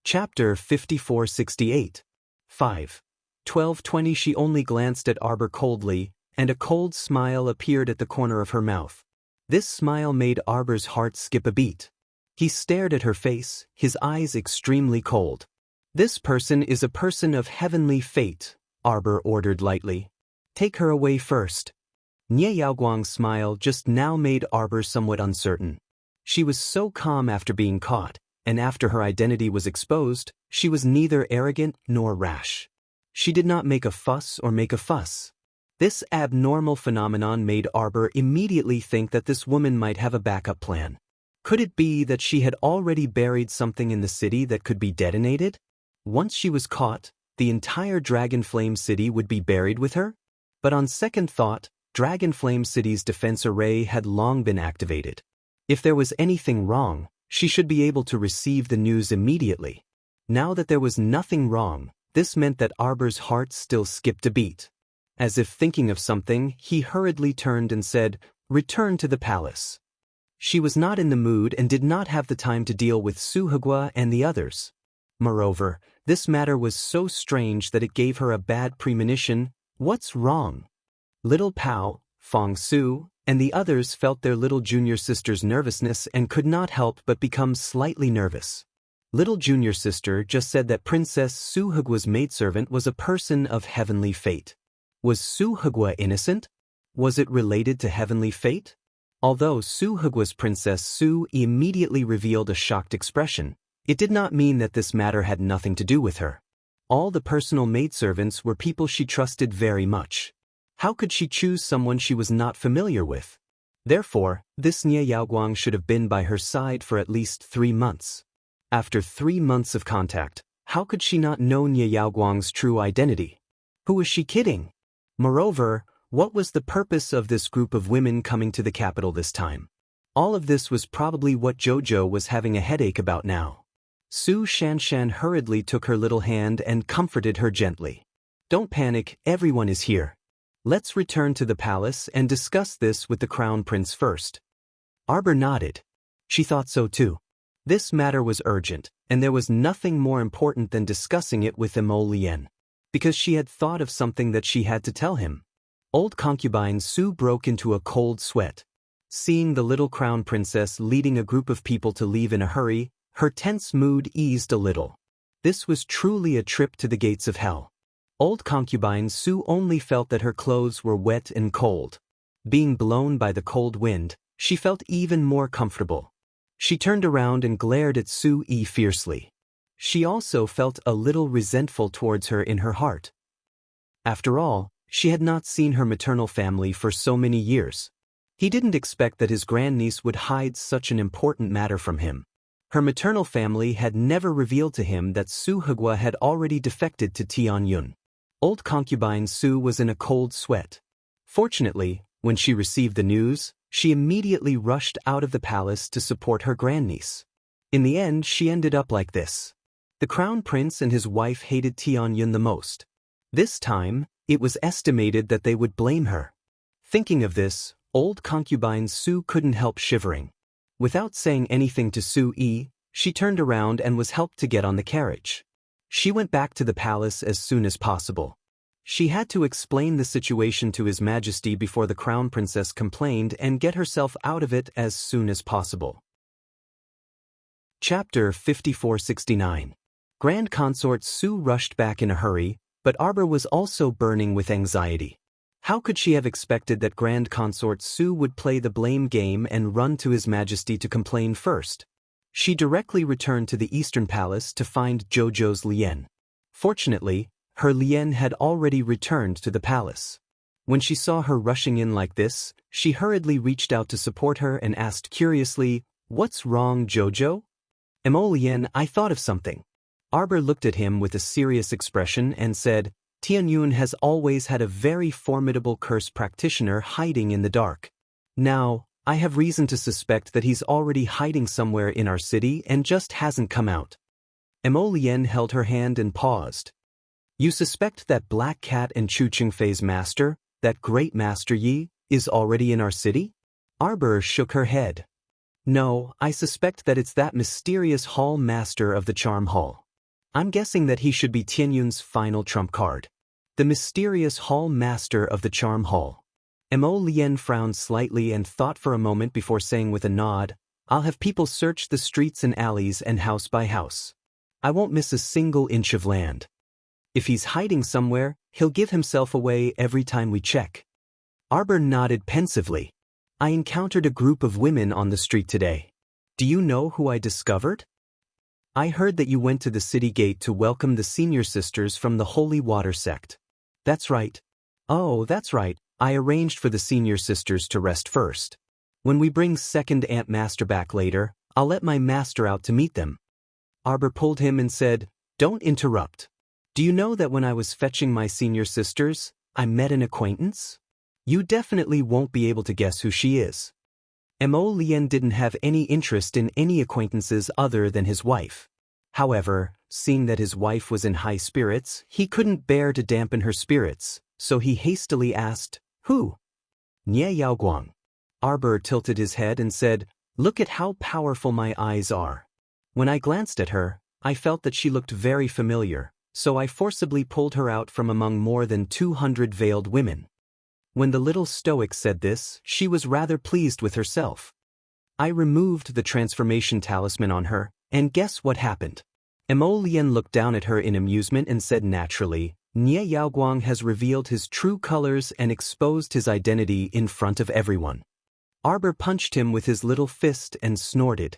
Chapter 5468. 5. 12:20. She only glanced at Arbor coldly, and a cold smile appeared at the corner of her mouth. This smile made Arbor's heart skip a beat. He stared at her face, his eyes extremely cold. "This person is a person of heavenly fate," Arbor ordered lightly. "Take her away first." Nie Yaoguang's smile just now made Arbor somewhat uncertain. She was so calm after being caught, and after her identity was exposed, she was neither arrogant nor rash. She did not make a fuss or make a fuss. This abnormal phenomenon made Arbor immediately think that this woman might have a backup plan. Could it be that she had already buried something in the city that could be detonated? Once she was caught, the entire Dragonflame City would be buried with her? But on second thought, Dragonflame City's defense array had long been activated. If there was anything wrong, she should be able to receive the news immediately. Now that there was nothing wrong, this meant that Arbor's heart still skipped a beat. As if thinking of something, he hurriedly turned and said, "Return to the palace." She was not in the mood and did not have the time to deal with Su Hegua and the others. Moreover, this matter was so strange that it gave her a bad premonition. What's wrong? Little Pao, Fong Su, and the others felt their little junior sister's nervousness and could not help but become slightly nervous. Little junior sister just said that Princess Su Hegua's maidservant was a person of heavenly fate. Was Su Hegua innocent? Was it related to heavenly fate? Although Su Hegua's Princess Su immediately revealed a shocked expression, it did not mean that this matter had nothing to do with her. All the personal maidservants were people she trusted very much. How could she choose someone she was not familiar with? Therefore, this Nie Yaoguang should have been by her side for at least 3 months. After 3 months of contact, how could she not know Nie Yaoguang's true identity? Who was she kidding? Moreover, what was the purpose of this group of women coming to the capital this time? All of this was probably what Jojo was having a headache about now. Su Shanshan hurriedly took her little hand and comforted her gently. "Don't panic, everyone is here. Let's return to the palace and discuss this with the Crown Prince first." Arbor nodded. She thought so too. This matter was urgent, and there was nothing more important than discussing it with Lien, because she had thought of something that she had to tell him. Old concubine Su broke into a cold sweat. Seeing the little crown princess leading a group of people to leave in a hurry, her tense mood eased a little. This was truly a trip to the gates of hell. Old concubine Su only felt that her clothes were wet and cold. Being blown by the cold wind, she felt even more comfortable. She turned around and glared at Su Yi fiercely. She also felt a little resentful towards her in her heart. After all, she had not seen her maternal family for so many years. He didn't expect that his grandniece would hide such an important matter from him. Her maternal family had never revealed to him that Su Hegua had already defected to Tianyun. Old concubine Su was in a cold sweat. Fortunately, when she received the news, she immediately rushed out of the palace to support her grandniece. In the end, she ended up like this. The crown prince and his wife hated Tianyun the most. This time, it was estimated that they would blame her. Thinking of this, old concubine Su couldn't help shivering. Without saying anything to Su Yi, she turned around and was helped to get on the carriage. She went back to the palace as soon as possible. She had to explain the situation to His Majesty before the crown princess complained and get herself out of it as soon as possible. Chapter 5469. Grand Consort Su rushed back in a hurry, but Arbor was also burning with anxiety. How could she have expected that Grand Consort Su would play the blame game and run to His Majesty to complain first? She directly returned to the Eastern Palace to find Jojo's Lien. Fortunately, her Lien had already returned to the palace. When she saw her rushing in like this, she hurriedly reached out to support her and asked curiously, "What's wrong, Jojo?" "Lien, I thought of something." Arbor looked at him with a serious expression and said, "Tianyun has always had a very formidable curse practitioner hiding in the dark. Now, I have reason to suspect that he's already hiding somewhere in our city and just hasn't come out." Lien held her hand and paused. "You suspect that Black Cat and Chu Chengfei's master, that great Master Yi, is already in our city?" Arbor shook her head. "No, I suspect that it's that mysterious hall master of the Charm Hall. I'm guessing that he should be Tianyun's final trump card. The mysterious hall master of the charm hall. Mo Lien frowned slightly and thought for a moment before saying with a nod, I'll have people search the streets and alleys and house by house. I won't miss a single inch of land. If he's hiding somewhere, he'll give himself away every time we check. Arbor nodded pensively. I encountered a group of women on the street today. Do you know who I discovered? I heard that you went to the city gate to welcome the senior sisters from the Holy Water sect. That's right. Oh, that's right. I arranged for the senior sisters to rest first. When we bring second Aunt Master back later, I'll let my master out to meet them. Arbor pulled him and said, Don't interrupt. Do you know that when I was fetching my senior sisters, I met an acquaintance? You definitely won't be able to guess who she is. Mo Lien didn't have any interest in any acquaintances other than his wife. However, seeing that his wife was in high spirits, he couldn't bear to dampen her spirits, so he hastily asked, Who? Nie Yaoguang. Arbor tilted his head and said, Look at how powerful my eyes are. When I glanced at her, I felt that she looked very familiar, so I forcibly pulled her out from among more than 200 veiled women. When the little stoic said this, she was rather pleased with herself. I removed the transformation talisman on her, and guess what happened? Mo Lien looked down at her in amusement and said naturally, Nie Yaoguang has revealed his true colors and exposed his identity in front of everyone. Arbor punched him with his little fist and snorted.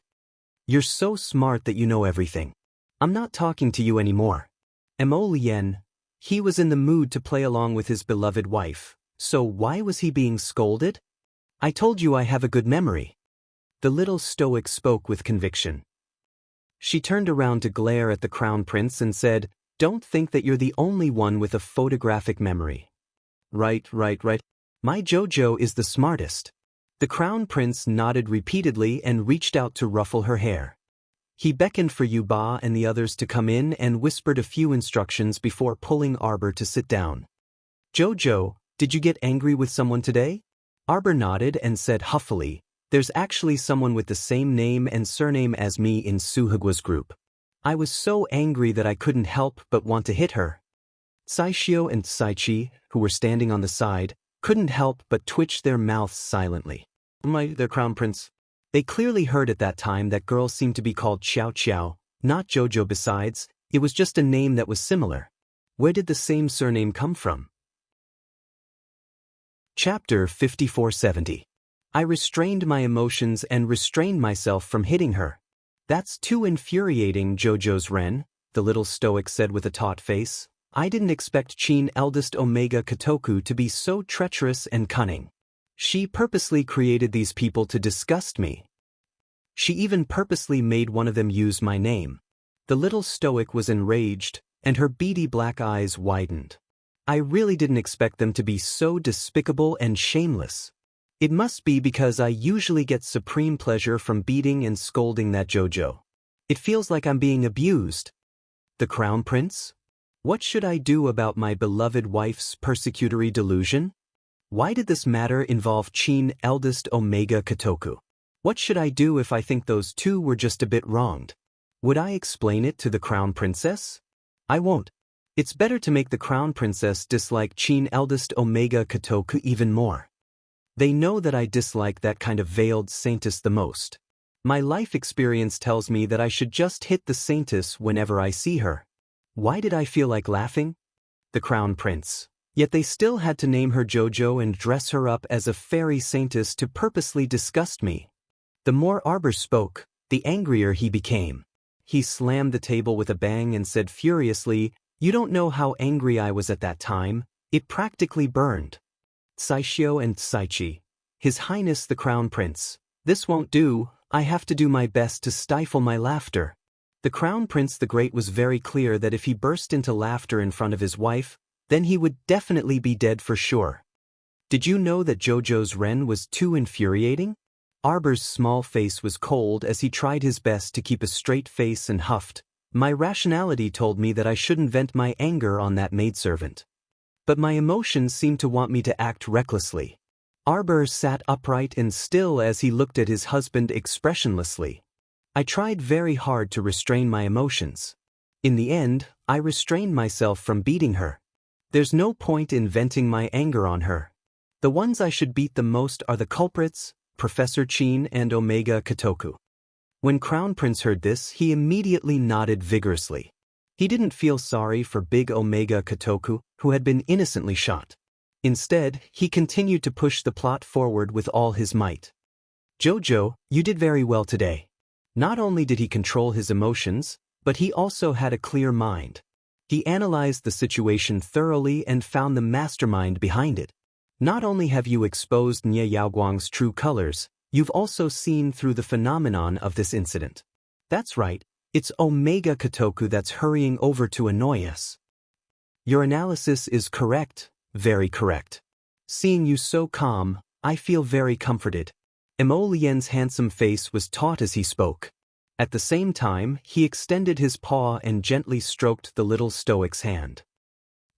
You're so smart that you know everything. I'm not talking to you anymore. Mo Lien, he was in the mood to play along with his beloved wife. So why was he being scolded? I told you I have a good memory. The little stoic spoke with conviction. She turned around to glare at the crown prince and said, Don't think that you're the only one with a photographic memory. Right. My Jojo is the smartest. The crown prince nodded repeatedly and reached out to ruffle her hair. He beckoned for Yuba and the others to come in and whispered a few instructions before pulling Arbor to sit down. Jojo, did you get angry with someone today? Arbor nodded and said huffily, There's actually someone with the same name and surname as me in Suhugua's group. I was so angry that I couldn't help but want to hit her. Saishio and Saichi, who were standing on the side, couldn't help but twitch their mouths silently. Their crown prince. They clearly heard at that time that girls seemed to be called Xiao Xiao, not Jojo. Besides, it was just a name that was similar. Where did the same surname come from? Chapter 5470. I restrained my emotions and restrained myself from hitting her. That's too infuriating, Jojo's Ren, the little stoic said with a taut face. I didn't expect Qin eldest Omega Kotoku to be so treacherous and cunning. She purposely created these people to disgust me. She even purposely made one of them use my name. The little stoic was enraged, and her beady black eyes widened. I really didn't expect them to be so despicable and shameless. It must be because I usually get supreme pleasure from beating and scolding that Jojo. It feels like I'm being abused. The crown prince? What should I do about my beloved wife's persecutory delusion? Why did this matter involve Qin eldest Omega Kotoku? What should I do if I think those two were just a bit wronged? Would I explain it to the crown princess? I won't. It's better to make the crown princess dislike Qin eldest Omega Kotoku even more. They know that I dislike that kind of veiled saintess the most. My life experience tells me that I should just hit the saintess whenever I see her. Why did I feel like laughing? The crown prince. Yet they still had to name her Jojo and dress her up as a fairy saintess to purposely disgust me. The more Arbor spoke, the angrier he became. He slammed the table with a bang and said furiously, You don't know how angry I was at that time. It practically burned. Saishio and Saichi. His Highness the Crown Prince. This won't do. I have to do my best to stifle my laughter. The Crown Prince the Great was very clear that if he burst into laughter in front of his wife, then he would definitely be dead for sure. Did you know that Jojo's Ren was too infuriating? Arbor's small face was cold as he tried his best to keep a straight face and huffed. My rationality told me that I shouldn't vent my anger on that maidservant. But my emotions seemed to want me to act recklessly. Arbor sat upright and still as he looked at his husband expressionlessly. I tried very hard to restrain my emotions. In the end, I restrained myself from beating her. There's no point in venting my anger on her. The ones I should beat the most are the culprits, Professor Chin and Omega Kotoku. When Crown Prince heard this, he immediately nodded vigorously. He didn't feel sorry for big Omega Kotoku, who had been innocently shot. Instead, he continued to push the plot forward with all his might. Jojo, you did very well today. Not only did he control his emotions, but he also had a clear mind. He analyzed the situation thoroughly and found the mastermind behind it. Not only have you exposed Nye Yaoguang's true colors, you've also seen through the phenomenon of this incident. That's right, it's Omega Kotoku that's hurrying over to annoy us. Your analysis is correct, very correct. Seeing you so calm, I feel very comforted. Mo Lien's handsome face was taut as he spoke. At the same time, he extended his paw and gently stroked the little stoic's hand.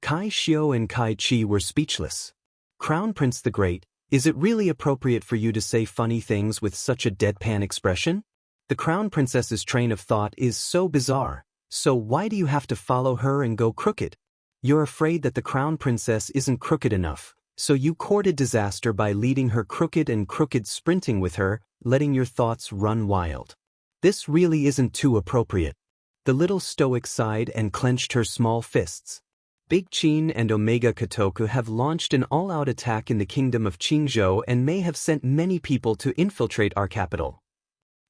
Kai Xiao and Kai Chi were speechless. Crown Prince the Great, is it really appropriate for you to say funny things with such a deadpan expression? The Crown Princess's train of thought is so bizarre, so why do you have to follow her and go crooked? You're afraid that the Crown Princess isn't crooked enough, so you courted disaster by leading her crooked sprinting with her, letting your thoughts run wild. This really isn't too appropriate. The little stoic sighed and clenched her small fists. Big Qin and Omega Kotoku have launched an all-out attack in the kingdom of Qingzhou and may have sent many people to infiltrate our capital.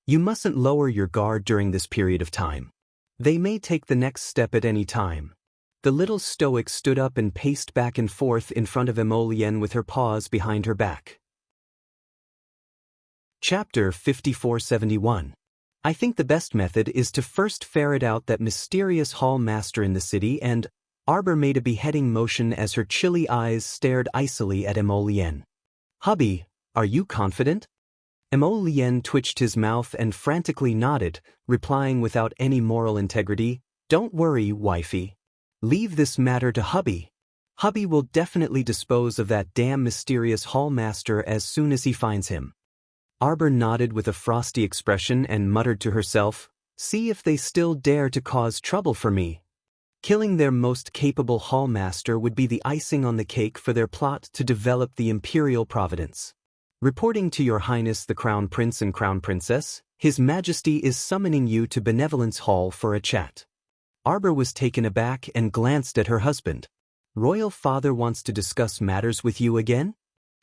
You mustn't lower your guard during this period of time. They may take the next step at any time. The little stoic stood up and paced back and forth in front of Mo Lien with her paws behind her back. Chapter 5471. I think the best method is to first ferret out that mysterious hall master in the city, and Arbor made a beheading motion as her chilly eyes stared icily at Mo Lien. Hubby, are you confident? Mo Lien twitched his mouth and frantically nodded, replying without any moral integrity, Don't worry, wifey. Leave this matter to Hubby. Hubby will definitely dispose of that damn mysterious hall master as soon as he finds him. Arbor nodded with a frosty expression and muttered to herself, See if they still dare to cause trouble for me. Killing their most capable hall master would be the icing on the cake for their plot to develop the imperial providence. Reporting to Your Highness the Crown Prince and Crown Princess, His Majesty is summoning you to Benevolence Hall for a chat. Arbor was taken aback and glanced at her husband. Royal Father wants to discuss matters with you again?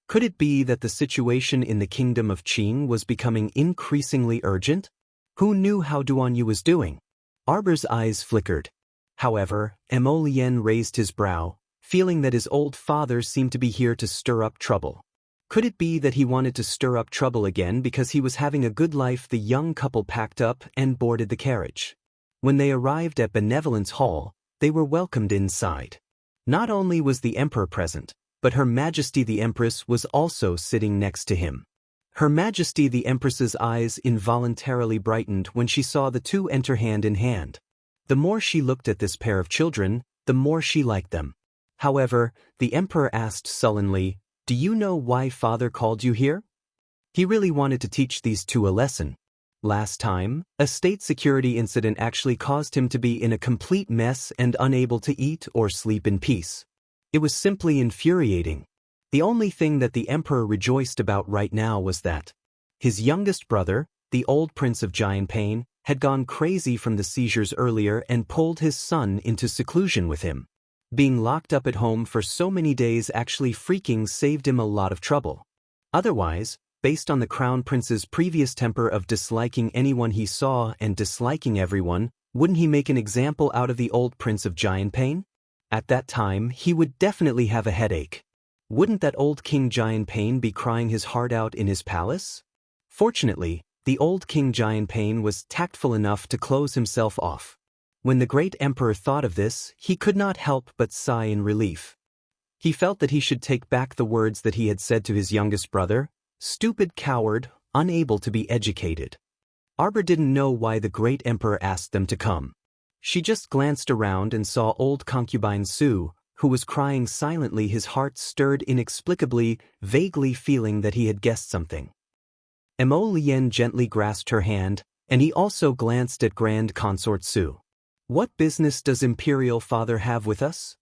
Could it be that the situation in the kingdom of Qing was becoming increasingly urgent? Who knew how Duanyu was doing? Arbor's eyes flickered. However, Mo Lien raised his brow, feeling that his old father seemed to be here to stir up trouble. Could it be that he wanted to stir up trouble again because he was having a good life? The young couple packed up and boarded the carriage. When they arrived at Benevolence Hall, they were welcomed inside. Not only was the Emperor present, but Her Majesty the Empress was also sitting next to him. Her Majesty the Empress's eyes involuntarily brightened when she saw the two enter hand in hand. The more she looked at this pair of children, the more she liked them. However, the Emperor asked sullenly, Do you know why Father called you here? He really wanted to teach these two a lesson. Last time, a state security incident actually caused him to be in a complete mess and unable to eat or sleep in peace. It was simply infuriating. The only thing that the Emperor rejoiced about right now was that his youngest brother, the old Prince of Giant Pain, had gone crazy from the seizures earlier and pulled his son into seclusion with him. Being locked up at home for so many days actually freaking saved him a lot of trouble. Otherwise, based on the Crown Prince's previous temper of disliking anyone he saw and disliking everyone, wouldn't he make an example out of the old Prince of Giant Pain? At that time, he would definitely have a headache. Wouldn't that old King Giant Pain be crying his heart out in his palace? Fortunately, the old King Giant Pain was tactful enough to close himself off. When the great emperor thought of this, he could not help but sigh in relief. He felt that he should take back the words that he had said to his youngest brother, stupid coward, unable to be educated. Arbor didn't know why the great emperor asked them to come. She just glanced around and saw old concubine Su, who was crying silently, his heart stirred inexplicably, vaguely feeling that he had guessed something. Mo Lien gently grasped her hand, and he also glanced at Grand Consort Su. What business does Imperial Father have with us?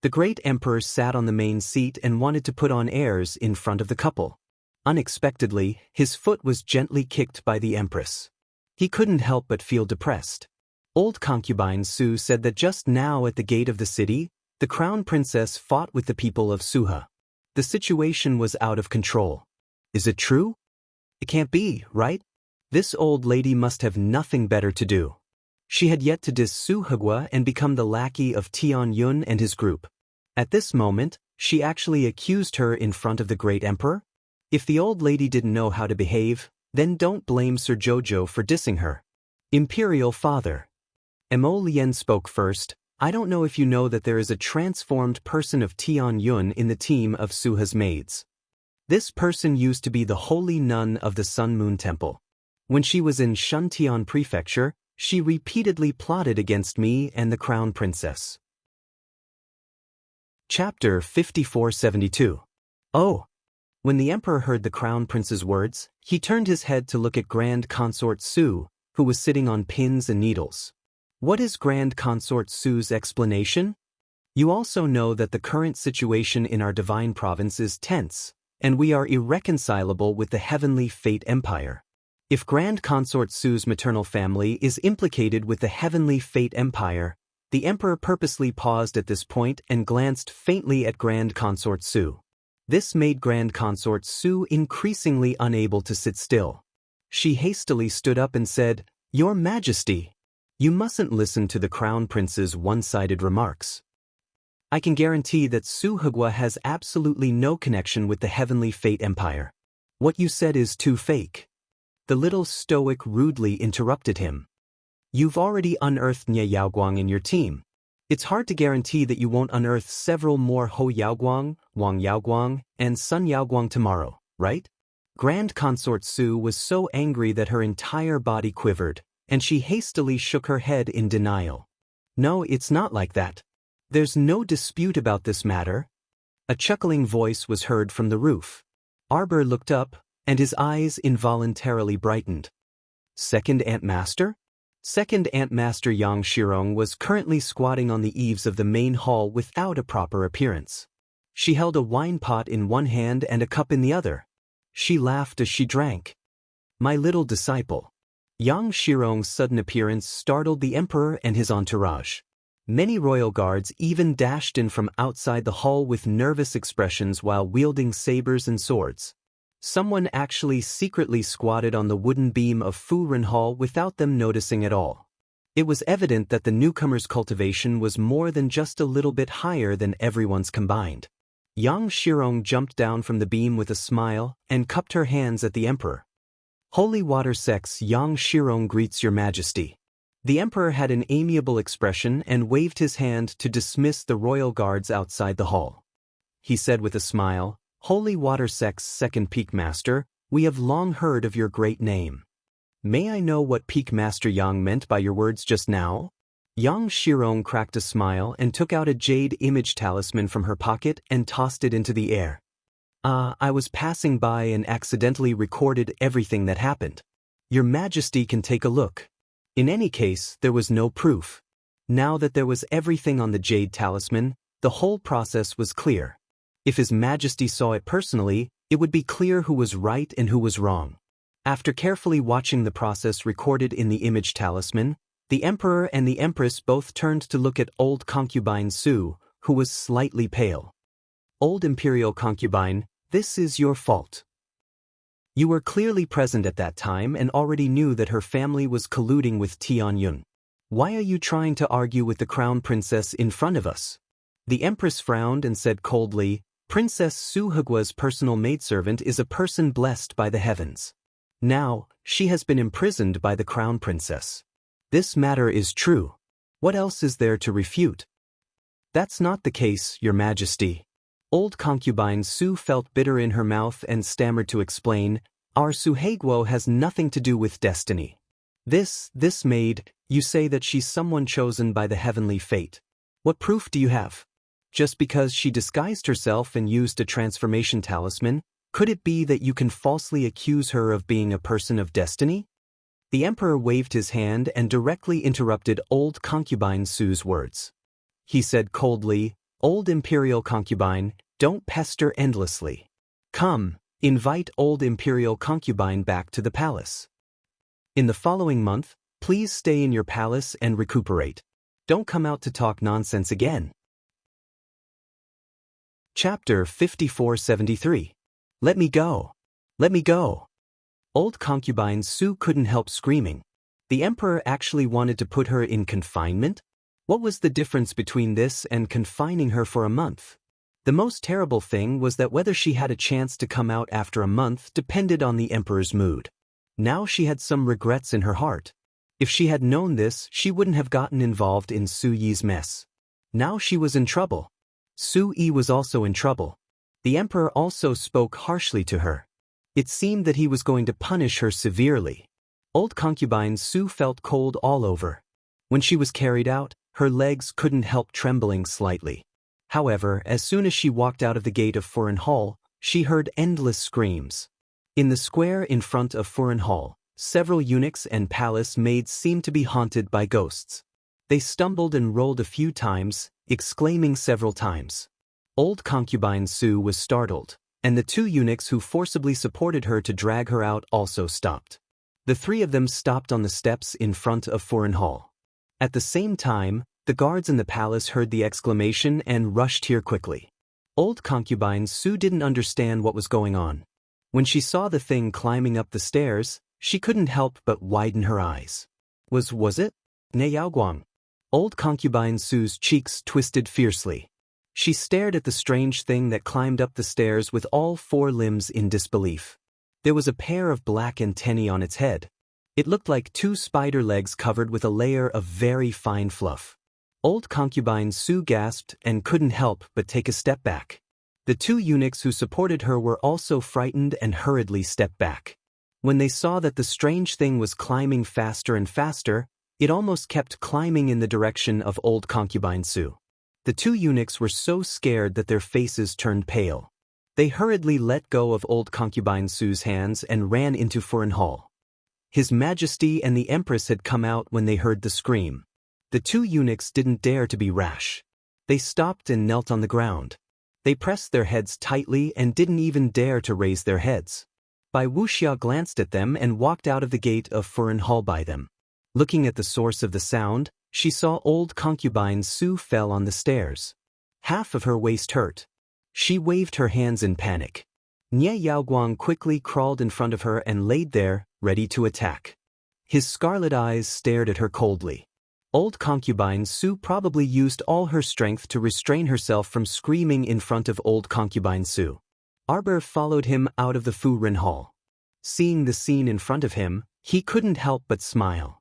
The great emperor sat on the main seat and wanted to put on airs in front of the couple. Unexpectedly, his foot was gently kicked by the empress. He couldn't help but feel depressed. Old concubine Su said that just now at the gate of the city, the crown princess fought with the people of Suha. The situation was out of control. Is it true? It can't be, right? This old lady must have nothing better to do. She had yet to diss Su Hegua and become the lackey of Tian Yun and his group. At this moment, she actually accused her in front of the great emperor? If the old lady didn't know how to behave, then don't blame Sir Jojo for dissing her. Imperial Father. Mo Lien spoke first. I don't know if you know that there is a transformed person of Tian Yun in the team of Suha's maids. This person used to be the holy nun of the Sun Moon Temple. When she was in Shuntian Prefecture, she repeatedly plotted against me and the crown princess. Chapter 5472. Oh. When the emperor heard the crown prince's words, he turned his head to look at Grand Consort Su, who was sitting on pins and needles. What is Grand Consort Su's explanation? You also know that the current situation in our divine province is tense, and we are irreconcilable with the heavenly fate empire. If Grand Consort Su's maternal family is implicated with the heavenly fate empire, the emperor purposely paused at this point and glanced faintly at Grand Consort Su. This made Grand Consort Su increasingly unable to sit still. She hastily stood up and said, "Your Majesty, you mustn't listen to the Crown Prince's one-sided remarks. I can guarantee that Su Hegua has absolutely no connection with the heavenly fate empire. What you said is too fake." The little stoic rudely interrupted him. "You've already unearthed Nye Yaoguang in your team. It's hard to guarantee that you won't unearth several more Ho Yaoguang, Wang Yaoguang, and Sun Yaoguang tomorrow, right?" Grand Consort Su was so angry that her entire body quivered, and she hastily shook her head in denial. "No, it's not like that. There's no dispute about this matter." A chuckling voice was heard from the roof. Arbor looked up, and his eyes involuntarily brightened. Second Ant Master? Second Ant Master Yang Shirong was currently squatting on the eaves of the main hall without a proper appearance. She held a wine pot in one hand and a cup in the other. She laughed as she drank. "My little disciple." Yang Shirong's sudden appearance startled the emperor and his entourage. Many royal guards even dashed in from outside the hall with nervous expressions while wielding sabers and swords. Someone actually secretly squatted on the wooden beam of Fu Ren Hall without them noticing at all. It was evident that the newcomer's cultivation was more than just a little bit higher than everyone's combined. Yang Shirong jumped down from the beam with a smile and cupped her hands at the emperor. "Holy Water Sex Yang Shirong greets your majesty." The emperor had an amiable expression and waved his hand to dismiss the royal guards outside the hall. He said with a smile, "Holy Water Sex Second Peak Master, we have long heard of your great name. May I know what Peak Master Yang meant by your words just now?" Yang Shirong cracked a smile and took out a jade image talisman from her pocket and tossed it into the air. I was passing by and accidentally recorded everything that happened. Your Majesty can take a look." In any case, there was no proof. Now that there was everything on the jade talisman, the whole process was clear. If His Majesty saw it personally, it would be clear who was right and who was wrong. After carefully watching the process recorded in the image talisman, the Emperor and the Empress both turned to look at old concubine Su, who was slightly pale. "Old Imperial concubine, this is your fault. You were clearly present at that time and already knew that her family was colluding with Tian Yun. Why are you trying to argue with the Crown Princess in front of us?" The Empress frowned and said coldly, "Princess Su Hegua's personal maidservant is a person blessed by the heavens. Now, she has been imprisoned by the Crown Princess. This matter is true. What else is there to refute?" "That's not the case, Your Majesty." Old concubine Su felt bitter in her mouth and stammered to explain, "Our Su Heguo has nothing to do with destiny. This maid, you say that she's someone chosen by the heavenly fate. What proof do you have? Just because she disguised herself and used a transformation talisman, could it be that you can falsely accuse her of being a person of destiny?" The emperor waved his hand and directly interrupted old concubine Su's words. He said coldly, "Old imperial concubine, don't pester endlessly. Come, invite old imperial concubine back to the palace. In the following month, please stay in your palace and recuperate. Don't come out to talk nonsense again." Chapter 5473. Let me go. Let me go. Old concubine Su couldn't help screaming. The emperor actually wanted to put her in confinement? What was the difference between this and confining her for a month? The most terrible thing was that whether she had a chance to come out after a month depended on the emperor's mood. Now she had some regrets in her heart. If she had known this, she wouldn't have gotten involved in Su Yi's mess. Now she was in trouble. Su Yi was also in trouble. The emperor also spoke harshly to her. It seemed that he was going to punish her severely. Old concubine Su felt cold all over. When she was carried out, her legs couldn't help trembling slightly. However, as soon as she walked out of the gate of Foreign Hall, she heard endless screams. In the square in front of Foreign Hall, several eunuchs and palace maids seemed to be haunted by ghosts. They stumbled and rolled a few times, exclaiming several times. Old concubine Su was startled, and the two eunuchs who forcibly supported her to drag her out also stopped. The three of them stopped on the steps in front of Foreign Hall. At the same time, the guards in the palace heard the exclamation and rushed here quickly. Old concubine Su didn't understand what was going on. When she saw the thing climbing up the stairs, she couldn't help but widen her eyes. Was it? Ne Yaoguang? Old concubine Su's cheeks twisted fiercely. She stared at the strange thing that climbed up the stairs with all four limbs in disbelief. There was a pair of black antennae on its head. It looked like two spider legs covered with a layer of very fine fluff. Old concubine Su gasped and couldn't help but take a step back. The two eunuchs who supported her were also frightened and hurriedly stepped back. When they saw that the strange thing was climbing faster and faster, it almost kept climbing in the direction of old concubine Su. The two eunuchs were so scared that their faces turned pale. They hurriedly let go of old concubine Su's hands and ran into Foreign Hall. His Majesty and the Empress had come out when they heard the scream. The two eunuchs didn't dare to be rash. They stopped and knelt on the ground. They pressed their heads tightly and didn't even dare to raise their heads. Bai Wuxia glanced at them and walked out of the gate of Foreign Hall by them. Looking at the source of the sound, she saw old concubine Su fell on the stairs. Half of her waist hurt. She waved her hands in panic. Nie Yaoguang quickly crawled in front of her and laid there, ready to attack. His scarlet eyes stared at her coldly. Old concubine Su probably used all her strength to restrain herself from screaming in front of old concubine Su. Arbor followed him out of the Fu Ren Hall. Seeing the scene in front of him, he couldn't help but smile.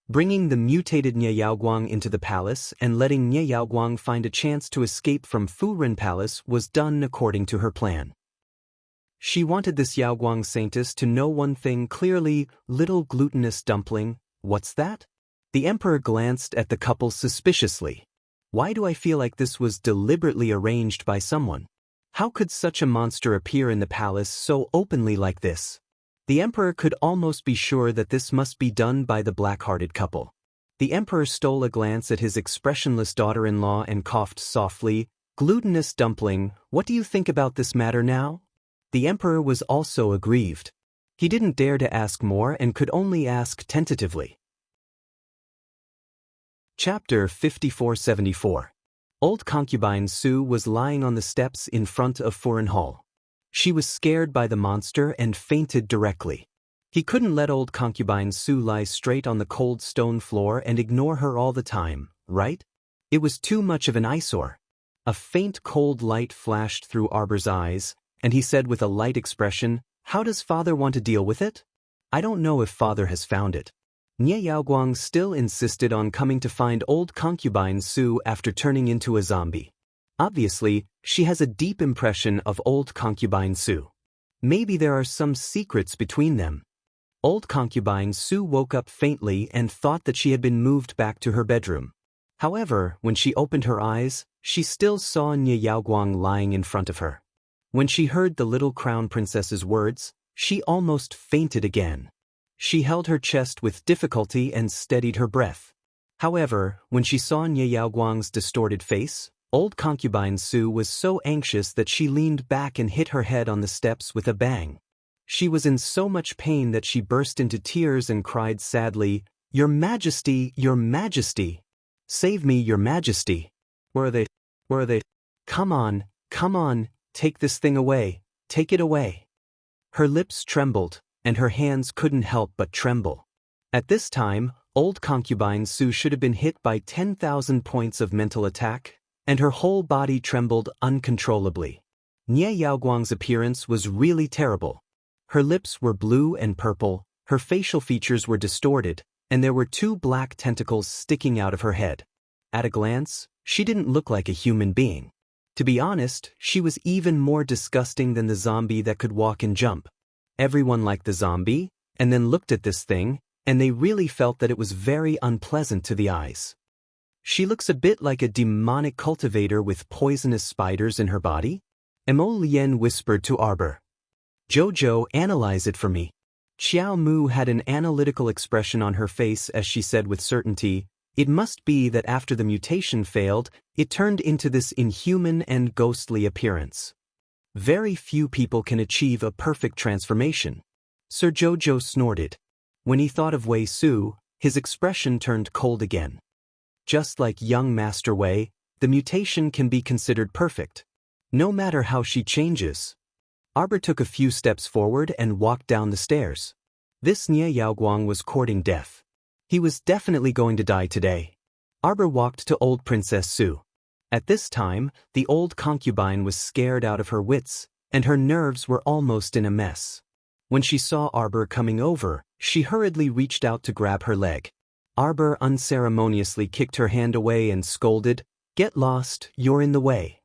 Bringing the mutated Nie Yaoguang into the palace and letting Nie Yaoguang find a chance to escape from Fu Ren Palace was done according to her plan. She wanted this Yaoguang saintess to know one thing clearly: little glutinous dumpling, what's that? The emperor glanced at the couple suspiciously. Why do I feel like this was deliberately arranged by someone? How could such a monster appear in the palace so openly like this? The emperor could almost be sure that this must be done by the black-hearted couple. The emperor stole a glance at his expressionless daughter-in-law and coughed softly. Glutinous dumpling, what do you think about this matter now? The emperor was also aggrieved. He didn't dare to ask more and could only ask tentatively. Chapter 5474. Old concubine Su was lying on the steps in front of Foreign Hall. She was scared by the monster and fainted directly. He couldn't let old concubine Su lie straight on the cold stone floor and ignore her all the time, right? It was too much of an eyesore. A faint cold light flashed through Arbor's eyes, and he said with a light expression, "How does father want to deal with it? I don't know if father has found it." Nie Yaoguang still insisted on coming to find old concubine Su after turning into a zombie. Obviously, she has a deep impression of old concubine Su. Maybe there are some secrets between them. Old concubine Su woke up faintly and thought that she had been moved back to her bedroom. However, when she opened her eyes, she still saw Nie Yaoguang lying in front of her. When she heard the little crown princess's words, she almost fainted again. She held her chest with difficulty and steadied her breath. However, when she saw Nye Yaoguang's distorted face, old concubine Su was so anxious that she leaned back and hit her head on the steps with a bang. She was in so much pain that she burst into tears and cried sadly, "Your Majesty, Your Majesty! Save me, Your Majesty! Where are they? Where are they? Come on, take this thing away, take it away." Her lips trembled, and her hands couldn't help but tremble. At this time, old concubine Su should have been hit by 10,000 points of mental attack, and her whole body trembled uncontrollably. Nye Yaoguang's appearance was really terrible. Her lips were blue and purple, her facial features were distorted, and there were 2 black tentacles sticking out of her head. At a glance, she didn't look like a human being. To be honest, she was even more disgusting than the zombie that could walk and jump. Everyone liked the zombie, and then looked at this thing, and they really felt that it was very unpleasant to the eyes. She looks a bit like a demonic cultivator with poisonous spiders in her body. Mo Lien whispered to Arbor. "Jojo, analyze it for me." Xiao Mu had an analytical expression on her face as she said with certainty, "It must be that after the mutation failed, it turned into this inhuman and ghostly appearance. Very few people can achieve a perfect transformation." Sir Jojo snorted. When he thought of Wei Su, his expression turned cold again. Just like young Master Wei, the mutation can be considered perfect, no matter how she changes. Arbor took a few steps forward and walked down the stairs. This Nye Yaoguang was courting death. He was definitely going to die today. Arbor walked to old Princess Su. At this time, the old concubine was scared out of her wits, and her nerves were almost in a mess. When she saw Arbor coming over, she hurriedly reached out to grab her leg. Arbor unceremoniously kicked her hand away and scolded, "Get lost, you're in the way."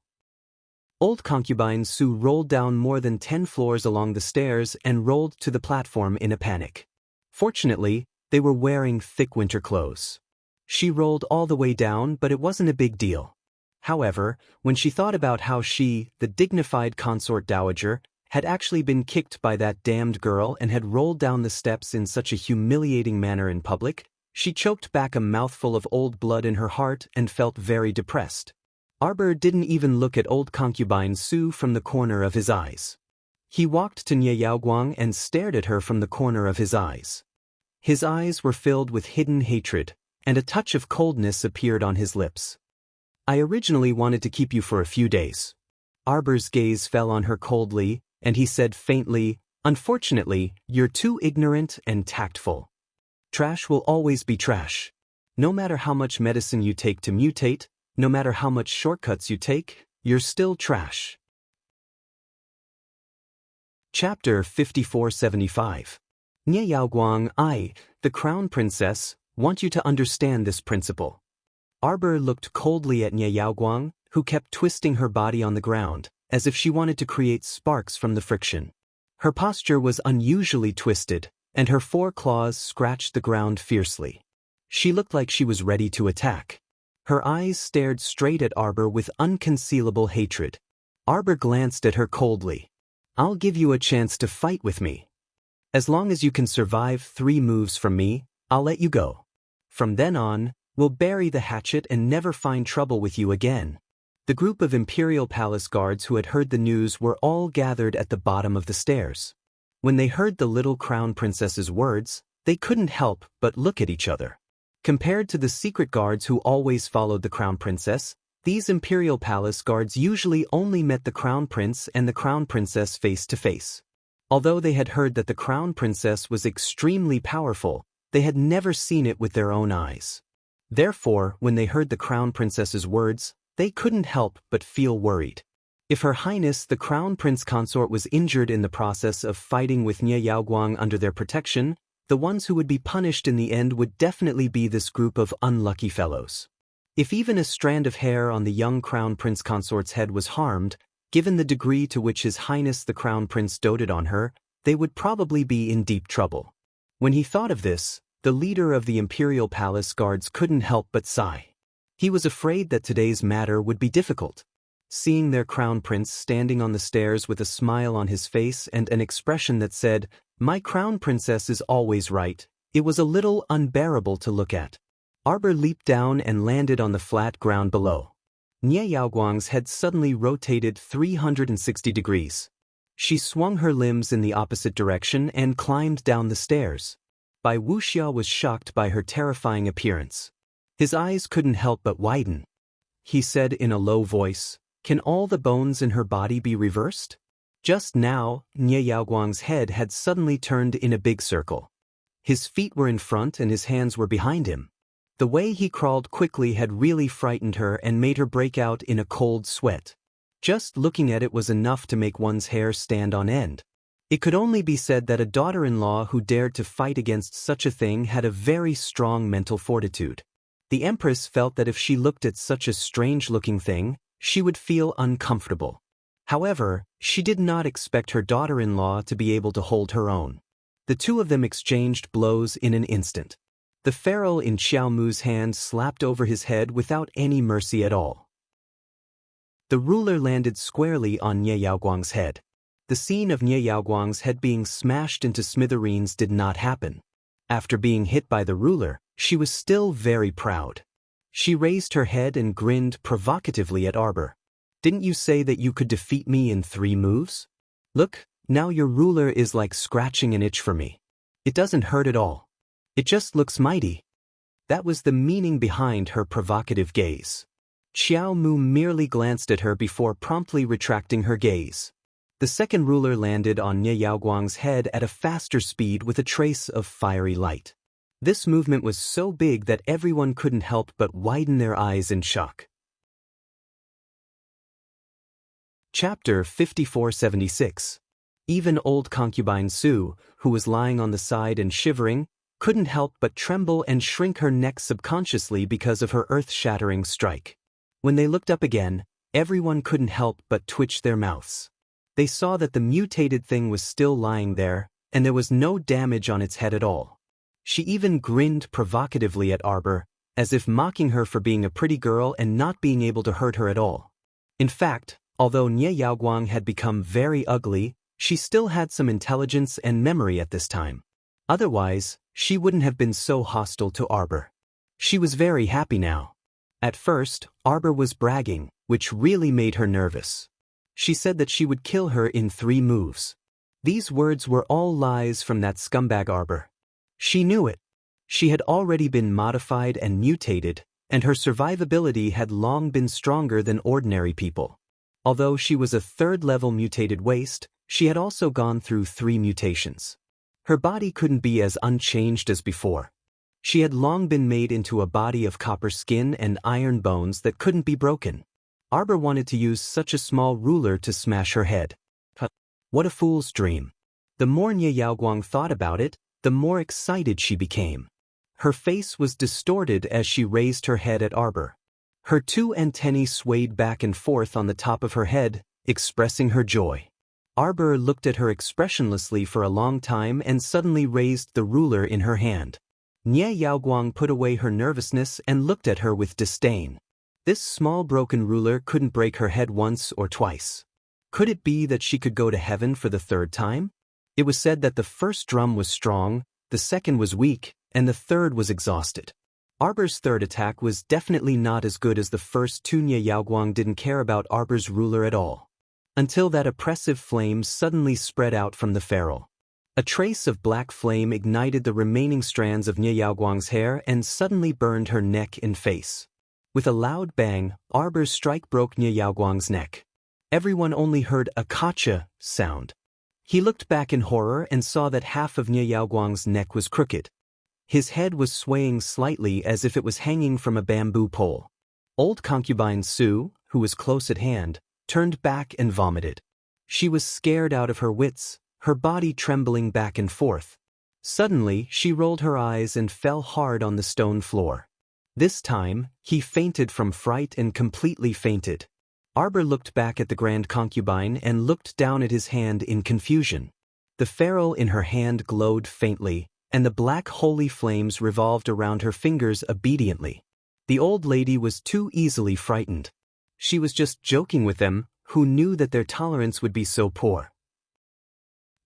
Old concubine Su rolled down more than 10 floors along the stairs and rolled to the platform in a panic. Fortunately, they were wearing thick winter clothes. She rolled all the way down, but it wasn't a big deal. However, when she thought about how she, the dignified consort dowager, had actually been kicked by that damned girl and had rolled down the steps in such a humiliating manner in public, she choked back a mouthful of old blood in her heart and felt very depressed. Arbor didn't even look at old concubine Su from the corner of his eyes. He walked to Nye Yaoguang and stared at her from the corner of his eyes. His eyes were filled with hidden hatred, and a touch of coldness appeared on his lips. "I originally wanted to keep you for a few days." Arbor's gaze fell on her coldly, and he said faintly, "Unfortunately, you're too ignorant and tactful. Trash will always be trash. No matter how much medicine you take to mutate, no matter how much shortcuts you take, you're still trash." Chapter 5475. Nye Yaoguang, I, the Crown Princess, want you to understand this principle. Arbor looked coldly at Nye Yaoguang, who kept twisting her body on the ground, as if she wanted to create sparks from the friction. Her posture was unusually twisted, and her 4 claws scratched the ground fiercely. She looked like she was ready to attack. Her eyes stared straight at Arbor with unconcealable hatred. Arbor glanced at her coldly. "I'll give you a chance to fight with me. As long as you can survive 3 moves from me, I'll let you go. From then on, we'll bury the hatchet and never find trouble with you again." The group of Imperial Palace guards who had heard the news were all gathered at the bottom of the stairs. When they heard the little Crown Princess's words, they couldn't help but look at each other. Compared to the secret guards who always followed the Crown Princess, these Imperial Palace guards usually only met the Crown Prince and the Crown Princess face to face. Although they had heard that the Crown Princess was extremely powerful, they had never seen it with their own eyes. Therefore, when they heard the Crown Princess's words, they couldn't help but feel worried. If Her Highness the Crown Prince Consort was injured in the process of fighting with Nye Yaoguang under their protection, the ones who would be punished in the end would definitely be this group of unlucky fellows. If even a strand of hair on the young Crown Prince Consort's head was harmed, given the degree to which His Highness the Crown Prince doted on her, they would probably be in deep trouble. When he thought of this, the leader of the Imperial Palace guards couldn't help but sigh. He was afraid that today's matter would be difficult. seeing their crown prince standing on the stairs with a smile on his face and an expression that said, "My crown princess is always right," it was a little unbearable to look at. Arbor leaped down and landed on the flat ground below. Nie Yaoguang's head suddenly rotated 360 degrees. She swung her limbs in the opposite direction and climbed down the stairs. Bai Wuxia was shocked by her terrifying appearance. His eyes couldn't help but widen. He said in a low voice, "Can all the bones in her body be reversed?" Just now, Nie Yaoguang's head had suddenly turned in a big circle. His feet were in front and his hands were behind him. The way he crawled quickly had really frightened her and made her break out in a cold sweat. Just looking at it was enough to make one's hair stand on end. It could only be said that a daughter-in-law who dared to fight against such a thing had a very strong mental fortitude. The Empress felt that if she looked at such a strange-looking thing, she would feel uncomfortable. However, she did not expect her daughter-in-law to be able to hold her own. The two of them exchanged blows in an instant. The ferrule in Xiao Mu's hand slapped over his head without any mercy at all. The ruler landed squarely on Nie Yaoguang's head. The scene of Nie Yaoguang's head being smashed into smithereens did not happen. After being hit by the ruler, she was still very proud. She raised her head and grinned provocatively at Arbor. "Didn't you say that you could defeat me in 3 moves? Look, now your ruler is like scratching an itch for me. It doesn't hurt at all. It just looks mighty." That was the meaning behind her provocative gaze. Xiao Mu merely glanced at her before promptly retracting her gaze. The second ruler landed on Nie Yaoguang's head at a faster speed with a trace of fiery light. This movement was so big that everyone couldn't help but widen their eyes in shock. Chapter 5476. Even old concubine Su, who was lying on the side and shivering, couldn't help but tremble and shrink her neck subconsciously because of her earth-shattering strike. When they looked up again, everyone couldn't help but twitch their mouths. They saw that the mutated thing was still lying there, and there was no damage on its head at all. She even grinned provocatively at Arbor, as if mocking her for being a pretty girl and not being able to hurt her at all. In fact, although Nie Yaoguang had become very ugly, she still had some intelligence and memory at this time. Otherwise, she wouldn't have been so hostile to Arbor. She was very happy now. At first, Arbor was bragging, which really made her nervous. She said that she would kill her in 3 moves. These words were all lies from that scumbag Arbor. She knew it. She had already been modified and mutated, and her survivability had long been stronger than ordinary people. Although she was a 3rd-level mutated waste, she had also gone through 3 mutations. Her body couldn't be as unchanged as before. She had long been made into a body of copper skin and iron bones that couldn't be broken. Arbor wanted to use such a small ruler to smash her head. What a fool's dream. The more Nie Yaoguang thought about it, the more excited she became. Her face was distorted as she raised her head at Arbor. Her 2 antennae swayed back and forth on the top of her head, expressing her joy. Arbor looked at her expressionlessly for a long time and suddenly raised the ruler in her hand. Nie Yaoguang put away her nervousness and looked at her with disdain. This small broken ruler couldn't break her head once or twice. Could it be that she could go to heaven for the 3rd time? It was said that the first drum was strong, the second was weak, and the third was exhausted. Arbor's 3rd attack was definitely not as good as the first 2. Nie Yaoguang didn't care about Arbor's ruler at all. Until that oppressive flame suddenly spread out from the ferrule. A trace of black flame ignited the remaining strands of Nie Yaoguang's hair and suddenly burned her neck and face. With a loud bang, Arbor's strike broke Nie Yaoguang's neck. Everyone only heard a "kacha" sound. He looked back in horror and saw that half of Nie Yaoguang's neck was crooked. His head was swaying slightly as if it was hanging from a bamboo pole. Old concubine Su, who was close at hand, turned back and vomited. She was scared out of her wits, her body trembling back and forth. Suddenly, she rolled her eyes and fell hard on the stone floor. This time, he fainted from fright and completely fainted. Arbor looked back at the grand concubine and looked down at his hand in confusion. The ferrule in her hand glowed faintly, and the black holy flames revolved around her fingers obediently. The old lady was too easily frightened. She was just joking with them, who knew that their tolerance would be so poor.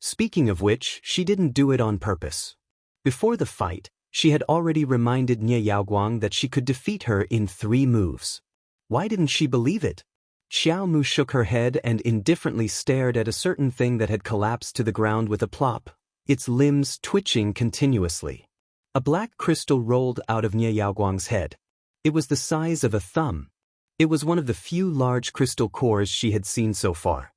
Speaking of which, she didn't do it on purpose. Before the fight, she had already reminded Nie Yaoguang that she could defeat her in 3 moves. Why didn't she believe it? Xiao Mu shook her head and indifferently stared at a certain thing that had collapsed to the ground with a plop, its limbs twitching continuously. A black crystal rolled out of Nie Yaoguang's head. It was the size of a thumb. It was one of the few large crystal cores she had seen so far.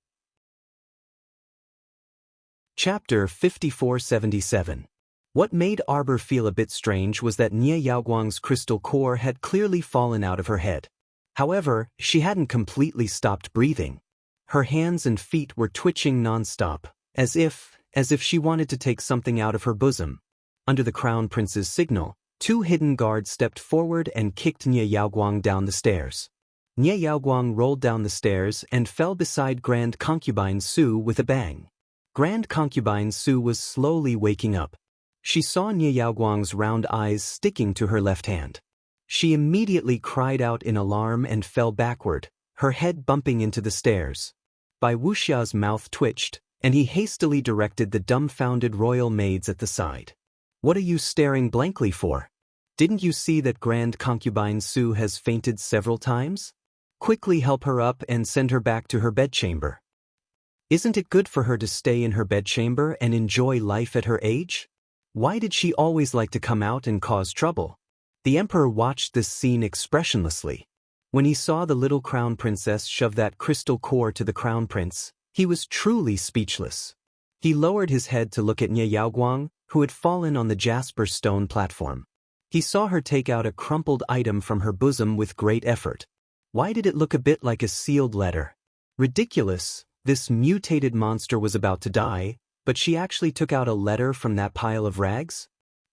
Chapter 5477. What made Arbor feel a bit strange was that Nie Yaoguang's crystal core had clearly fallen out of her head. However, she hadn't completely stopped breathing. Her hands and feet were twitching non-stop, as if she wanted to take something out of her bosom. Under the Crown Prince's signal, 2 hidden guards stepped forward and kicked Nie Yaoguang down the stairs. Nie Yaoguang rolled down the stairs and fell beside Grand Concubine Su with a bang. Grand Concubine Su was slowly waking up. She saw Nie Yaoguang's round eyes sticking to her left hand. She immediately cried out in alarm and fell backward, her head bumping into the stairs. Bai Wuxia's mouth twitched, and he hastily directed the dumbfounded royal maids at the side. "What are you staring blankly for? Didn't you see that Grand Concubine Su has fainted several times? Quickly help her up and send her back to her bedchamber. Isn't it good for her to stay in her bedchamber and enjoy life at her age? Why did she always like to come out and cause trouble?" The emperor watched this scene expressionlessly. When he saw the little crown princess shove that crystal core to the crown prince, he was truly speechless. He lowered his head to look at Nie Yaoguang, who had fallen on the jasper stone platform. He saw her take out a crumpled item from her bosom with great effort. Why did it look a bit like a sealed letter? Ridiculous, this mutated monster was about to die, but she actually took out a letter from that pile of rags?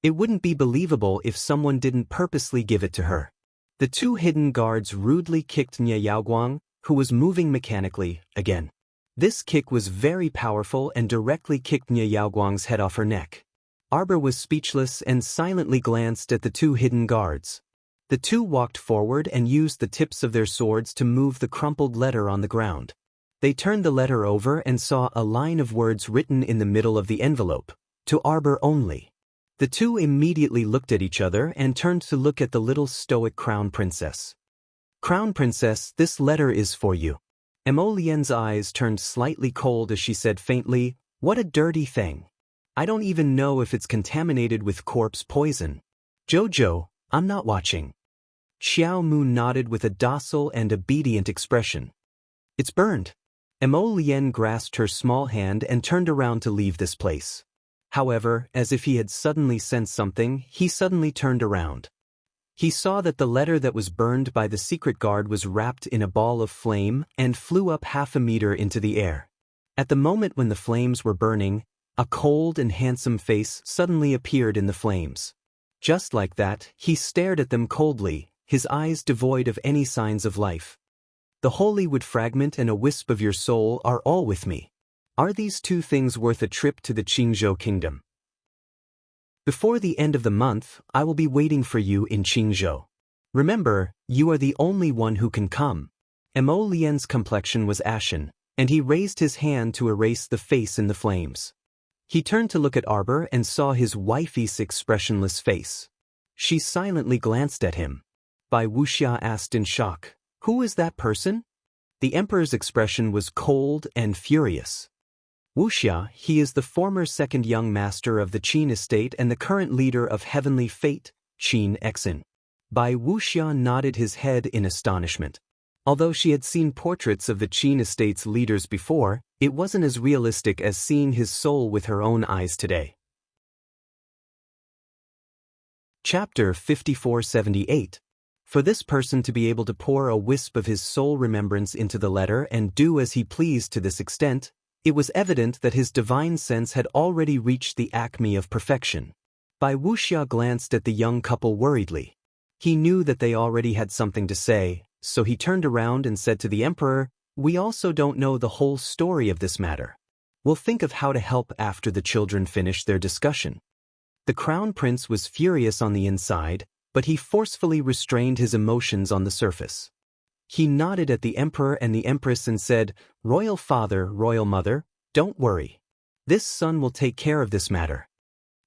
It wouldn't be believable if someone didn't purposely give it to her. The 2 hidden guards rudely kicked Nie Yaoguang, who was moving mechanically, again. This kick was very powerful and directly kicked Nie Yaoguang's head off her neck. Arbor was speechless and silently glanced at the 2 hidden guards. The 2 walked forward and used the tips of their swords to move the crumpled letter on the ground. They turned the letter over and saw a line of words written in the middle of the envelope, "To Arbor only." The 2 immediately looked at each other and turned to look at the little stoic crown princess. "Crown princess, this letter is for you." Mo Lian's eyes turned slightly cold as she said faintly, "What a dirty thing. I don't even know if it's contaminated with corpse poison." "Jojo, I'm not watching." Xiao Mu nodded with a docile and obedient expression. "It's burned." Mo Lian grasped her small hand and turned around to leave this place. However, as if he had suddenly sensed something, he suddenly turned around. He saw that the letter that was burned by the secret guard was wrapped in a ball of flame and flew up 1/2 meter into the air. At the moment when the flames were burning, a cold and handsome face suddenly appeared in the flames. Just like that, he stared at them coldly, his eyes devoid of any signs of life. "The holy wood fragment and a wisp of your soul are all with me. Are these 2 things worth a trip to the Qingzhou kingdom? Before the end of the month, I will be waiting for you in Qingzhou. Remember, you are the only one who can come." Mo Lian's complexion was ashen, and he raised his hand to erase the face in the flames. He turned to look at Arbor and saw his wifey's expressionless face. She silently glanced at him. Bai Wuxia asked in shock, "Who is that person?" The emperor's expression was cold and furious. "Wuxia, he is the former second young master of the Qin estate and the current leader of Heavenly Fate, Qin Exin." Bai Wuxia nodded his head in astonishment. Although she had seen portraits of the Qin estate's leaders before, it wasn't as realistic as seeing his soul with her own eyes today. Chapter 5478. For this person to be able to pour a wisp of his soul remembrance into the letter and do as he pleased to this extent, it was evident that his divine sense had already reached the acme of perfection. Bai Wuxia glanced at the young couple worriedly. He knew that they already had something to say, so he turned around and said to the emperor, "We also don't know the whole story of this matter. We'll think of how to help after the children finish their discussion." The crown prince was furious on the inside, but he forcefully restrained his emotions on the surface. He nodded at the emperor and the empress and said, "Royal father, royal mother, don't worry. This son will take care of this matter."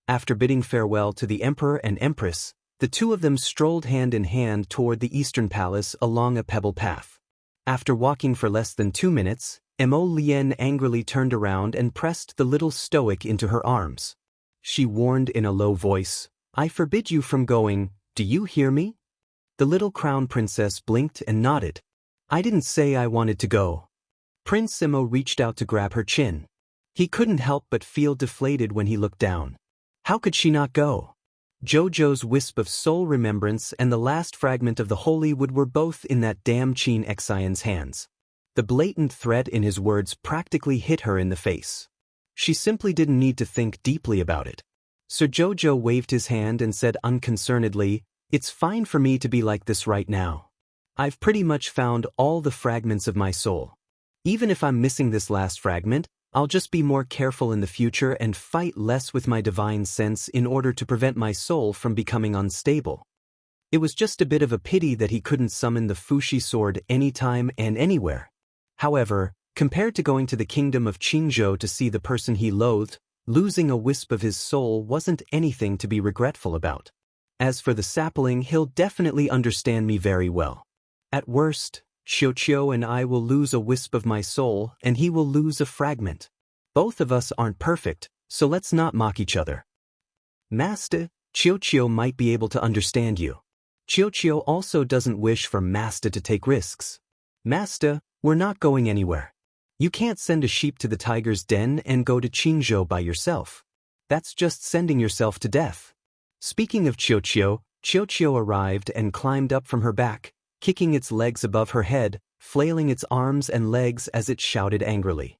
After bidding farewell to the emperor and empress, the two of them strolled hand in hand toward the eastern palace along a pebble path. After walking for less than 2 minutes, Mo Lien angrily turned around and pressed the little stoic into her arms. She warned in a low voice, "I forbid you from going, do you hear me?" The little crown princess blinked and nodded. "I didn't say I wanted to go." Prince Mo reached out to grab her chin. He couldn't help but feel deflated when he looked down. How could she not go? Jojo's wisp of soul remembrance and the last fragment of the holy wood were both in that damn Chin Xian's hands. The blatant threat in his words practically hit her in the face. She simply didn't need to think deeply about it. Sir Jojo waved his hand and said unconcernedly, "It's fine for me to be like this right now. I've pretty much found all the fragments of my soul. Even if I'm missing this last fragment, I'll just be more careful in the future and fight less with my divine sense in order to prevent my soul from becoming unstable." It was just a bit of a pity that he couldn't summon the Fushi sword anytime and anywhere. However, compared to going to the kingdom of Qingzhou to see the person he loathed, losing a wisp of his soul wasn't anything to be regretful about. As for the sapling, he'll definitely understand me very well. At worst, Xiuqiu and I will lose a wisp of my soul and he will lose a fragment. Both of us aren't perfect, so let's not mock each other. Master, Xiuqiu might be able to understand you. Xiuqiu also doesn't wish for Master to take risks. Master, we're not going anywhere. You can't send a sheep to the tiger's den and go to Qingzhou by yourself. That's just sending yourself to death. Speaking of Xiuqiu, Xiuqiu arrived and climbed up from her back, kicking its legs above her head, flailing its arms and legs as it shouted angrily.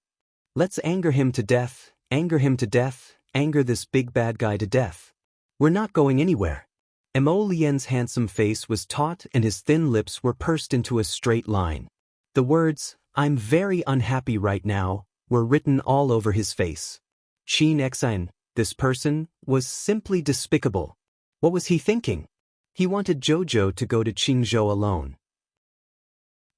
"Let's anger him to death, anger him to death, anger this big bad guy to death. We're not going anywhere." Mo Lien's handsome face was taut and his thin lips were pursed into a straight line. The words, "I'm very unhappy right now," were written all over his face. Chin Xian, this person, was simply despicable. What was he thinking? He wanted Jojo to go to Qingzhou alone.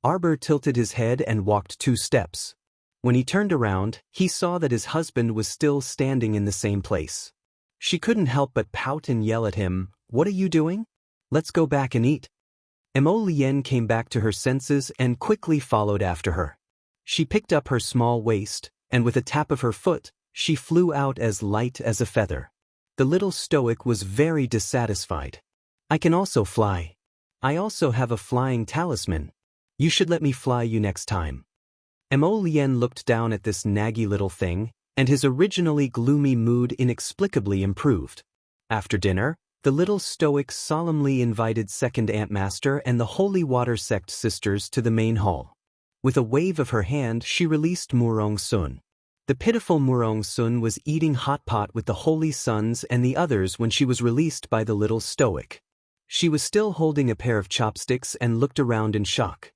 Arbor tilted his head and walked 2 steps. When he turned around, he saw that his husband was still standing in the same place. She couldn't help but pout and yell at him, "What are you doing? Let's go back and eat." Mo Lien came back to her senses and quickly followed after her. She picked up her small waist, and with a tap of her foot, she flew out as light as a feather. The little stoic was very dissatisfied. "I can also fly. I also have a flying talisman. You should let me fly you next time." Mo Lien looked down at this naggy little thing, and his originally gloomy mood inexplicably improved. After dinner, the little stoic solemnly invited Second Antmaster and the Holy Water Sect sisters to the main hall. With a wave of her hand, she released Murong Sun. The pitiful Murong Sun was eating hot pot with the Holy Sons and the others when she was released by the little stoic. She was still holding a pair of chopsticks and looked around in shock.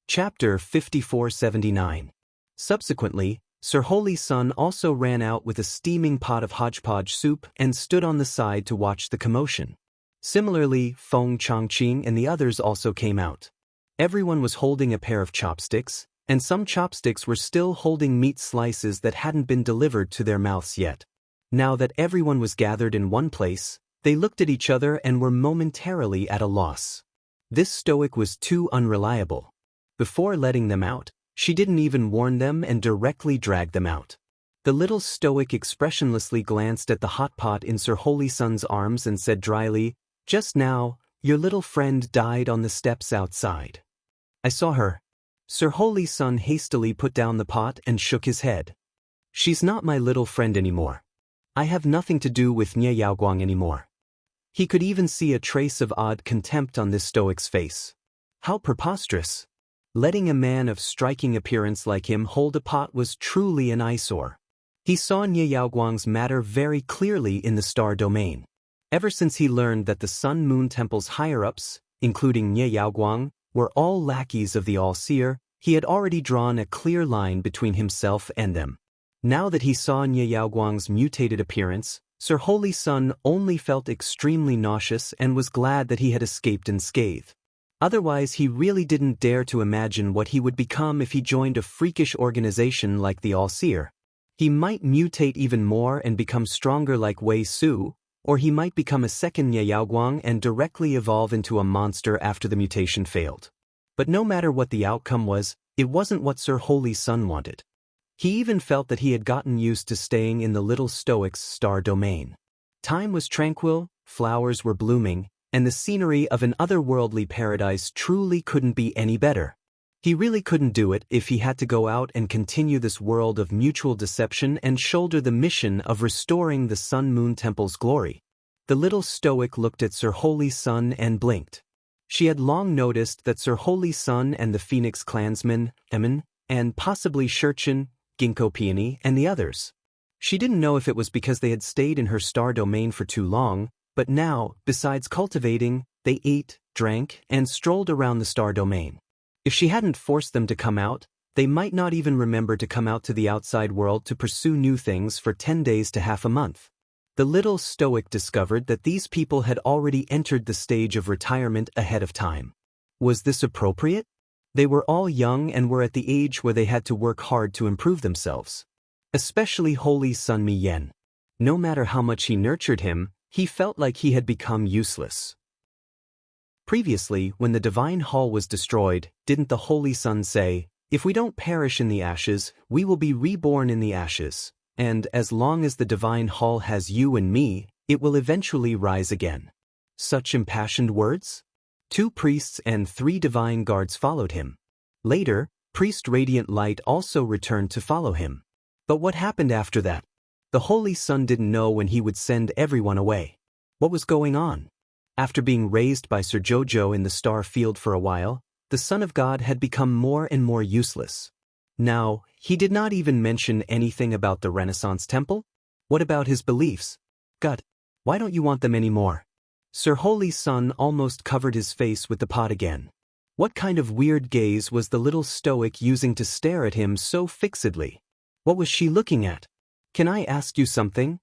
Chapter 5479. Subsequently, Sir Holy Sun also ran out with a steaming pot of hodgepodge soup and stood on the side to watch the commotion. Similarly, Feng Chongqing and the others also came out. Everyone was holding a pair of chopsticks, and some chopsticks were still holding meat slices that hadn't been delivered to their mouths yet. Now that everyone was gathered in one place, they looked at each other and were momentarily at a loss. This stoic was too unreliable. Before letting them out, she didn't even warn them and directly dragged them out. The little stoic expressionlessly glanced at the hot pot in Sir Holy Sun's arms and said dryly, "Just now, your little friend died on the steps outside." "I saw her." Sir Holy Sun hastily put down the pot and shook his head. "She's not my little friend anymore. I have nothing to do with Nye Yaoguang anymore." He could even see a trace of odd contempt on this stoic's face. How preposterous! Letting a man of striking appearance like him hold a pot was truly an eyesore. He saw Nye Yaoguang's matter very clearly in the star domain. Ever since he learned that the Sun Moon Temple's higher-ups, including Nye Yaoguang, were all lackeys of the All-Seer, he had already drawn a clear line between himself and them. Now that he saw Nye Yaoguang's mutated appearance, Sir Holy Sun only felt extremely nauseous and was glad that he had escaped unscathed. Otherwise, he really didn't dare to imagine what he would become if he joined a freakish organization like the All-Seer. He might mutate even more and become stronger like Wei Su, or he might become a second Yaoguang and directly evolve into a monster after the mutation failed. But no matter what the outcome was, it wasn't what Sir Holy Sun wanted. He even felt that he had gotten used to staying in the little Stoic's star domain. Time was tranquil, flowers were blooming, and the scenery of an otherworldly paradise truly couldn't be any better. He really couldn't do it if he had to go out and continue this world of mutual deception and shoulder the mission of restoring the Sun Moon Temple's glory. The little Stoic looked at Sir Holy Sun and blinked. She had long noticed that Sir Holy Sun and the Phoenix clansmen, Emin, and possibly Shurchin, Ginkgo Peony, and the others. She didn't know if it was because they had stayed in her star domain for too long, but now, besides cultivating, they ate, drank, and strolled around the star domain. If she hadn't forced them to come out, they might not even remember to come out to the outside world to pursue new things for 10 days to half a month. The little Stoic discovered that these people had already entered the stage of retirement ahead of time. Was this appropriate? They were all young and were at the age where they had to work hard to improve themselves. Especially Holy Sun Mi Yen. No matter how much he nurtured him, he felt like he had become useless. Previously, when the Divine Hall was destroyed, didn't the Holy Sun say, "If we don't perish in the ashes, we will be reborn in the ashes, and as long as the Divine Hall has you and me, it will eventually rise again"? Such impassioned words? 2 priests and 3 divine guards followed him. Later, Priest Radiant Light also returned to follow him. But what happened after that? The Holy Sun didn't know when he would send everyone away. What was going on? After being raised by Sir Jojo in the star field for a while, the Son of God had become more and more useless. Now, he did not even mention anything about the Renaissance Temple? What about his beliefs? God, why don't you want them anymore? Sir Holy Sun almost covered his face with the pot again. What kind of weird gaze was the little Stoic using to stare at him so fixedly? What was she looking at? Can I ask you something?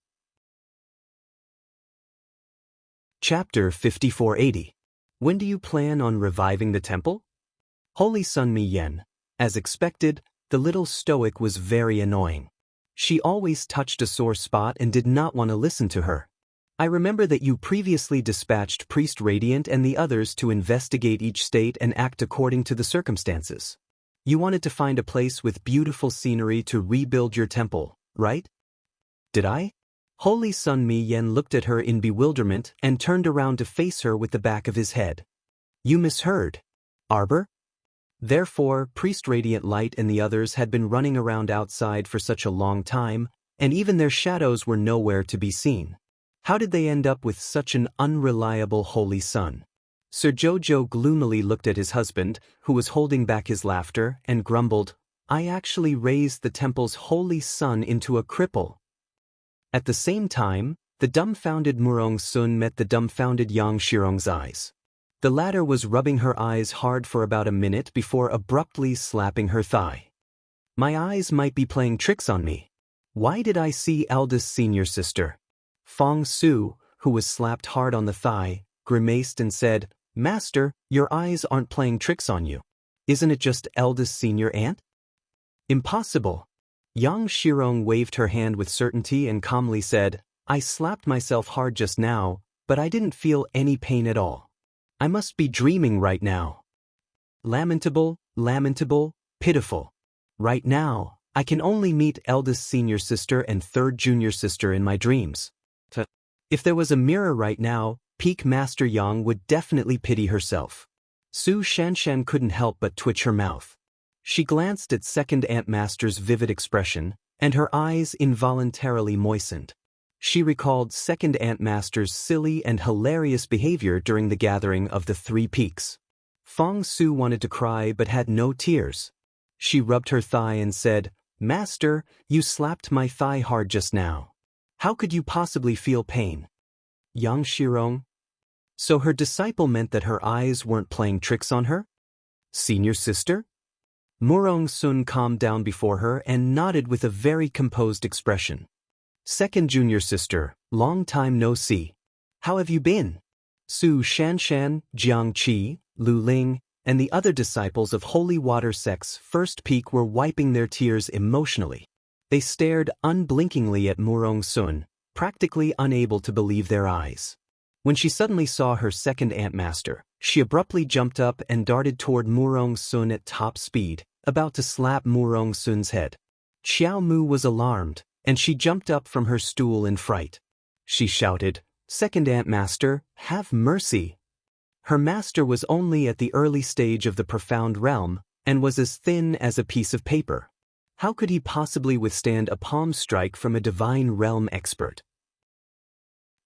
Chapter 5480. When do you plan on reviving the temple? Holy Sun Mi Yen. As expected, the little Stoic was very annoying. She always touched a sore spot and did not want to listen to her. I remember that you previously dispatched Priest Radiant and the others to investigate each state and act according to the circumstances. You wanted to find a place with beautiful scenery to rebuild your temple, right? Did I? Holy Sun Mi Yen looked at her in bewilderment and turned around to face her with the back of his head. You misheard. Arbor? Therefore, Priest Radiant Light and the others had been running around outside for such a long time, and even their shadows were nowhere to be seen. How did they end up with such an unreliable Holy Sun? Sir Jojo gloomily looked at his husband, who was holding back his laughter, and grumbled, I actually raised the temple's Holy Sun into a cripple. At the same time, the dumbfounded Murong Sun met the dumbfounded Yang Shirong's eyes. The latter was rubbing her eyes hard for about a minute before abruptly slapping her thigh. My eyes might be playing tricks on me. Why did I see eldest senior sister? Fong Su, who was slapped hard on the thigh, grimaced and said, Master, your eyes aren't playing tricks on you. Isn't it just eldest senior aunt? Impossible. Yang Shirong waved her hand with certainty and calmly said, I slapped myself hard just now, but I didn't feel any pain at all. I must be dreaming right now. Lamentable, lamentable, pitiful. Right now, I can only meet eldest senior sister and third junior sister in my dreams. If there was a mirror right now, Peak Master Yang would definitely pity herself. Su Shanshan couldn't help but twitch her mouth. She glanced at Second Ant Master's vivid expression, and her eyes involuntarily moistened. She recalled Second Ant Master's silly and hilarious behavior during the gathering of the 3 peaks. Fong Su wanted to cry but had no tears. She rubbed her thigh and said, Master, you slapped my thigh hard just now. How could you possibly feel pain? Yang Shirong? So her disciple meant that her eyes weren't playing tricks on her? Senior sister? Murong Sun calmed down before her and nodded with a very composed expression. Second junior sister, long time no see. How have you been? Su Shanshan, Jiang Qi, Lu Ling, and the other disciples of Holy Water Sect's first peak were wiping their tears emotionally. They stared unblinkingly at Murong Sun, practically unable to believe their eyes. When she suddenly saw her second Antmaster, she abruptly jumped up and darted toward Murong Sun at top speed, about to slap Murong Sun's head. Xiao Mu was alarmed, and she jumped up from her stool in fright. She shouted, "Second Antmaster, have mercy!" Her master was only at the early stage of the profound realm, and was as thin as a piece of paper. How could he possibly withstand a palm strike from a divine realm expert?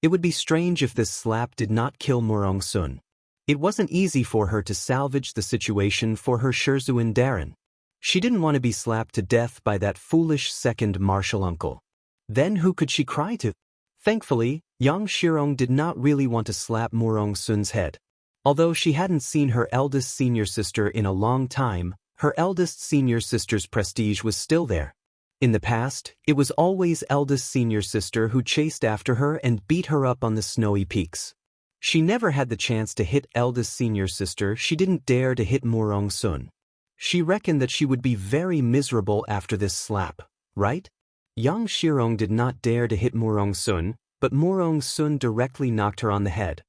It would be strange if this slap did not kill Murong Sun. It wasn't easy for her to salvage the situation for her Shurzuan Darren. She didn't want to be slapped to death by that foolish second martial uncle. Then who could she cry to? Thankfully, Yang Shirong did not really want to slap Murong Sun's head. Although she hadn't seen her eldest senior sister in a long time, her eldest senior sister's prestige was still there. In the past, it was always eldest senior sister who chased after her and beat her up on the snowy peaks. She never had the chance to hit eldest senior sister. She didn't dare to hit Murong Sun. She reckoned that she would be very miserable after this slap, right? Yang Shirong did not dare to hit Murong Sun, but Murong Sun directly knocked her on the head.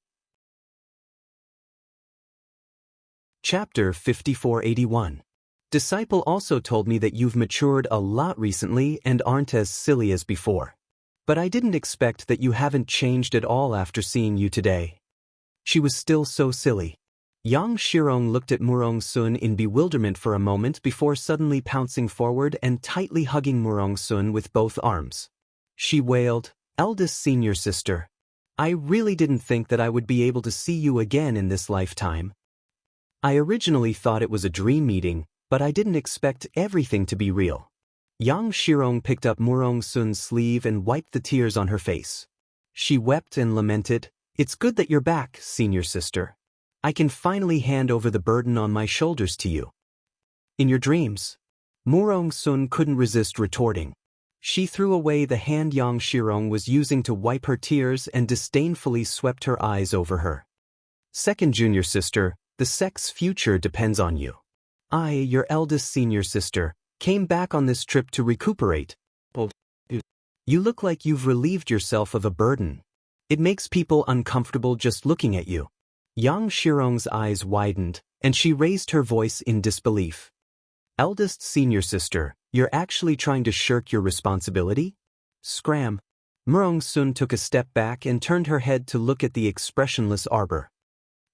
Chapter 5481. Disciple also told me that you've matured a lot recently and aren't as silly as before. But I didn't expect that you haven't changed at all after seeing you today. She was still so silly. Yang Shirong looked at Murong Sun in bewilderment for a moment before suddenly pouncing forward and tightly hugging Murong Sun with both arms. She wailed, "Eldest senior sister, I really didn't think that I would be able to see you again in this lifetime. I originally thought it was a dream meeting, but I didn't expect everything to be real." Yang Shirong picked up Murong Sun's sleeve and wiped the tears on her face. She wept and lamented, "It's good that you're back, senior sister. I can finally hand over the burden on my shoulders to you." "In your dreams?" Murong Sun couldn't resist retorting. She threw away the hand Yang Shirong was using to wipe her tears and disdainfully swept her eyes over her. "Second junior sister, the sect's future depends on you. I, your eldest senior sister, came back on this trip to recuperate. You look like you've relieved yourself of a burden. It makes people uncomfortable just looking at you." Yang Shirong's eyes widened, and she raised her voice in disbelief. "Eldest senior sister, you're actually trying to shirk your responsibility?" Scram. Murong Sun took a step back and turned her head to look at the expressionless arbor.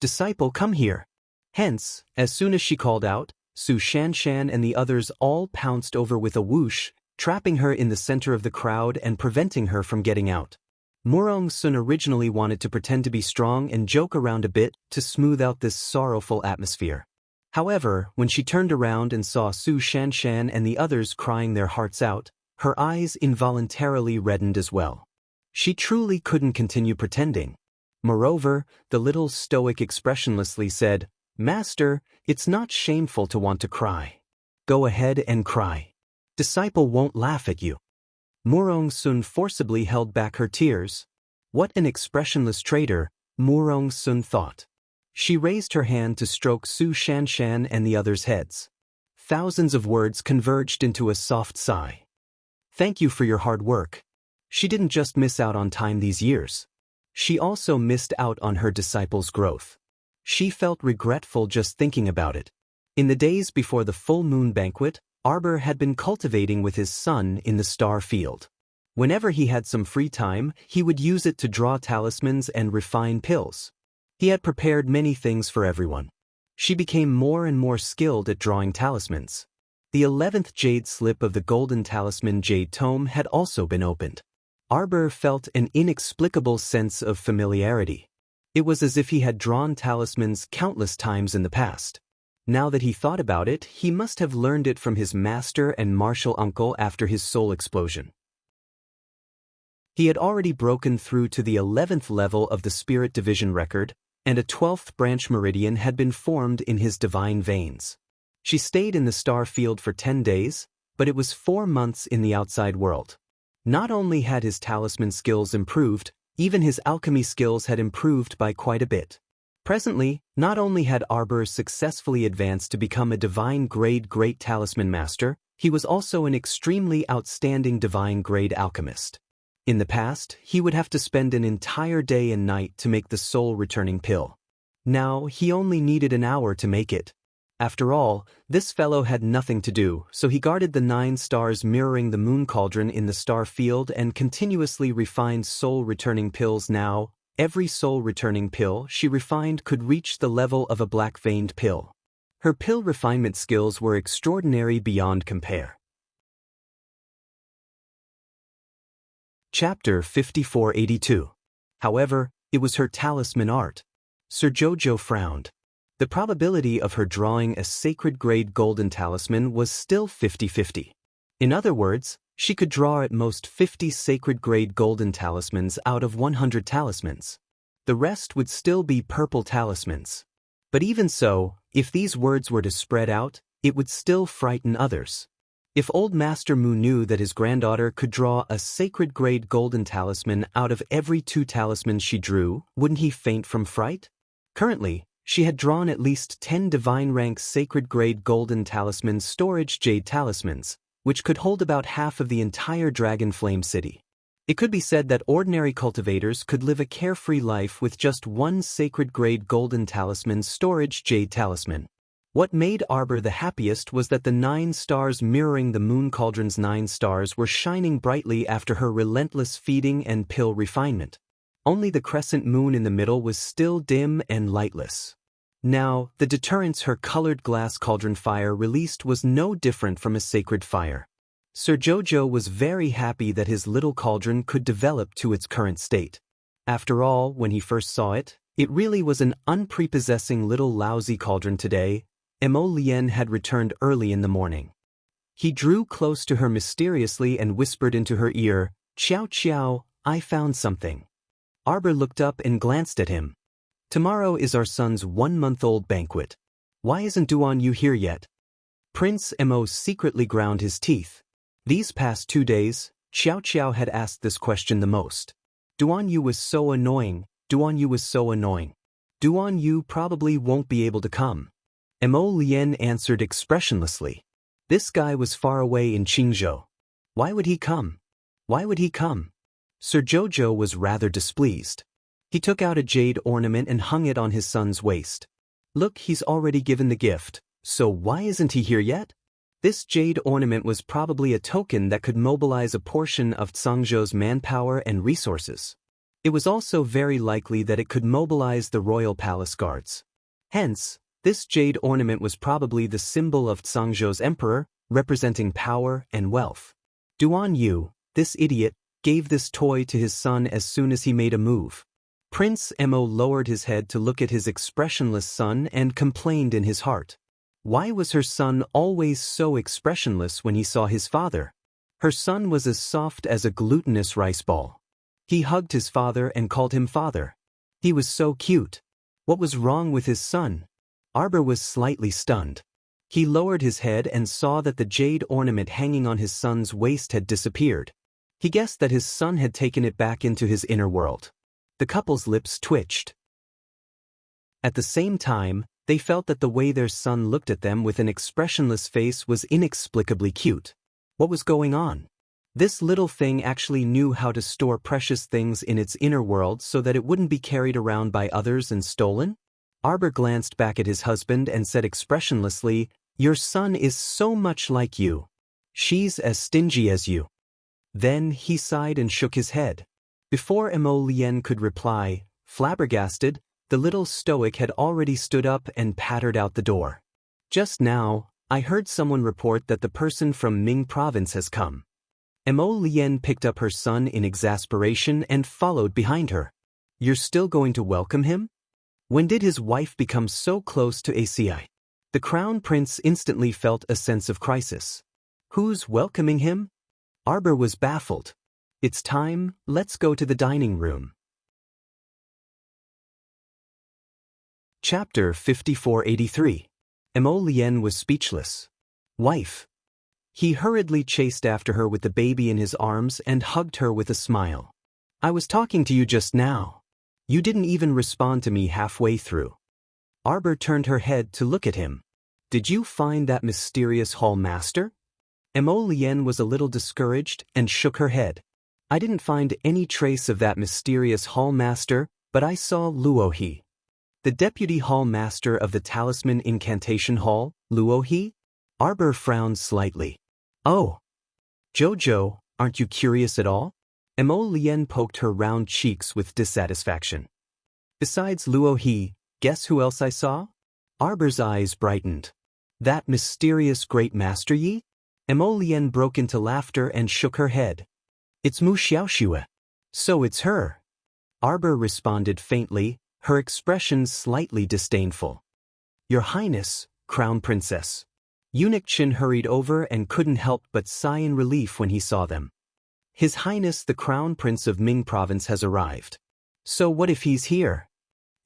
"Disciple, come here." Hence, as soon as she called out, Su Shanshan and the others all pounced over with a whoosh, trapping her in the center of the crowd and preventing her from getting out. Murong Sun originally wanted to pretend to be strong and joke around a bit to smooth out this sorrowful atmosphere. However, when she turned around and saw Su Shanshan and the others crying their hearts out, her eyes involuntarily reddened as well. She truly couldn't continue pretending. Moreover, the little stoic expressionlessly said, "Master, it's not shameful to want to cry. Go ahead and cry. Disciple won't laugh at you." Murong Sun forcibly held back her tears. What an expressionless traitor, Murong Sun thought. She raised her hand to stroke Su Shanshan and the others' heads. Thousands of words converged into a soft sigh. "Thank you for your hard work." She didn't just miss out on time these years. She also missed out on her disciples' growth. She felt regretful just thinking about it. In the days before the full moon banquet, Arbor had been cultivating with his son in the star field. Whenever he had some free time, he would use it to draw talismans and refine pills. He had prepared many things for everyone. She became more and more skilled at drawing talismans. The 11th jade slip of the golden talisman jade tome had also been opened. Arbor felt an inexplicable sense of familiarity. It was as if he had drawn talismans countless times in the past. Now that he thought about it, he must have learned it from his master and martial uncle after his soul explosion. He had already broken through to the 11th level of the Spirit Division record, and a 12th branch meridian had been formed in his divine veins. She stayed in the star field for 10 days, but it was 4 months in the outside world. Not only had his talisman skills improved, even his alchemy skills had improved by quite a bit. Presently, not only had Arbor successfully advanced to become a divine-grade great talisman master, he was also an extremely outstanding divine-grade alchemist. In the past, he would have to spend an entire day and night to make the soul-returning pill. Now, he only needed an hour to make it. After all, this fellow had nothing to do, so he guarded the 9 stars mirroring the moon cauldron in the star field and continuously refined soul-returning pills. Now, every soul-returning pill she refined could reach the level of a black-veined pill. Her pill refinement skills were extraordinary beyond compare. Chapter 5482. However, it was her talisman art. Sir Jojo frowned. The probability of her drawing a sacred-grade golden talisman was still 50-50. In other words, she could draw at most 50 sacred-grade golden talismans out of 100 talismans. The rest would still be purple talismans. But even so, if these words were to spread out, it would still frighten others. If old Master Mu knew that his granddaughter could draw a sacred-grade golden talisman out of every 2 talismans she drew, wouldn't he faint from fright? Currently, she had drawn at least 10 divine-rank sacred-grade golden talisman storage jade talismans, which could hold about half of the entire Dragon Flame City. It could be said that ordinary cultivators could live a carefree life with just 1 sacred-grade golden talisman storage jade talisman. What made Arbor the happiest was that the 9 stars mirroring the moon cauldron's 9 stars were shining brightly after her relentless feeding and pill refinement. Only the crescent moon in the middle was still dim and lightless. Now, the deterrence her colored glass cauldron fire released was no different from a sacred fire. Sir Jojo was very happy that his little cauldron could develop to its current state. After all, when he first saw it, it really was an unprepossessing little lousy cauldron today. Mo Lien had returned early in the morning. He drew close to her mysteriously and whispered into her ear, "Qiao Qiao, I found something." Arbor looked up and glanced at him. "Tomorrow is our son's 1-month-old banquet. Why isn't Duan Yu here yet?" Prince Mo secretly ground his teeth. These past 2 days, Qiao Qiao had asked this question the most. Duan Yu was so annoying, Duan Yu was so annoying. Duan Yu probably won't be able to come. Mo Lien answered expressionlessly. This guy was far away in Qingzhou. Why would he come? Why would he come? Sir Jojo was rather displeased. He took out a jade ornament and hung it on his son's waist. Look, he's already given the gift, so why isn't he here yet? This jade ornament was probably a token that could mobilize a portion of Zhangzhou's manpower and resources. It was also very likely that it could mobilize the royal palace guards. Hence, this jade ornament was probably the symbol of Zhangzhou's emperor, representing power and wealth. Duan Yu, this idiot, gave this toy to his son as soon as he made a move. Prince Mo lowered his head to look at his expressionless son and complained in his heart. Why was her son always so expressionless when he saw his father? Her son was as soft as a glutinous rice ball. He hugged his father and called him father. He was so cute. What was wrong with his son? Arbor was slightly stunned. He lowered his head and saw that the jade ornament hanging on his son's waist had disappeared. He guessed that his son had taken it back into his inner world. The couple's lips twitched. At the same time, they felt that the way their son looked at them with an expressionless face was inexplicably cute. What was going on? This little thing actually knew how to store precious things in its inner world so that it wouldn't be carried around by others and stolen? Arbor glanced back at his husband and said expressionlessly, "Your son is so much like you. She's as stingy as you." Then he sighed and shook his head. Before Mo Lien could reply, flabbergasted, the little stoic had already stood up and pattered out the door. "Just now, I heard someone report that the person from Ming Province has come." Mo Lien picked up her son in exasperation and followed behind her. "You're still going to welcome him? When did his wife become so close to ACI?" The crown prince instantly felt a sense of crisis. Who's welcoming him? Arbor was baffled. "It's time, let's go to the dining room." Chapter 5483. Mo Lien was speechless. "Wife. He hurriedly chased after her with the baby in his arms and hugged her with a smile. I was talking to you just now. You didn't even respond to me halfway through. Arbor turned her head to look at him. Did you find that mysterious hall master? Mo Lien was a little discouraged and shook her head. I didn't find any trace of that mysterious hall master, but I saw Luo He. The deputy hall master of the Talisman Incantation Hall, Luo He? Arbor frowned slightly. Oh. Jojo, aren't you curious at all? Mo Lien poked her round cheeks with dissatisfaction. Besides Luo He, guess who else I saw? Arbor's eyes brightened. That mysterious great master Yi? Mo Lien broke into laughter and shook her head. It's Mu Xiaoxue. So it's her. Arbor responded faintly, her expression slightly disdainful. Your Highness, Crown Princess. Eunuch Qin hurried over and couldn't help but sigh in relief when he saw them. His Highness the Crown Prince of Ming Province has arrived. So what if he's here?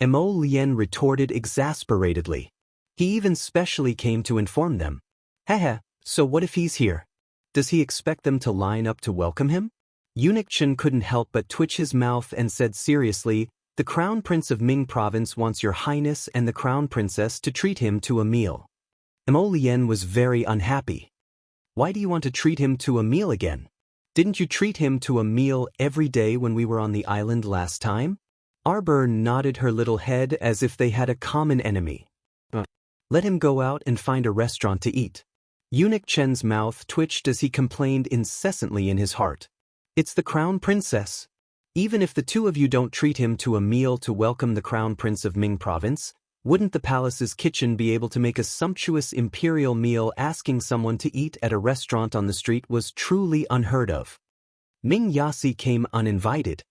Mo Lien retorted exasperatedly. He even specially came to inform them. Heh, so what if he's here? Does he expect them to line up to welcome him? Eunuch Qin couldn't help but twitch his mouth and said seriously, the Crown Prince of Ming Province wants your Highness and the Crown Princess to treat him to a meal. Mo Lien was very unhappy. Why do you want to treat him to a meal again? Didn't you treat him to a meal every day when we were on the island last time? Arbor nodded her little head as if they had a common enemy. Let him go out and find a restaurant to eat. Eunuch Chen's mouth twitched as he complained incessantly in his heart. It's the Crown Princess. Even if the two of you don't treat him to a meal to welcome the Crown Prince of Ming Province, wouldn't the palace's kitchen be able to make a sumptuous imperial meal? Asking someone to eat at a restaurant on the street was truly unheard of. Ming Yasi came uninvited.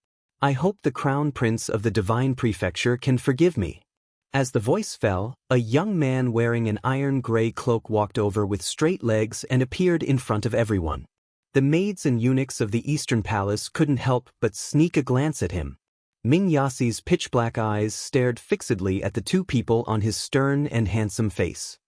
I hope the Crown Prince of the Divine Prefecture can forgive me. As the voice fell, a young man wearing an iron gray cloak walked over with straight legs and appeared in front of everyone. The maids and eunuchs of the Eastern Palace couldn't help but sneak a glance at him. Ming Yasi's pitch-black eyes stared fixedly at the two people on his stern and handsome face.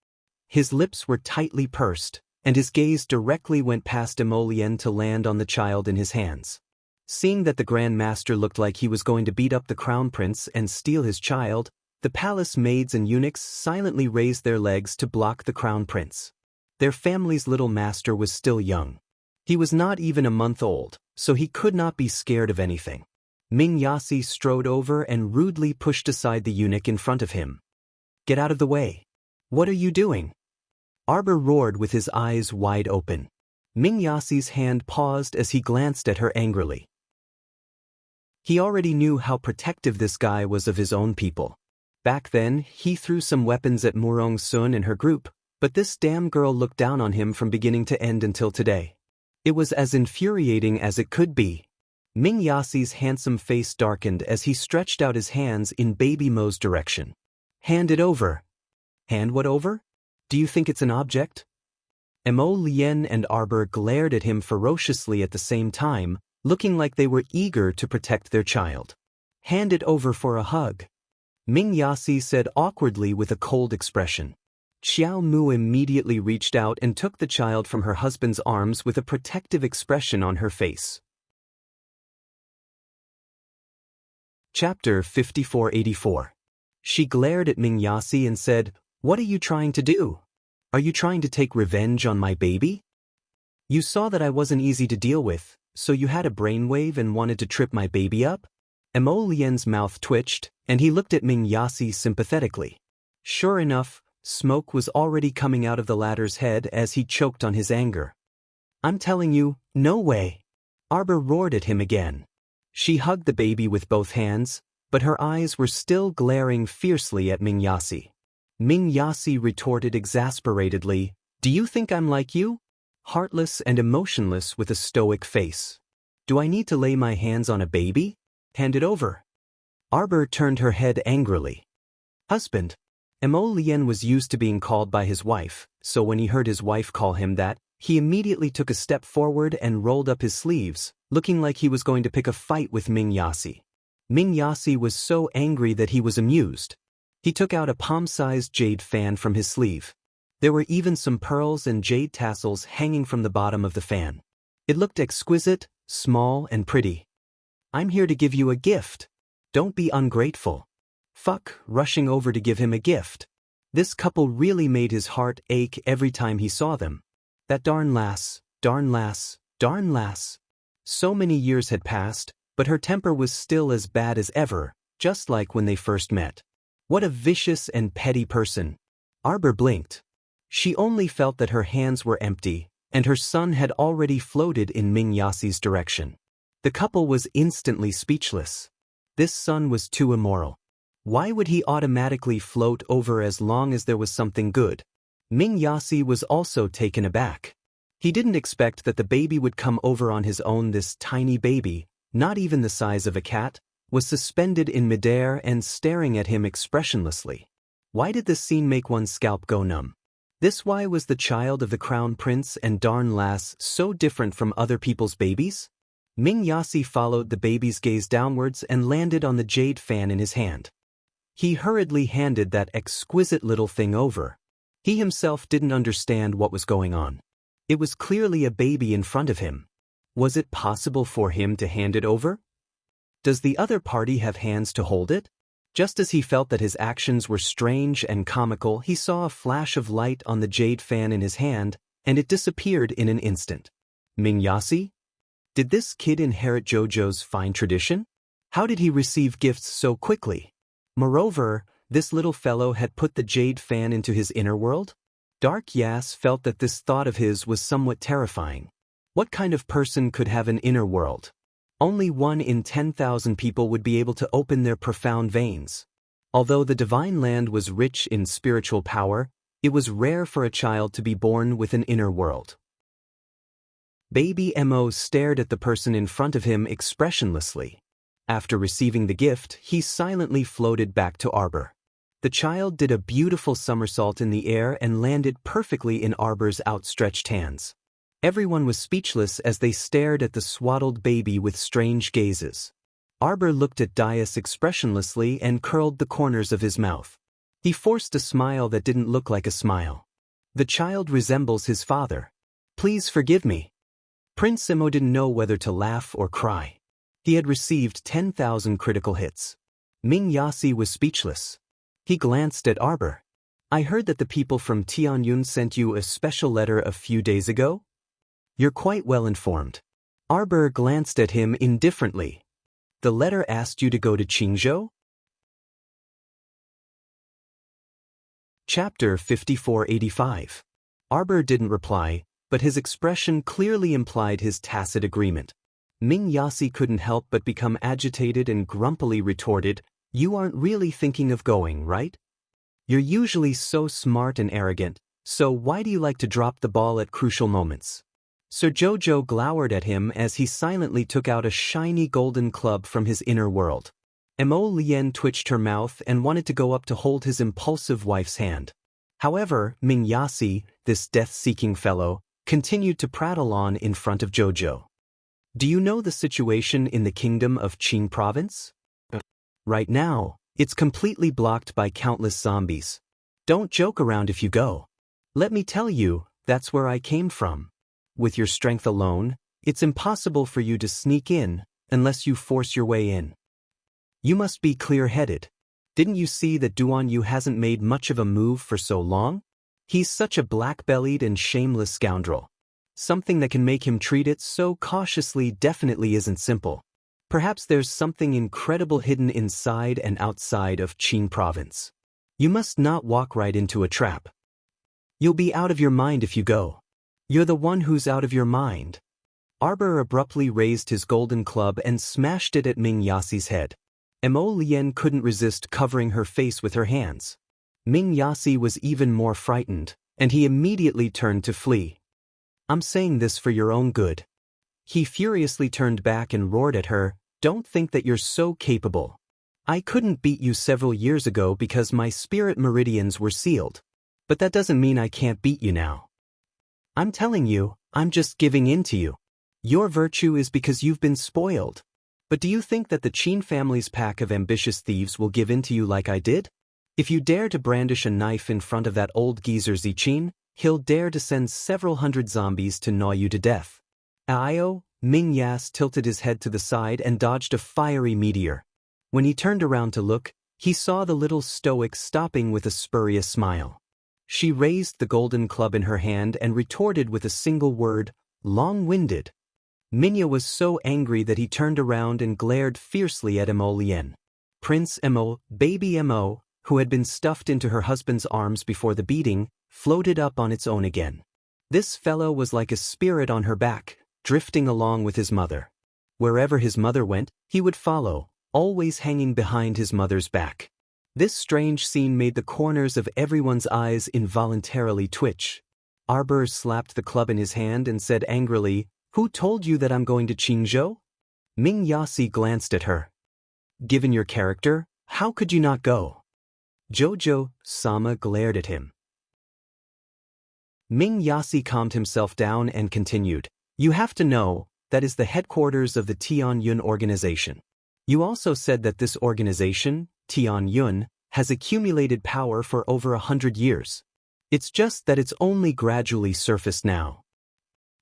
His lips were tightly pursed, and his gaze directly went past Mo Lien to land on the child in his hands. Seeing that the Grand Master looked like he was going to beat up the Crown Prince and steal his child, the palace maids and eunuchs silently raised their legs to block the Crown Prince. Their family's little master was still young. He was not even a month old, so he could not be scared of anything. Ming Yasi strode over and rudely pushed aside the eunuch in front of him. Get out of the way. What are you doing? Arbor roared with his eyes wide open. Ming Yasi's hand paused as he glanced at her angrily. He already knew how protective this guy was of his own people. Back then, he threw some weapons at Murong Sun and her group, but this damn girl looked down on him from beginning to end until today. It was as infuriating as it could be. Ming Yasi's handsome face darkened as he stretched out his hands in Baby Mo's direction. Hand it over. Hand what over? Do you think it's an object? Mo Lien and Arbor glared at him ferociously at the same time, looking like they were eager to protect their child. Hand it over for a hug. Ming Yasi said awkwardly with a cold expression. Xiao Mu immediately reached out and took the child from her husband's arms with a protective expression on her face. Chapter 5484. She glared at Ming Yasi and said, What are you trying to do? Are you trying to take revenge on my baby? You saw that I wasn't easy to deal with, so you had a brainwave and wanted to trip my baby up? Mo Lien's mouth twitched, and he looked at Ming Yasi sympathetically. Sure enough, smoke was already coming out of the latter's head as he choked on his anger. I'm telling you, no way. Arbor roared at him again. She hugged the baby with both hands, but her eyes were still glaring fiercely at Ming Yasi. Ming Yasi retorted exasperatedly, Do you think I'm like you? Heartless and emotionless with a stoic face. Do I need to lay my hands on a baby? Hand it over. Arbor turned her head angrily. Husband. Mo Lien was used to being called by his wife, so when he heard his wife call him that, he immediately took a step forward and rolled up his sleeves, looking like he was going to pick a fight with Ming Yasi. Ming Yasi was so angry that he was amused. He took out a palm-sized jade fan from his sleeve. There were even some pearls and jade tassels hanging from the bottom of the fan. It looked exquisite, small, and pretty. "I'm here to give you a gift. Don't be ungrateful." Fuck, rushing over to give him a gift. This couple really made his heart ache every time he saw them. That darn lass, darn lass, darn lass. So many years had passed, but her temper was still as bad as ever, just like when they first met. What a vicious and petty person. Arbor blinked. She only felt that her hands were empty, and her son had already floated in Ming Yasi's direction. The couple was instantly speechless. This son was too immoral. Why would he automatically float over as long as there was something good? Ming Yasi was also taken aback. He didn't expect that the baby would come over on his own. This tiny baby, not even the size of a cat, was suspended in midair and staring at him expressionlessly. Why did this scene make one's scalp go numb? Why was the child of the crown prince and darn lass so different from other people's babies? Ming Yasi followed the baby's gaze downwards and landed on the jade fan in his hand. He hurriedly handed that exquisite little thing over. He himself didn't understand what was going on. It was clearly a baby in front of him. Was it possible for him to hand it over? Does the other party have hands to hold it? Just as he felt that his actions were strange and comical, he saw a flash of light on the jade fan in his hand, and it disappeared in an instant. Ming Yasi? Did this kid inherit JoJo's fine tradition? How did he receive gifts so quickly? Moreover, this little fellow had put the jade fan into his inner world? Dark Yas felt that this thought of his was somewhat terrifying. What kind of person could have an inner world? Only 1 in 10,000 people would be able to open their profound veins. Although the divine land was rich in spiritual power, it was rare for a child to be born with an inner world. Baby Mo stared at the person in front of him expressionlessly. After receiving the gift, he silently floated back to Arbor. The child did a beautiful somersault in the air and landed perfectly in Arbor's outstretched hands. Everyone was speechless as they stared at the swaddled baby with strange gazes. Arbor looked at Dias expressionlessly and curled the corners of his mouth. He forced a smile that didn't look like a smile. The child resembles his father. Please forgive me. Prince Imo didn't know whether to laugh or cry. He had received 10,000 critical hits. Ming Yasi was speechless. He glanced at Arbor. I heard that the people from Tianyun sent you a special letter a few days ago? You're quite well informed. Arbor glanced at him indifferently. The letter asked you to go to Qingzhou? Chapter 5485. Arbor didn't reply, but his expression clearly implied his tacit agreement. Ming Yasi couldn't help but become agitated and grumpily retorted, You aren't really thinking of going, right? You're usually so smart and arrogant, so why do you like to drop the ball at crucial moments? Sir Jojo glowered at him as he silently took out a shiny golden club from his inner world. Mo Lien twitched her mouth and wanted to go up to hold his impulsive wife's hand. However, Ming Yasi, this death-seeking fellow, continued to prattle on in front of Jojo. Do you know the situation in the kingdom of Qing province? Right now, it's completely blocked by countless zombies. Don't joke around if you go. Let me tell you, that's where I came from. With your strength alone, it's impossible for you to sneak in unless you force your way in. You must be clear-headed. Didn't you see that Duan Yu hasn't made much of a move for so long? He's such a black-bellied and shameless scoundrel. Something that can make him treat it so cautiously definitely isn't simple. Perhaps there's something incredible hidden inside and outside of Qing province. You must not walk right into a trap. You'll be out of your mind if you go. You're the one who's out of your mind. Arbor abruptly raised his golden club and smashed it at Ming Yasi's head. Mo Lien couldn't resist covering her face with her hands. Ming Yasi was even more frightened, and he immediately turned to flee. I'm saying this for your own good. He furiously turned back and roared at her, Don't think that you're so capable. I couldn't beat you several years ago because my spirit meridians were sealed. But that doesn't mean I can't beat you now. I'm telling you, I'm just giving in to you. Your virtue is because you've been spoiled. But do you think that the Qin family's pack of ambitious thieves will give in to you like I did? If you dare to brandish a knife in front of that old geezer Zichin, he'll dare to send several hundred zombies to gnaw you to death. Ayo, Ming Yas tilted his head to the side and dodged a fiery meteor. When he turned around to look, he saw the little stoic stopping with a spurious smile. She raised the golden club in her hand and retorted with a single word, long-winded. Minya was so angry that he turned around and glared fiercely at Mo Lien. Prince Mo, baby Mo, who had been stuffed into her husband's arms before the beating, floated up on its own again. This fellow was like a spirit on her back, drifting along with his mother. Wherever his mother went, he would follow, always hanging behind his mother's back. This strange scene made the corners of everyone's eyes involuntarily twitch. Arbor slapped the club in his hand and said angrily, "Who told you that I'm going to Qingzhou?" Ming Yasi glanced at her. "Given your character, how could you not go?" Jojo Sama glared at him. Ming Yasi calmed himself down and continued, "You have to know, that is the headquarters of the Tianyun organization. You also said that this organization, Tianyun, has accumulated power for over 100 years. It's just that it's only gradually surfaced now.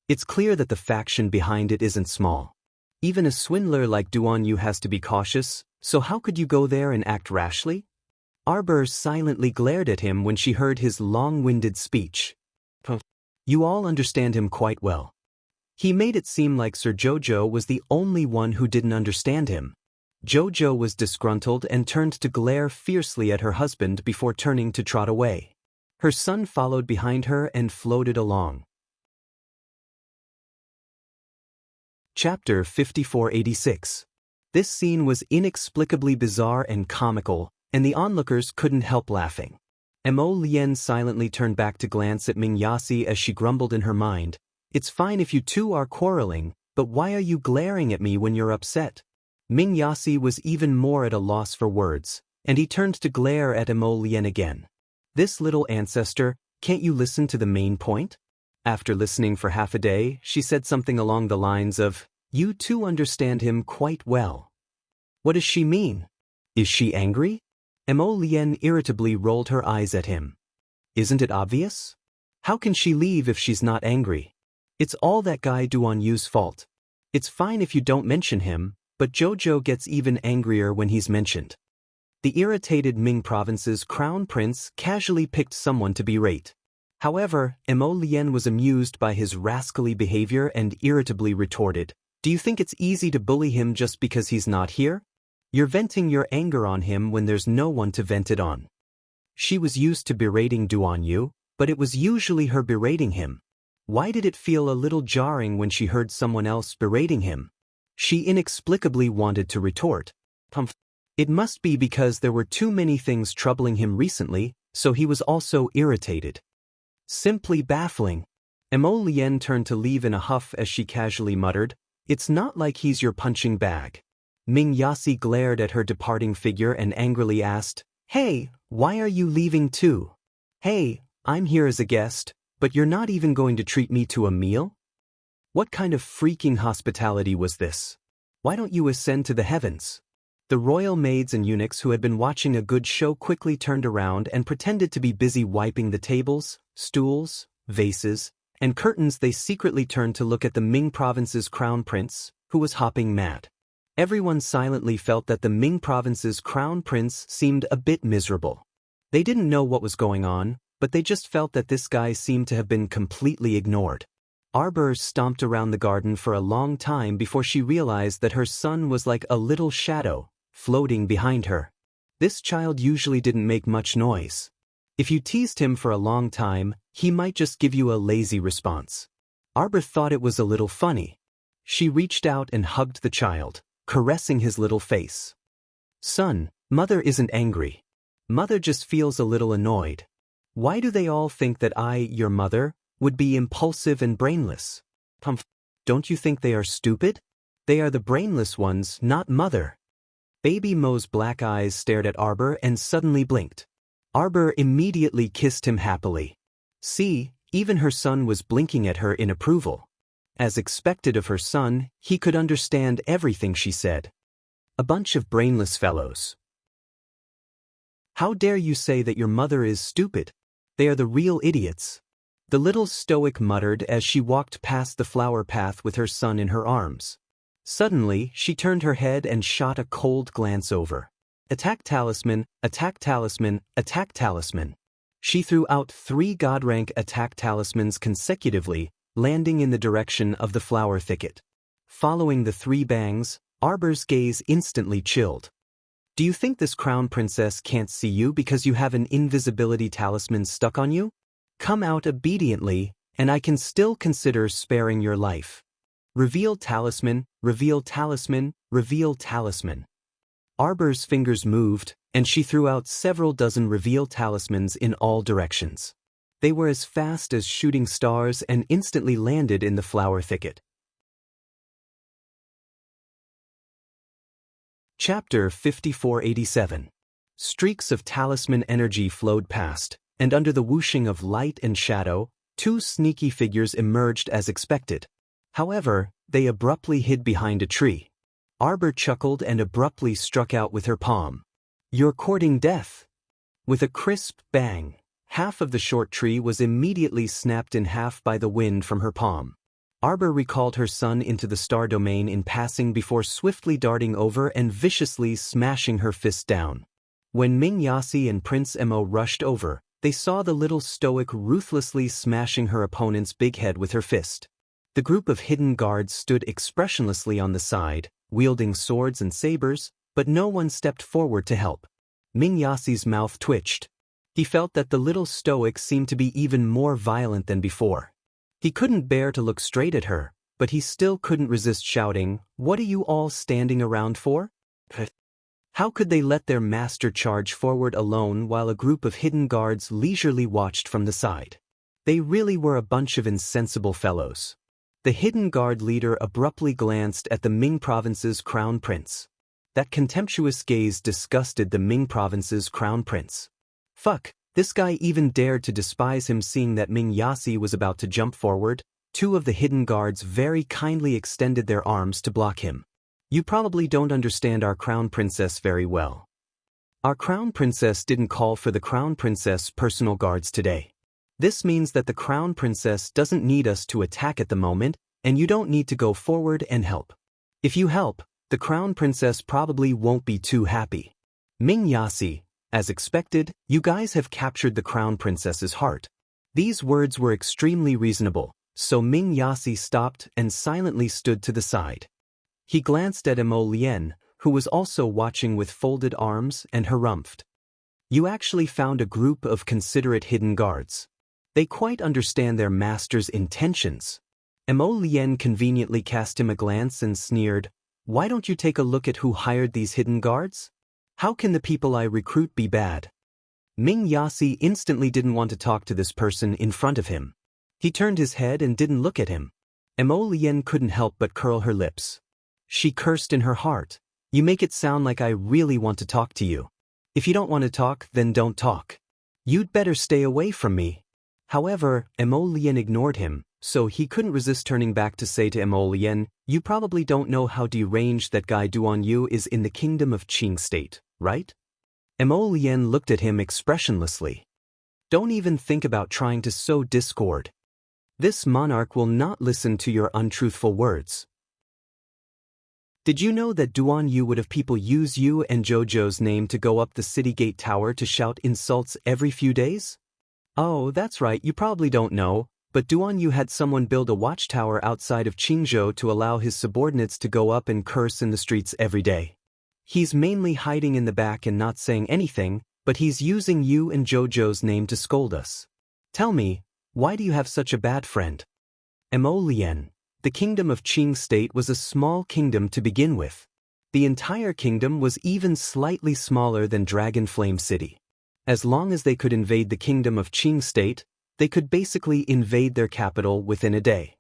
It's clear that the faction behind it isn't small. Even a swindler like Duan Yu has to be cautious, so how could you go there and act rashly?" Arbor silently glared at him when she heard his long-winded speech. "You all understand him quite well." He made it seem like Sir Jojo was the only one who didn't understand him. Jojo was disgruntled and turned to glare fiercely at her husband before turning to trot away. Her son followed behind her and floated along. Chapter 5486. This scene was inexplicably bizarre and comical, and the onlookers couldn't help laughing. Mo Lien silently turned back to glance at Ming Yasi as she grumbled in her mind, "It's fine if you two are quarreling, but why are you glaring at me when you're upset?" Ming Yasi was even more at a loss for words, and he turned to glare at Mo Lien again. "This little ancestor, can't you listen to the main point?" After listening for half a day, she said something along the lines of, "You two understand him quite well." What does she mean? Is she angry? Mo Lien irritably rolled her eyes at him. Isn't it obvious? How can she leave if she's not angry? It's all that guy Duan Yu's fault. It's fine if you don't mention him, but Jojo gets even angrier when he's mentioned. The irritated Ming province's crown prince casually picked someone to berate. However, Mo Lien was amused by his rascally behavior and irritably retorted, "Do you think it's easy to bully him just because he's not here? You're venting your anger on him when there's no one to vent it on." She was used to berating Duan Yu, but it was usually her berating him. Why did it feel a little jarring when she heard someone else berating him? She inexplicably wanted to retort, It must be because there were too many things troubling him recently, so he was also irritated. Simply baffling. Mo Lien turned to leave in a huff as she casually muttered, "It's not like he's your punching bag." Ming Yasi glared at her departing figure and angrily asked, "Hey, why are you leaving too? Hey, I'm here as a guest, but you're not even going to treat me to a meal? What kind of freaking hospitality was this? Why don't you ascend to the heavens?" The royal maids and eunuchs who had been watching a good show quickly turned around and pretended to be busy wiping the tables, stools, vases, and curtains. They secretly turned to look at the Ming province's crown prince, who was hopping mad. Everyone silently felt that the Ming province's crown prince seemed a bit miserable. They didn't know what was going on, but they just felt that this guy seemed to have been completely ignored. Arbor stomped around the garden for a long time before she realized that her son was like a little shadow, floating behind her. This child usually didn't make much noise. If you teased him for a long time, he might just give you a lazy response. Arbor thought it was a little funny. She reached out and hugged the child, caressing his little face. "Son, mother isn't angry. Mother just feels a little annoyed. Why do they all think that I, your mother, would be impulsive and brainless? Don't you think they are stupid? They are the brainless ones, not mother." Baby Mo's black eyes stared at Arbor and suddenly blinked. Arbor immediately kissed him happily. See, even her son was blinking at her in approval. As expected of her son, he could understand everything she said. A bunch of brainless fellows. How dare you say that your mother is stupid? They are the real idiots. The little stoic muttered as she walked past the flower path with her son in her arms. Suddenly, she turned her head and shot a cold glance over. Attack talisman, attack talisman, attack talisman. She threw out 3 god-rank attack talismans consecutively, landing in the direction of the flower thicket. Following the 3 bangs, Arbor's gaze instantly chilled. Do you think this crown princess can't see you because you have an invisibility talisman stuck on you? Come out obediently, and I can still consider sparing your life. Reveal talisman, reveal talisman, reveal talisman. Arbor's fingers moved, and she threw out several dozen reveal talismans in all directions. They were as fast as shooting stars and instantly landed in the flower thicket. Chapter 5487. Streaks of talisman energy flowed past, and under the whooshing of light and shadow, 2 sneaky figures emerged as expected. However, they abruptly hid behind a tree. Arbor chuckled and abruptly struck out with her palm. You're courting death. With a crisp bang, half of the short tree was immediately snapped in half by the wind from her palm. Arbor recalled her son into the star domain in passing before swiftly darting over and viciously smashing her fist down. When Ming Yasi and Prince Mo rushed over, they saw the little stoic ruthlessly smashing her opponent's big head with her fist. The group of hidden guards stood expressionlessly on the side, wielding swords and sabers, but no one stepped forward to help. Ming Yasi's mouth twitched. He felt that the little stoic seemed to be even more violent than before. He couldn't bear to look straight at her, but he still couldn't resist shouting, "What are you all standing around for?" How could they let their master charge forward alone while a group of hidden guards leisurely watched from the side? They really were a bunch of insensible fellows. The hidden guard leader abruptly glanced at the Ming province's crown prince. That contemptuous gaze disgusted the Ming province's crown prince. Fuck, this guy even dared to despise him. Seeing that Ming Yasi was about to jump forward, 2 of the hidden guards very kindly extended their arms to block him. You probably don't understand our crown princess very well. Our crown princess didn't call for the crown princess personal guards today. This means that the crown princess doesn't need us to attack at the moment, and you don't need to go forward and help. If you help, the crown princess probably won't be too happy. Ming Yasi, as expected, you guys have captured the crown princess's heart. These words were extremely reasonable, so Ming Yasi stopped and silently stood to the side. He glanced at Mo Lien, who was also watching with folded arms, and harumphed. You actually found a group of considerate hidden guards. They quite understand their master's intentions. Mo Lien conveniently cast him a glance and sneered, "Why don't you take a look at who hired these hidden guards? How can the people I recruit be bad?" Ming Yasi instantly didn't want to talk to this person in front of him. He turned his head and didn't look at him. Mo Lien couldn't help but curl her lips. She cursed in her heart. You make it sound like I really want to talk to you. If you don't want to talk, then don't talk. You'd better stay away from me. However, Mo Lien ignored him, so he couldn't resist turning back to say to Mo Lien, you probably don't know how deranged that guy Duan Yu is in the kingdom of Qing State, right? Mo Lien looked at him expressionlessly. Don't even think about trying to sow discord. This monarch will not listen to your untruthful words. Did you know that Duan Yu would have people use you and Jojo's name to go up the city gate tower to shout insults every few days? Oh, that's right, you probably don't know, but Duan Yu had someone build a watchtower outside of Qingzhou to allow his subordinates to go up and curse in the streets every day. He's mainly hiding in the back and not saying anything, but he's using you and Jojo's name to scold us. Tell me, why do you have such a bad friend? Mo Lien. The kingdom of Qing State was a small kingdom to begin with. The entire kingdom was even slightly smaller than Dragon Flame City. As long as they could invade the kingdom of Qing State, they could basically invade their capital within a day.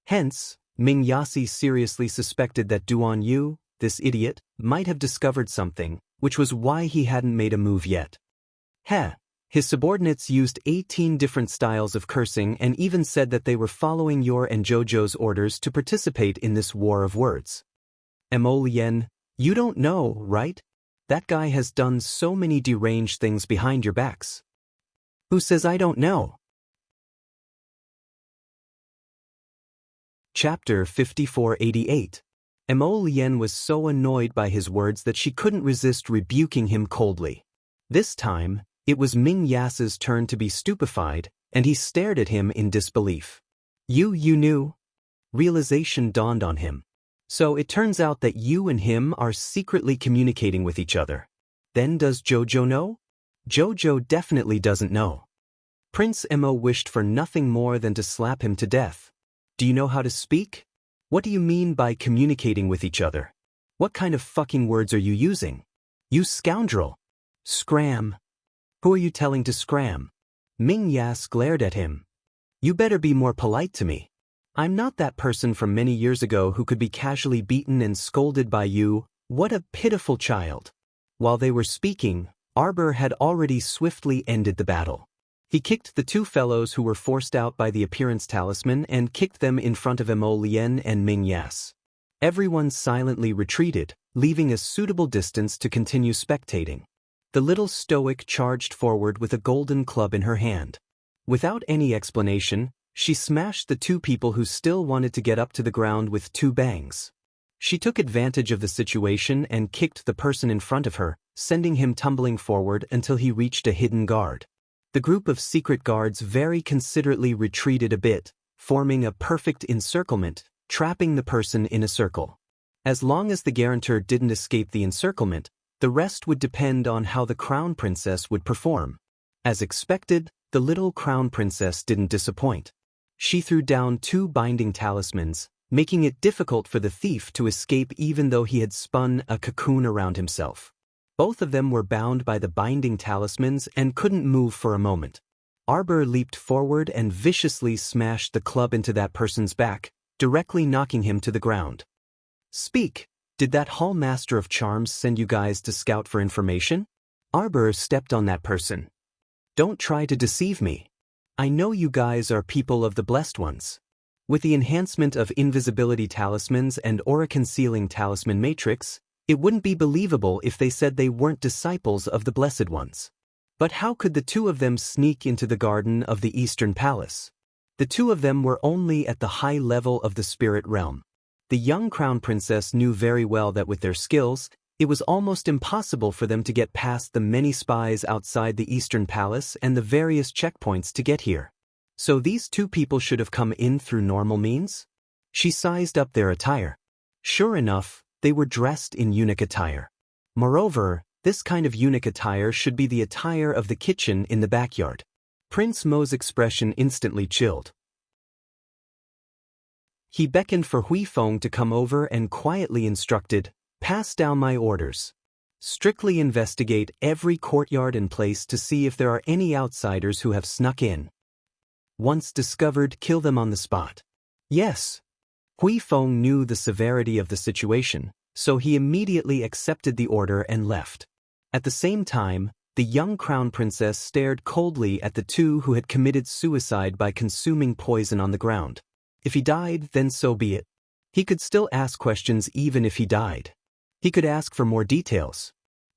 Hence, Ming Yasi seriously suspected that Duan Yu, this idiot, might have discovered something, which was why he hadn't made a move yet. His subordinates used 18 different styles of cursing and even said that they were following your and Jojo's orders to participate in this war of words. Mo Lien, you don't know, right? That guy has done so many deranged things behind your backs. Who says I don't know? Chapter 5488. Mo Lien was so annoyed by his words that she couldn't resist rebuking him coldly. This time, it was Ming Yas's turn to be stupefied, and he stared at him in disbelief. You knew? Realization dawned on him. So it turns out that you and him are secretly communicating with each other. Then does Jojo know? Jojo definitely doesn't know. Prince Mo wished for nothing more than to slap him to death. Do you know how to speak? What do you mean by communicating with each other? What kind of fucking words are you using? You scoundrel. Scram. Who are you telling to scram? Ming Yas glared at him. You better be more polite to me. I'm not that person from many years ago who could be casually beaten and scolded by you. What a pitiful child. While they were speaking, Arbor had already swiftly ended the battle. He kicked the two fellows who were forced out by the appearance talisman and kicked them in front of Mo Lien and Ming Yas. Everyone silently retreated, leaving a suitable distance to continue spectating. The little stoic charged forward with a golden club in her hand. Without any explanation, she smashed the two people who still wanted to get up to the ground with two bangs. She took advantage of the situation and kicked the person in front of her, sending him tumbling forward until he reached a hidden guard. The group of secret guards very considerately retreated a bit, forming a perfect encirclement, trapping the person in a circle. As long as the guarantor didn't escape the encirclement, the rest would depend on how the crown princess would perform. As expected, the little crown princess didn't disappoint. She threw down two binding talismans, making it difficult for the thief to escape even though he had spun a cocoon around himself. Both of them were bound by the binding talismans and couldn't move for a moment. Arbor leaped forward and viciously smashed the club into that person's back, directly knocking him to the ground. Speak, did that Hall Master of Charms send you guys to scout for information? Arbor stepped on that person. Don't try to deceive me. I know you guys are people of the Blessed Ones. With the enhancement of invisibility talismans and aura concealing talisman matrix, it wouldn't be believable if they said they weren't disciples of the Blessed Ones. But how could the two of them sneak into the garden of the Eastern Palace? The two of them were only at the high level of the spirit realm. The young crown princess knew very well that with their skills, it was almost impossible for them to get past the many spies outside the Eastern Palace and the various checkpoints to get here. So these two people should have come in through normal means? She sized up their attire. Sure enough, they were dressed in eunuch attire. Moreover, this kind of eunuch attire should be the attire of the kitchen in the backyard. Prince Mo's expression instantly chilled. He beckoned for Hui Feng to come over and quietly instructed, "Pass down my orders. Strictly investigate every courtyard and place to see if there are any outsiders who have snuck in. Once discovered, kill them on the spot." Yes. Hui Feng knew the severity of the situation, so he immediately accepted the order and left. At the same time, the young crown princess stared coldly at the two who had committed suicide by consuming poison on the ground. If he died, then so be it. He could still ask questions even if he died. He could ask for more details.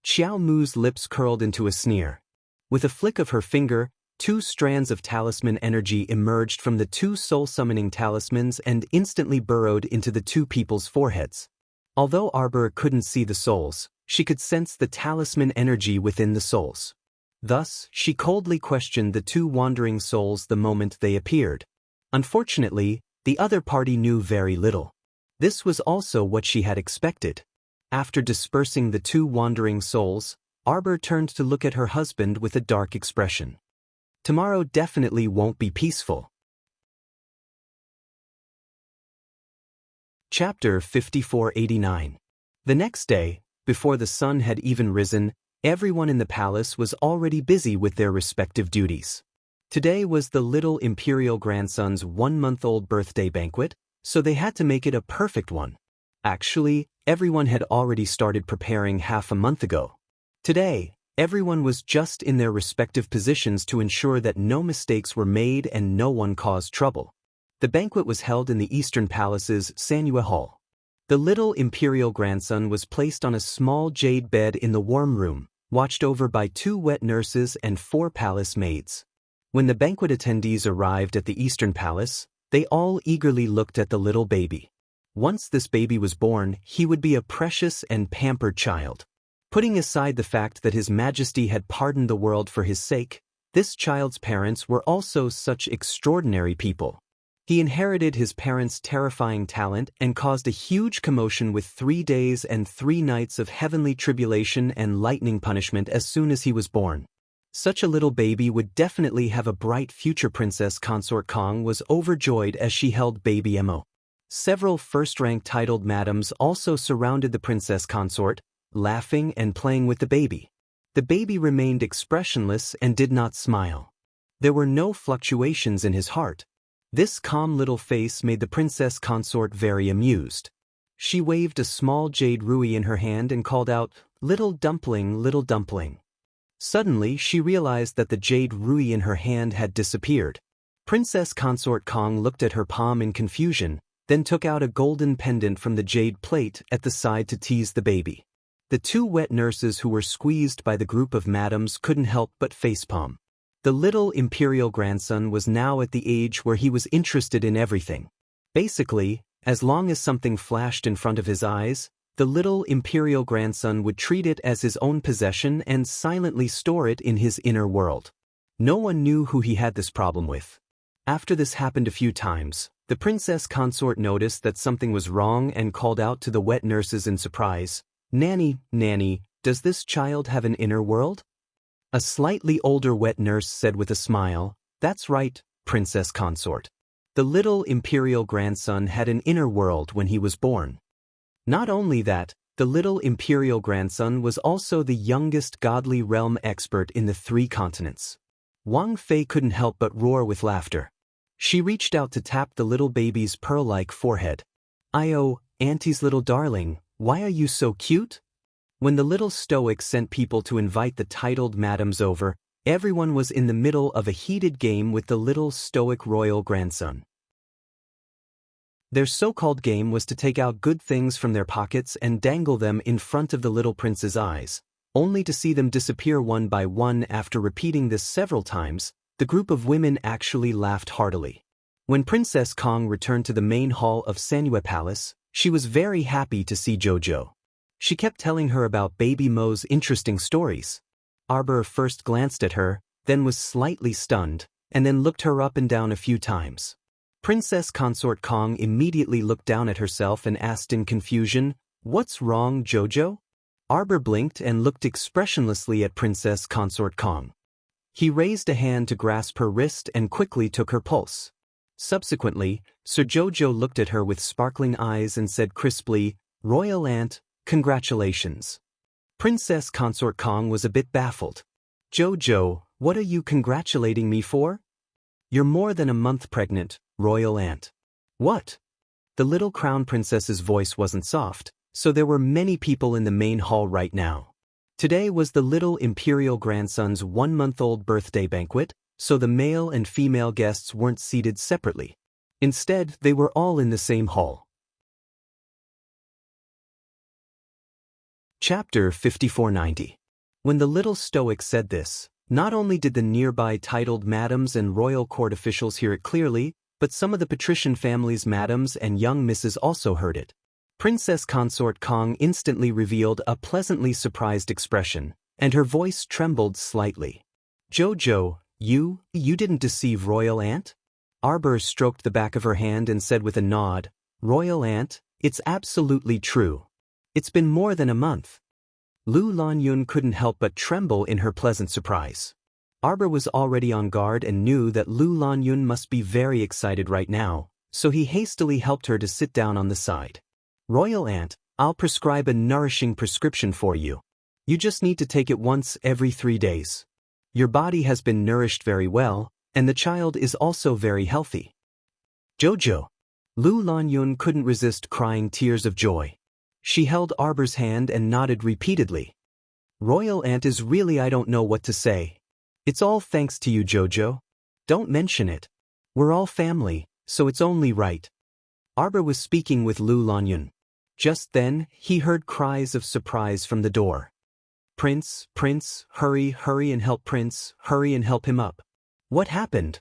Xiao Mu's lips curled into a sneer. With a flick of her finger, two strands of talisman energy emerged from the two soul-summoning talismans and instantly burrowed into the two people's foreheads. Although Arbor couldn't see the souls, she could sense the talisman energy within the souls. Thus, she coldly questioned the two wandering souls the moment they appeared. Unfortunately, the other party knew very little. This was also what she had expected. After dispersing the two wandering souls, Arbor turned to look at her husband with a dark expression. Tomorrow definitely won't be peaceful. Chapter 5489. The next day, before the sun had even risen, everyone in the palace was already busy with their respective duties. Today was the little imperial grandson's 1-month-old birthday banquet, so they had to make it a perfect one. Actually, everyone had already started preparing half a month ago. Today, everyone was just in their respective positions to ensure that no mistakes were made and no one caused trouble. The banquet was held in the Eastern Palace's Sanyue Hall. The little imperial grandson was placed on a small jade bed in the warm room, watched over by 2 wet nurses and 4 palace maids. When the banquet attendees arrived at the Eastern Palace, they all eagerly looked at the little baby. Once this baby was born, he would be a precious and pampered child. Putting aside the fact that His Majesty had pardoned the world for his sake, this child's parents were also such extraordinary people. He inherited his parents' terrifying talent and caused a huge commotion with 3 days and 3 nights of heavenly tribulation and lightning punishment as soon as he was born. Such a little baby would definitely have a bright future. Princess Consort Kong was overjoyed as she held baby Mo. Several first-rank titled madams also surrounded the princess consort, laughing and playing with the baby. The baby remained expressionless and did not smile. There were no fluctuations in his heart. This calm little face made the princess consort very amused. She waved a small jade ruby in her hand and called out, "Little dumpling, little dumpling." Suddenly she realized that the jade ruby in her hand had disappeared. Princess Consort Kong looked at her palm in confusion, then took out a golden pendant from the jade plate at the side to tease the baby. The 2 wet nurses who were squeezed by the group of madams couldn't help but facepalm. The little imperial grandson was now at the age where he was interested in everything. Basically, as long as something flashed in front of his eyes, the little imperial grandson would treat it as his own possession and silently store it in his inner world. No one knew who he had this problem with. After this happened a few times, the princess consort noticed that something was wrong and called out to the wet nurses in surprise, "Nanny, Nanny, does this child have an inner world?" A slightly older wet nurse said with a smile, "That's right, princess consort. The little imperial grandson had an inner world when he was born." Not only that, the little imperial grandson was also the youngest godly realm expert in the 3 continents. Wang Fei couldn't help but roar with laughter. She reached out to tap the little baby's pearl-like forehead. "Io, Auntie's little darling, why are you so cute?" When the little stoic sent people to invite the titled madams over, everyone was in the middle of a heated game with the little stoic royal grandson. Their so-called game was to take out good things from their pockets and dangle them in front of the little prince's eyes, only to see them disappear one by one. After repeating this several times, the group of women actually laughed heartily. When Princess Kong returned to the main hall of Sanyue Palace, she was very happy to see Jojo. She kept telling her about baby Mo's interesting stories. Arbor first glanced at her, then was slightly stunned, and then looked her up and down a few times. Princess Consort Kong immediately looked down at herself and asked in confusion, "What's wrong, Jojo?" Arbor blinked and looked expressionlessly at Princess Consort Kong. He raised a hand to grasp her wrist and quickly took her pulse. Subsequently, Sir Jojo looked at her with sparkling eyes and said crisply, "Royal Aunt, congratulations." Princess Consort Kong was a bit baffled. "Jojo, what are you congratulating me for?" "You're more than a month pregnant, Royal Aunt." "What?" The little crown princess's voice wasn't soft, so there were many people in the main hall right now. Today was the little imperial grandson's 1-month-old birthday banquet, so the male and female guests weren't seated separately. Instead, they were all in the same hall. Chapter 5490. When the little stoic said this, not only did the nearby titled madams and royal court officials hear it clearly, but some of the patrician family's madams and young misses also heard it. Princess Consort Kong instantly revealed a pleasantly surprised expression, and her voice trembled slightly. "Jojo, you didn't deceive Royal Aunt?" Arbor stroked the back of her hand and said with a nod, "Royal Aunt, it's absolutely true. It's been more than a month." Lu Lanyun couldn't help but tremble in her pleasant surprise. Arbor was already on guard and knew that Lu Lanyun must be very excited right now, so he hastily helped her to sit down on the side. "Royal Aunt, I'll prescribe a nourishing prescription for you. You just need to take it once every 3 days. Your body has been nourished very well, and the child is also very healthy." "Jojo." Lu Lanyun couldn't resist crying tears of joy. She held Arbor's hand and nodded repeatedly. "Royal Aunt is really, I don't know what to say. It's all thanks to you, Jojo. Don't mention it. We're all family, so it's only right." Arbor was speaking with Lu Lanyun. Just then, he heard cries of surprise from the door. "Prince, Prince, hurry, hurry and help Prince, hurry and help him up." What happened?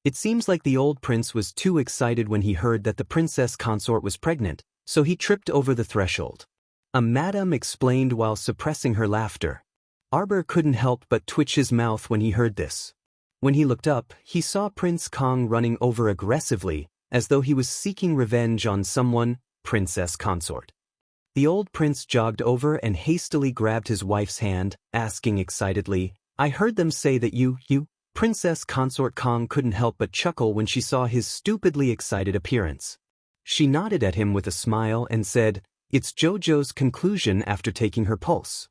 It seems like the old prince was too excited when he heard that the princess consort was pregnant, so he tripped over the threshold. A madam explained while suppressing her laughter. Arbor couldn't help but twitch his mouth when he heard this. When he looked up, he saw Prince Kong running over aggressively, as though he was seeking revenge on someone, Princess Consort. The old prince jogged over and hastily grabbed his wife's hand, asking excitedly, "I heard them say that you, Princess Consort." Kong couldn't help but chuckle when she saw his stupidly excited appearance. She nodded at him with a smile and said, "It's Jojo's conclusion after taking her pulse."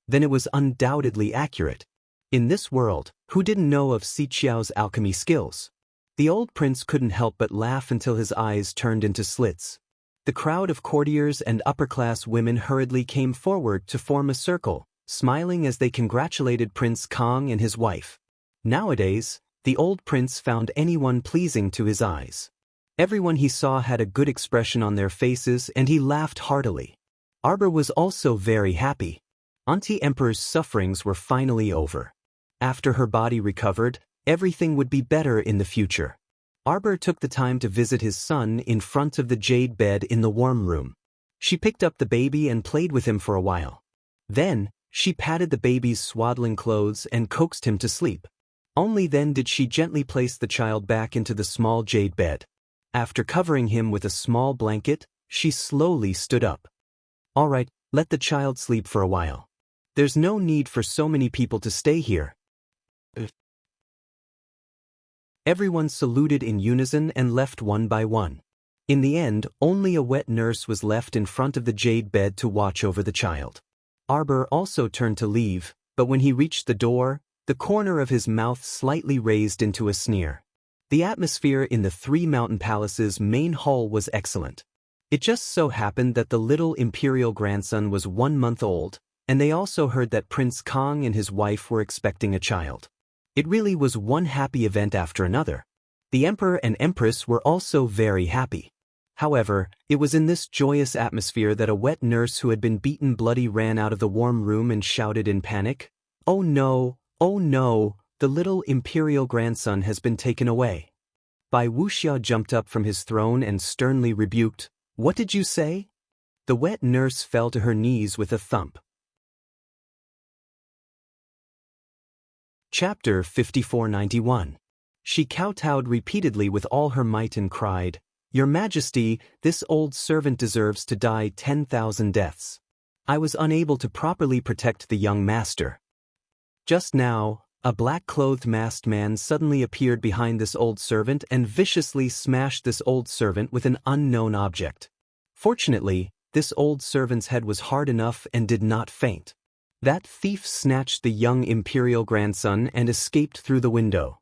Then it was undoubtedly accurate. In this world, who didn't know of Si Qiao's alchemy skills? The old prince couldn't help but laugh until his eyes turned into slits. The crowd of courtiers and upper-class women hurriedly came forward to form a circle, smiling as they congratulated Prince Kong and his wife. Nowadays, the old prince found anyone pleasing to his eyes. Everyone he saw had a good expression on their faces and he laughed heartily. Arbor was also very happy. Auntie Emperor's sufferings were finally over. After her body recovered, everything would be better in the future. Arbor took the time to visit his son in front of the jade bed in the warm room. She picked up the baby and played with him for a while. Then, she patted the baby's swaddling clothes and coaxed him to sleep. Only then did she gently place the child back into the small jade bed. After covering him with a small blanket, she slowly stood up. "All right, let the child sleep for a while. There's no need for so many people to stay here." Everyone saluted in unison and left one by one. In the end, only a wet nurse was left in front of the jade bed to watch over the child. Arbor also turned to leave, but when he reached the door, the corner of his mouth slightly raised into a sneer. The atmosphere in the Three Mountain Palace's main hall was excellent. It just so happened that the little imperial grandson was 1 month old, and they also heard that Prince Kong and his wife were expecting a child. It really was one happy event after another. The emperor and empress were also very happy. However, it was in this joyous atmosphere that a wet nurse who had been beaten bloody ran out of the warm room and shouted in panic, "Oh no, oh no, the little imperial grandson has been taken away." Bai Wuxiao jumped up from his throne and sternly rebuked, "What did you say?" The wet nurse fell to her knees with a thump. Chapter 5491. She kowtowed repeatedly with all her might and cried, "Your Majesty, this old servant deserves to die 10,000 deaths. I was unable to properly protect the young master." Just now, a black-clothed masked man suddenly appeared behind this old servant and viciously smashed this old servant with an unknown object. Fortunately, this old servant's head was hard enough and did not faint. That thief snatched the young imperial grandson and escaped through the window.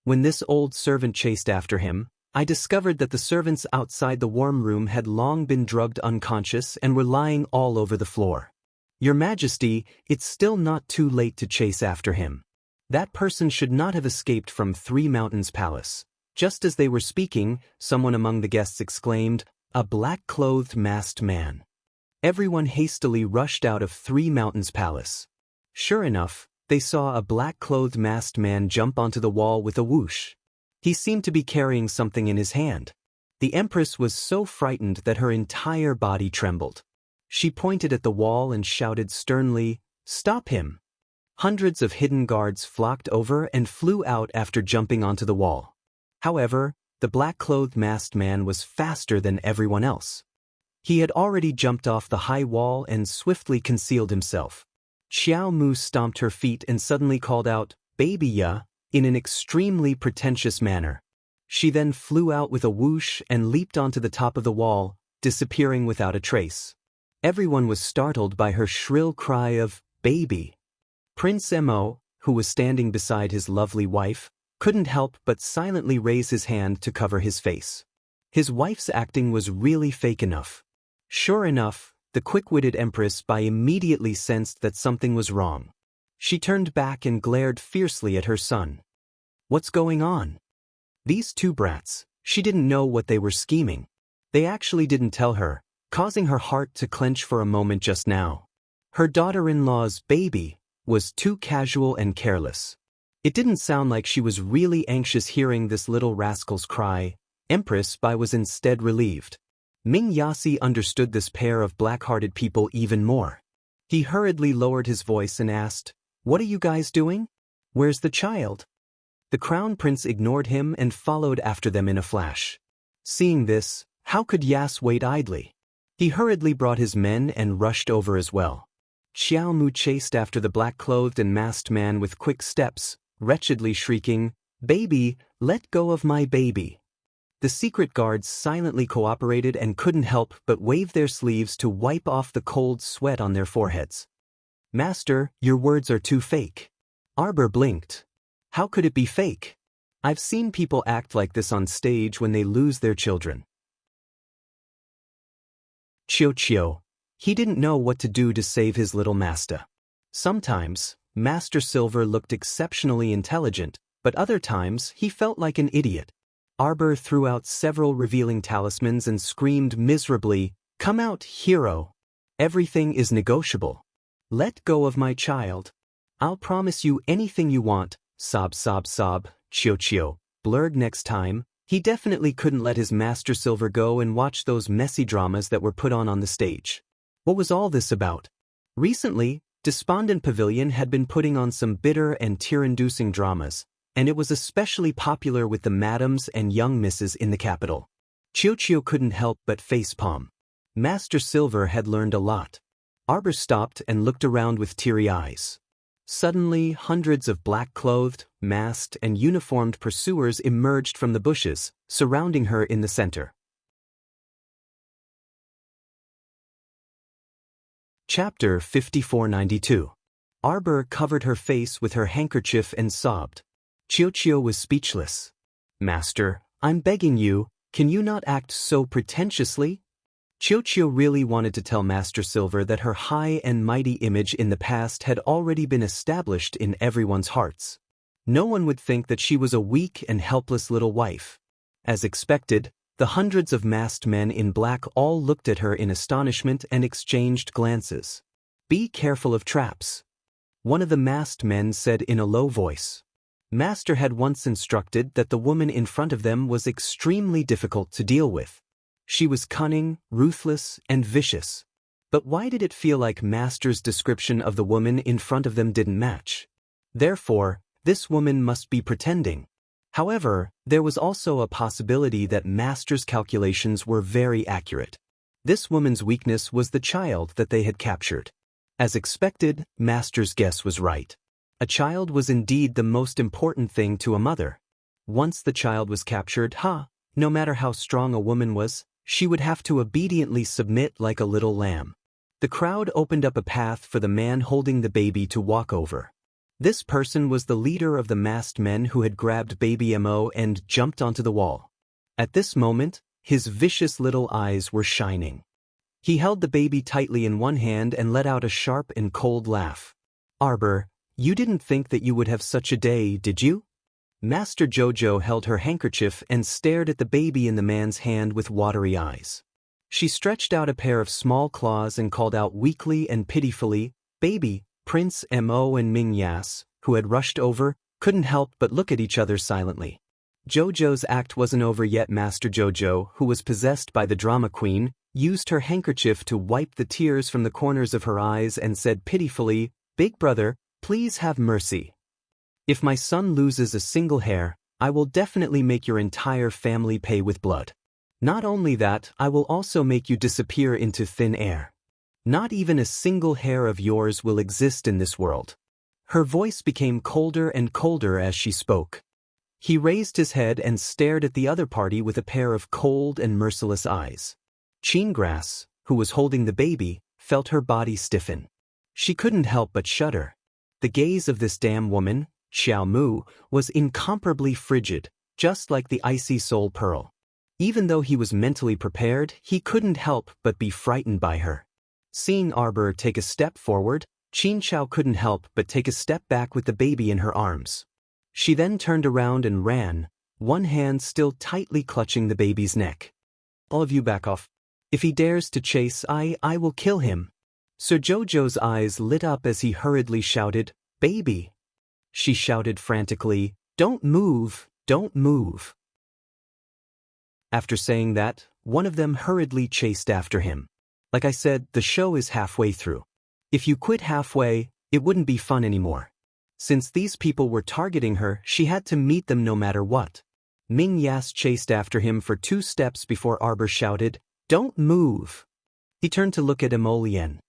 When this old servant chased after him, I discovered that the servants outside the warm room had long been drugged unconscious and were lying all over the floor. Your Majesty, it's still not too late to chase after him. That person should not have escaped from Three Mountains Palace. Just as they were speaking, someone among the guests exclaimed, "A black-clothed masked man." Everyone hastily rushed out of Three Mountains Palace. Sure enough, they saw a black-clothed masked man jump onto the wall with a whoosh. He seemed to be carrying something in his hand. The Empress was so frightened that her entire body trembled. She pointed at the wall and shouted sternly, "Stop him!" Hundreds of hidden guards flocked over and flew out after jumping onto the wall. However, the black-clothed masked man was faster than everyone else. He had already jumped off the high wall and swiftly concealed himself. Xiao Mu stomped her feet and suddenly called out, "Baby ya," in an extremely pretentious manner. She then flew out with a whoosh and leaped onto the top of the wall, disappearing without a trace. Everyone was startled by her shrill cry of, "Baby." Prince Mo, who was standing beside his lovely wife, couldn't help but silently raise his hand to cover his face. His wife's acting was really fake enough. Sure enough, the quick-witted Empress Bai immediately sensed that something was wrong. She turned back and glared fiercely at her son. What's going on? These two brats, she didn't know what they were scheming. They actually didn't tell her, causing her heart to clench for a moment just now. Her daughter-in-law's baby was too casual and careless. It didn't sound like she was really anxious hearing this little rascal's cry. Empress Bai was instead relieved. Ming Yasi understood this pair of black-hearted people even more. He hurriedly lowered his voice and asked, "What are you guys doing? Where's the child?" The crown prince ignored him and followed after them in a flash. Seeing this, how could Yas wait idly? He hurriedly brought his men and rushed over as well. Xiao Mu chased after the black-clothed and masked man with quick steps, wretchedly shrieking, "Baby, let go of my baby." The secret guards silently cooperated and couldn't help but wave their sleeves to wipe off the cold sweat on their foreheads. "Master, your words are too fake." Arbor blinked. How could it be fake? I've seen people act like this on stage when they lose their children. Chiu. He didn't know what to do to save his little master. Sometimes, Master Silver looked exceptionally intelligent, but other times he felt like an idiot. Arbor threw out several revealing talismans and screamed miserably, "Come out, hero! Everything is negotiable. Let go of my child. I'll promise you anything you want." Sob. Chiu blurred next time. He definitely couldn't let his Master Silver go and watch those messy dramas that were put on the stage. What was all this about? Recently, Despondent Pavilion had been putting on some bitter and tear-inducing dramas, and it was especially popular with the madams and young misses in the capital. Chiu couldn't help but facepalm. Master Silver had learned a lot. Arbor stopped and looked around with teary eyes. Suddenly, hundreds of black-clothed, masked, and uniformed pursuers emerged from the bushes, surrounding her in the center. Chapter 5492. Arbor covered her face with her handkerchief and sobbed. Chiu was speechless. "Master, I'm begging you, can you not act so pretentiously?" Chiu really wanted to tell Master Silver that her high and mighty image in the past had already been established in everyone's hearts. No one would think that she was a weak and helpless little wife. As expected, the hundreds of masked men in black all looked at her in astonishment and exchanged glances. "Be careful of traps," one of the masked men said in a low voice. Master had once instructed that the woman in front of them was extremely difficult to deal with. She was cunning, ruthless, and vicious. But why did it feel like Master's description of the woman in front of them didn't match? Therefore, this woman must be pretending. However, there was also a possibility that Master's calculations were very accurate. This woman's weakness was the child that they had captured. As expected, Master's guess was right. A child was indeed the most important thing to a mother. Once the child was captured, no matter how strong a woman was, she would have to obediently submit like a little lamb. The crowd opened up a path for the man holding the baby to walk over. This person was the leader of the masked men who had grabbed baby Mo and jumped onto the wall. At this moment, his vicious little eyes were shining. He held the baby tightly in one hand and let out a sharp and cold laugh. "Arbor, you didn't think that you would have such a day, did you?" Master Jojo held her handkerchief and stared at the baby in the man's hand with watery eyes. She stretched out a pair of small claws and called out weakly and pitifully, "Baby." Prince Mo and Ming Yas, who had rushed over, couldn't help but look at each other silently. Jojo's act wasn't over yet. Master Jojo, who was possessed by the drama queen, used her handkerchief to wipe the tears from the corners of her eyes and said pitifully, "Big brother, please have mercy. If my son loses a single hair, I will definitely make your entire family pay with blood. Not only that, I will also make you disappear into thin air. Not even a single hair of yours will exist in this world." Her voice became colder and colder as she spoke. He raised his head and stared at the other party with a pair of cold and merciless eyes. Chenegrass, who was holding the baby, felt her body stiffen. She couldn't help but shudder. The gaze of this damn woman, Xiao Mu, was incomparably frigid, just like the icy soul pearl. Even though he was mentally prepared, he couldn't help but be frightened by her. Seeing Arbor take a step forward, Qin Chao couldn't help but take a step back with the baby in her arms. She then turned around and ran, one hand still tightly clutching the baby's neck. "All of you back off. If he dares to chase, I will kill him. Sir Jojo's eyes lit up as he hurriedly shouted, "Baby!" She shouted frantically, "Don't move, don't move." After saying that, one of them hurriedly chased after him. Like I said, the show is halfway through. If you quit halfway, it wouldn't be fun anymore. Since these people were targeting her, she had to meet them no matter what. Ming Yas chased after him for 2 steps before Arbor shouted, "Don't move." He turned to look at Emolien.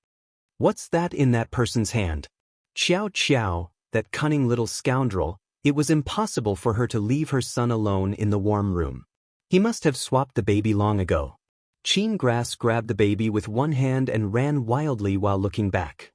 "What's that in that person's hand?" Xiao Qiao, that cunning little scoundrel, it was impossible for her to leave her son alone in the warm room. He must have swapped the baby long ago. Qin Grass grabbed the baby with one hand and ran wildly while looking back.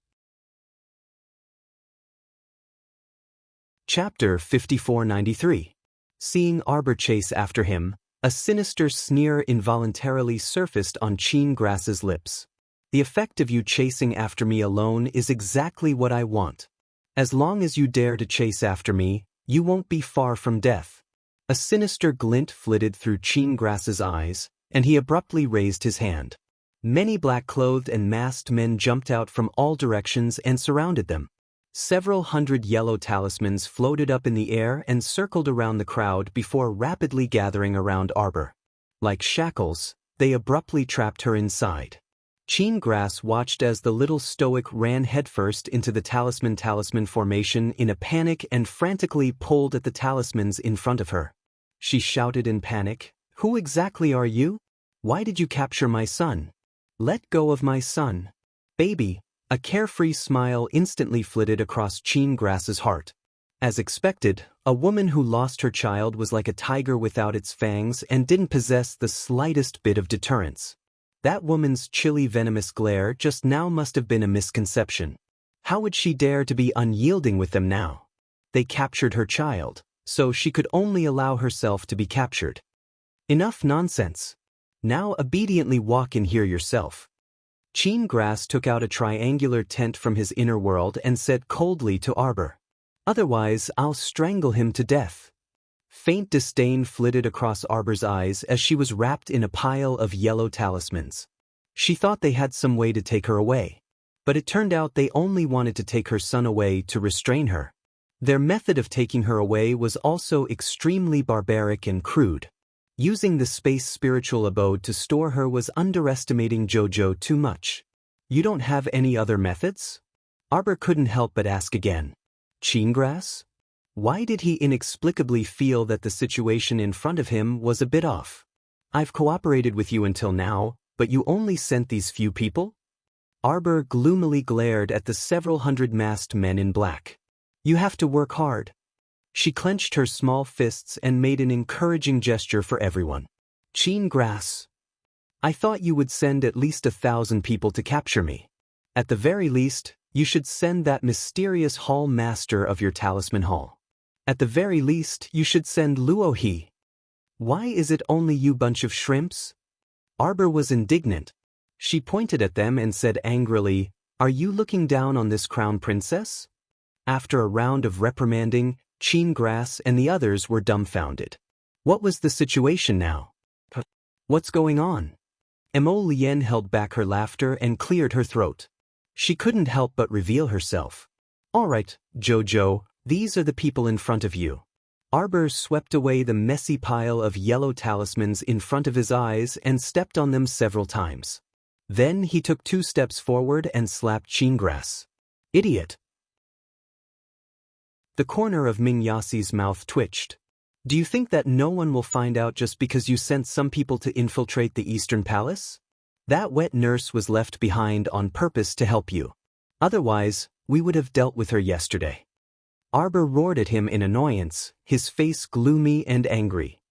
Chapter 5493. Seeing Arbor chase after him, a sinister sneer involuntarily surfaced on Qin Grass's lips. "The effect of you chasing after me alone is exactly what I want. As long as you dare to chase after me, you won't be far from death." A sinister glint flitted through Qin Grass's eyes, and he abruptly raised his hand. Many black-clothed and masked men jumped out from all directions and surrounded them. Several hundred yellow talismans floated up in the air and circled around the crowd before rapidly gathering around Arbor. Like shackles, they abruptly trapped her inside. Qin Grass watched as the little stoic ran headfirst into the talisman formation in a panic and frantically pulled at the talismans in front of her. She shouted in panic, "Who exactly are you? Why did you capture my son? Let go of my son. Baby." A carefree smile instantly flitted across Qin Grass's heart. As expected, a woman who lost her child was like a tiger without its fangs and didn't possess the slightest bit of deterrence. That woman's chilly venomous glare just now must have been a misconception. How would she dare to be unyielding with them now? They captured her child, so she could only allow herself to be captured. Enough nonsense. Now obediently walk in here yourself. Qin Grass took out a triangular tent from his inner world and said coldly to Arbor, "Otherwise, I'll strangle him to death." Faint disdain flitted across Arbor's eyes as she was wrapped in a pile of yellow talismans. She thought they had some way to take her away. But it turned out they only wanted to take her son away to restrain her. Their method of taking her away was also extremely barbaric and crude. Using the space spiritual abode to store her was underestimating Jojo too much. "You don't have any other methods?" Arbor couldn't help but ask again. Qin Grass? Why did he inexplicably feel that the situation in front of him was a bit off? "I've cooperated with you until now, but you only sent these few people?" Arbor gloomily glared at the several hundred masked men in black. "You have to work hard." She clenched her small fists and made an encouraging gesture for everyone. "Qin Grass, I thought you would send at least 1,000 people to capture me. At the very least, you should send that mysterious hall master of your talisman hall. At the very least, you should send Luohi. Why is it only you bunch of shrimps?" Arbor was indignant. She pointed at them and said angrily, "Are you looking down on this crown princess?" After a round of reprimanding, Qin Grass and the others were dumbfounded. What was the situation now? What's going on? Emolien held back her laughter and cleared her throat. She couldn't help but reveal herself. "All right, Jojo, these are the people in front of you." Arbor swept away the messy pile of yellow talismans in front of his eyes and stepped on them several times. Then he took 2 steps forward and slapped Qin Grass. "Idiot." The corner of Ming Yassi's mouth twitched. "Do you think that no one will find out just because you sent some people to infiltrate the Eastern Palace? That wet nurse was left behind on purpose to help you. Otherwise, we would have dealt with her yesterday." Arbor roared at him in annoyance, his face gloomy and angry.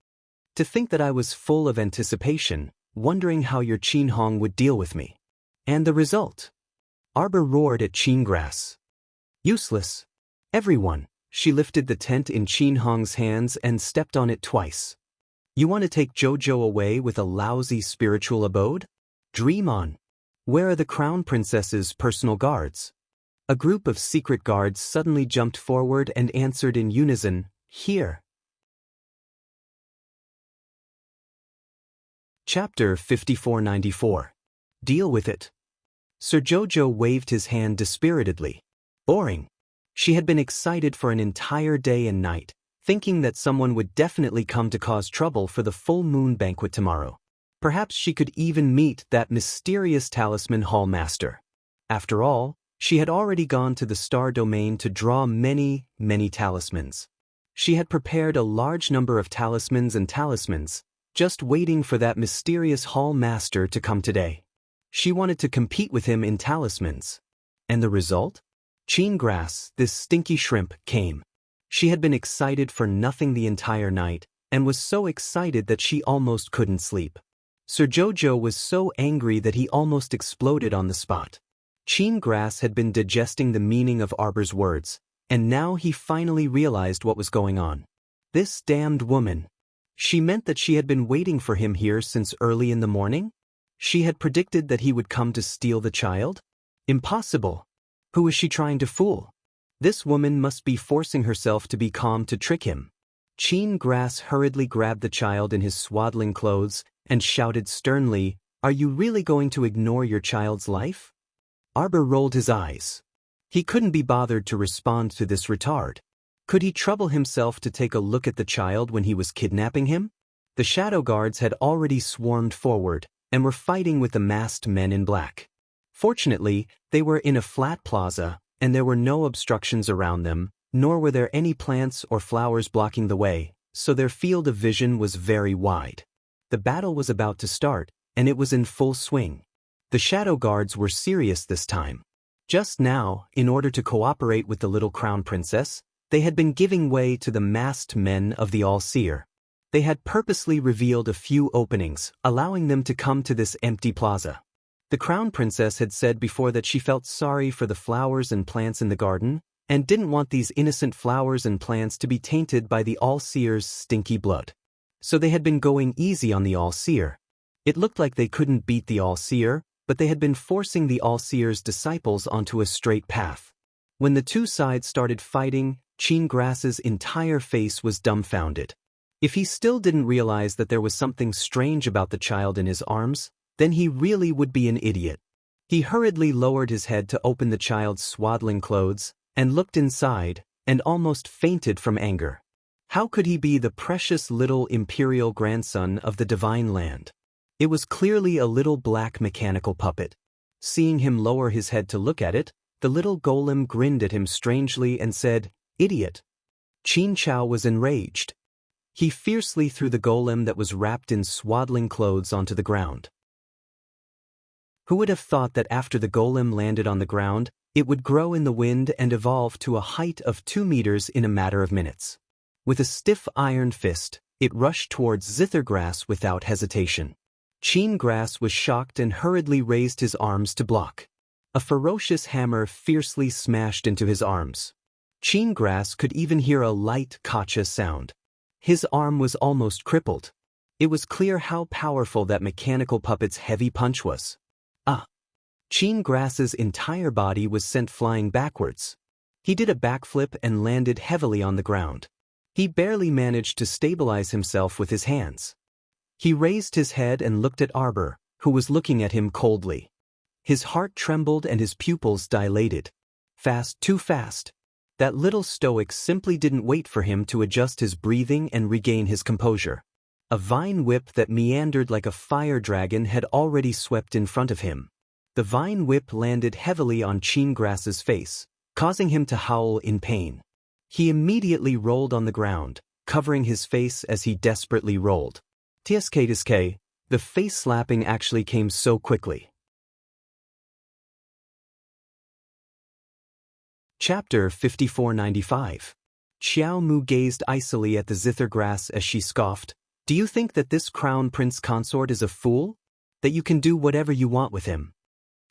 "To think that I was full of anticipation, wondering how your Qin Hong would deal with me. And the result?" Arbor roared at Qin Grass. "Useless. Everyone." She lifted the tent in Qin Hong's hands and stepped on it twice. "You want to take Jojo away with a lousy spiritual abode? Dream on. Where are the crown princess's personal guards?" A group of secret guards suddenly jumped forward and answered in unison, "Here." Chapter 5494. Deal with it. Sir Jojo waved his hand dispiritedly. Boring. She had been excited for an entire day and night, thinking that someone would definitely come to cause trouble for the full moon banquet tomorrow. Perhaps she could even meet that mysterious talisman hall master. After all, she had already gone to the star domain to draw many talismans. She had prepared a large number of talismans, just waiting for that mysterious hall master to come today. She wanted to compete with him in talismans. And the result? Chenegrass, this stinky shrimp, came. She had been excited for nothing the entire night, and was so excited that she almost couldn't sleep. Sir Jojo was so angry that he almost exploded on the spot. Chenegrass had been digesting the meaning of Arbor's words, and now he finally realized what was going on. This damned woman. She meant that she had been waiting for him here since early in the morning? She had predicted that he would come to steal the child? Impossible. Who was she trying to fool? This woman must be forcing herself to be calm to trick him. Chenegrass hurriedly grabbed the child in his swaddling clothes and shouted sternly, "Are you really going to ignore your child's life?" Arbor rolled his eyes. He couldn't be bothered to respond to this retard. Could he trouble himself to take a look at the child when he was kidnapping him? The shadow guards had already swarmed forward and were fighting with the masked men in black. Fortunately, they were in a flat plaza, and there were no obstructions around them, nor were there any plants or flowers blocking the way, so their field of vision was very wide. The battle was about to start, and it was in full swing. The shadow guards were serious this time. Just now, in order to cooperate with the little crown princess, they had been giving way to the masked men of the All-Seer. They had purposely revealed a few openings, allowing them to come to this empty plaza. The crown princess had said before that she felt sorry for the flowers and plants in the garden, and didn't want these innocent flowers and plants to be tainted by the All-Seer's stinky blood. So they had been going easy on the All-Seer. It looked like they couldn't beat the All-Seer, but they had been forcing the All-Seer's disciples onto a straight path. When the two sides started fighting, Chenegrass's entire face was dumbfounded. If he still didn't realize that there was something strange about the child in his arms, then he really would be an idiot. He hurriedly lowered his head to open the child's swaddling clothes, and looked inside, and almost fainted from anger. How could he be the precious little imperial grandson of the divine land? It was clearly a little black mechanical puppet. Seeing him lower his head to look at it, the little golem grinned at him strangely and said, "Idiot." Qin Chao was enraged. He fiercely threw the golem that was wrapped in swaddling clothes onto the ground. Who would have thought that after the golem landed on the ground, it would grow in the wind and evolve to a height of 2 meters in a matter of minutes? With a stiff iron fist, it rushed towards Zithergrass without hesitation. Chenegrass was shocked and hurriedly raised his arms to block. A ferocious hammer fiercely smashed into his arms. Chenegrass could even hear a light kacha sound. His arm was almost crippled. It was clear how powerful that mechanical puppet's heavy punch was. Chenegrass's entire body was sent flying backwards. He did a backflip and landed heavily on the ground. He barely managed to stabilize himself with his hands. He raised his head and looked at Arbor, who was looking at him coldly. His heart trembled and his pupils dilated. Fast, too fast. That little stoic simply didn't wait for him to adjust his breathing and regain his composure. A vine whip that meandered like a fire dragon had already swept in front of him. The vine whip landed heavily on Chenegrass's face, causing him to howl in pain. He immediately rolled on the ground, covering his face as he desperately rolled. TSK, the face slapping actually came so quickly. Chapter 5495. Xiao Mu gazed icily at the Zithergrass as she scoffed. "Do you think that this crown prince consort is a fool? That you can do whatever you want with him?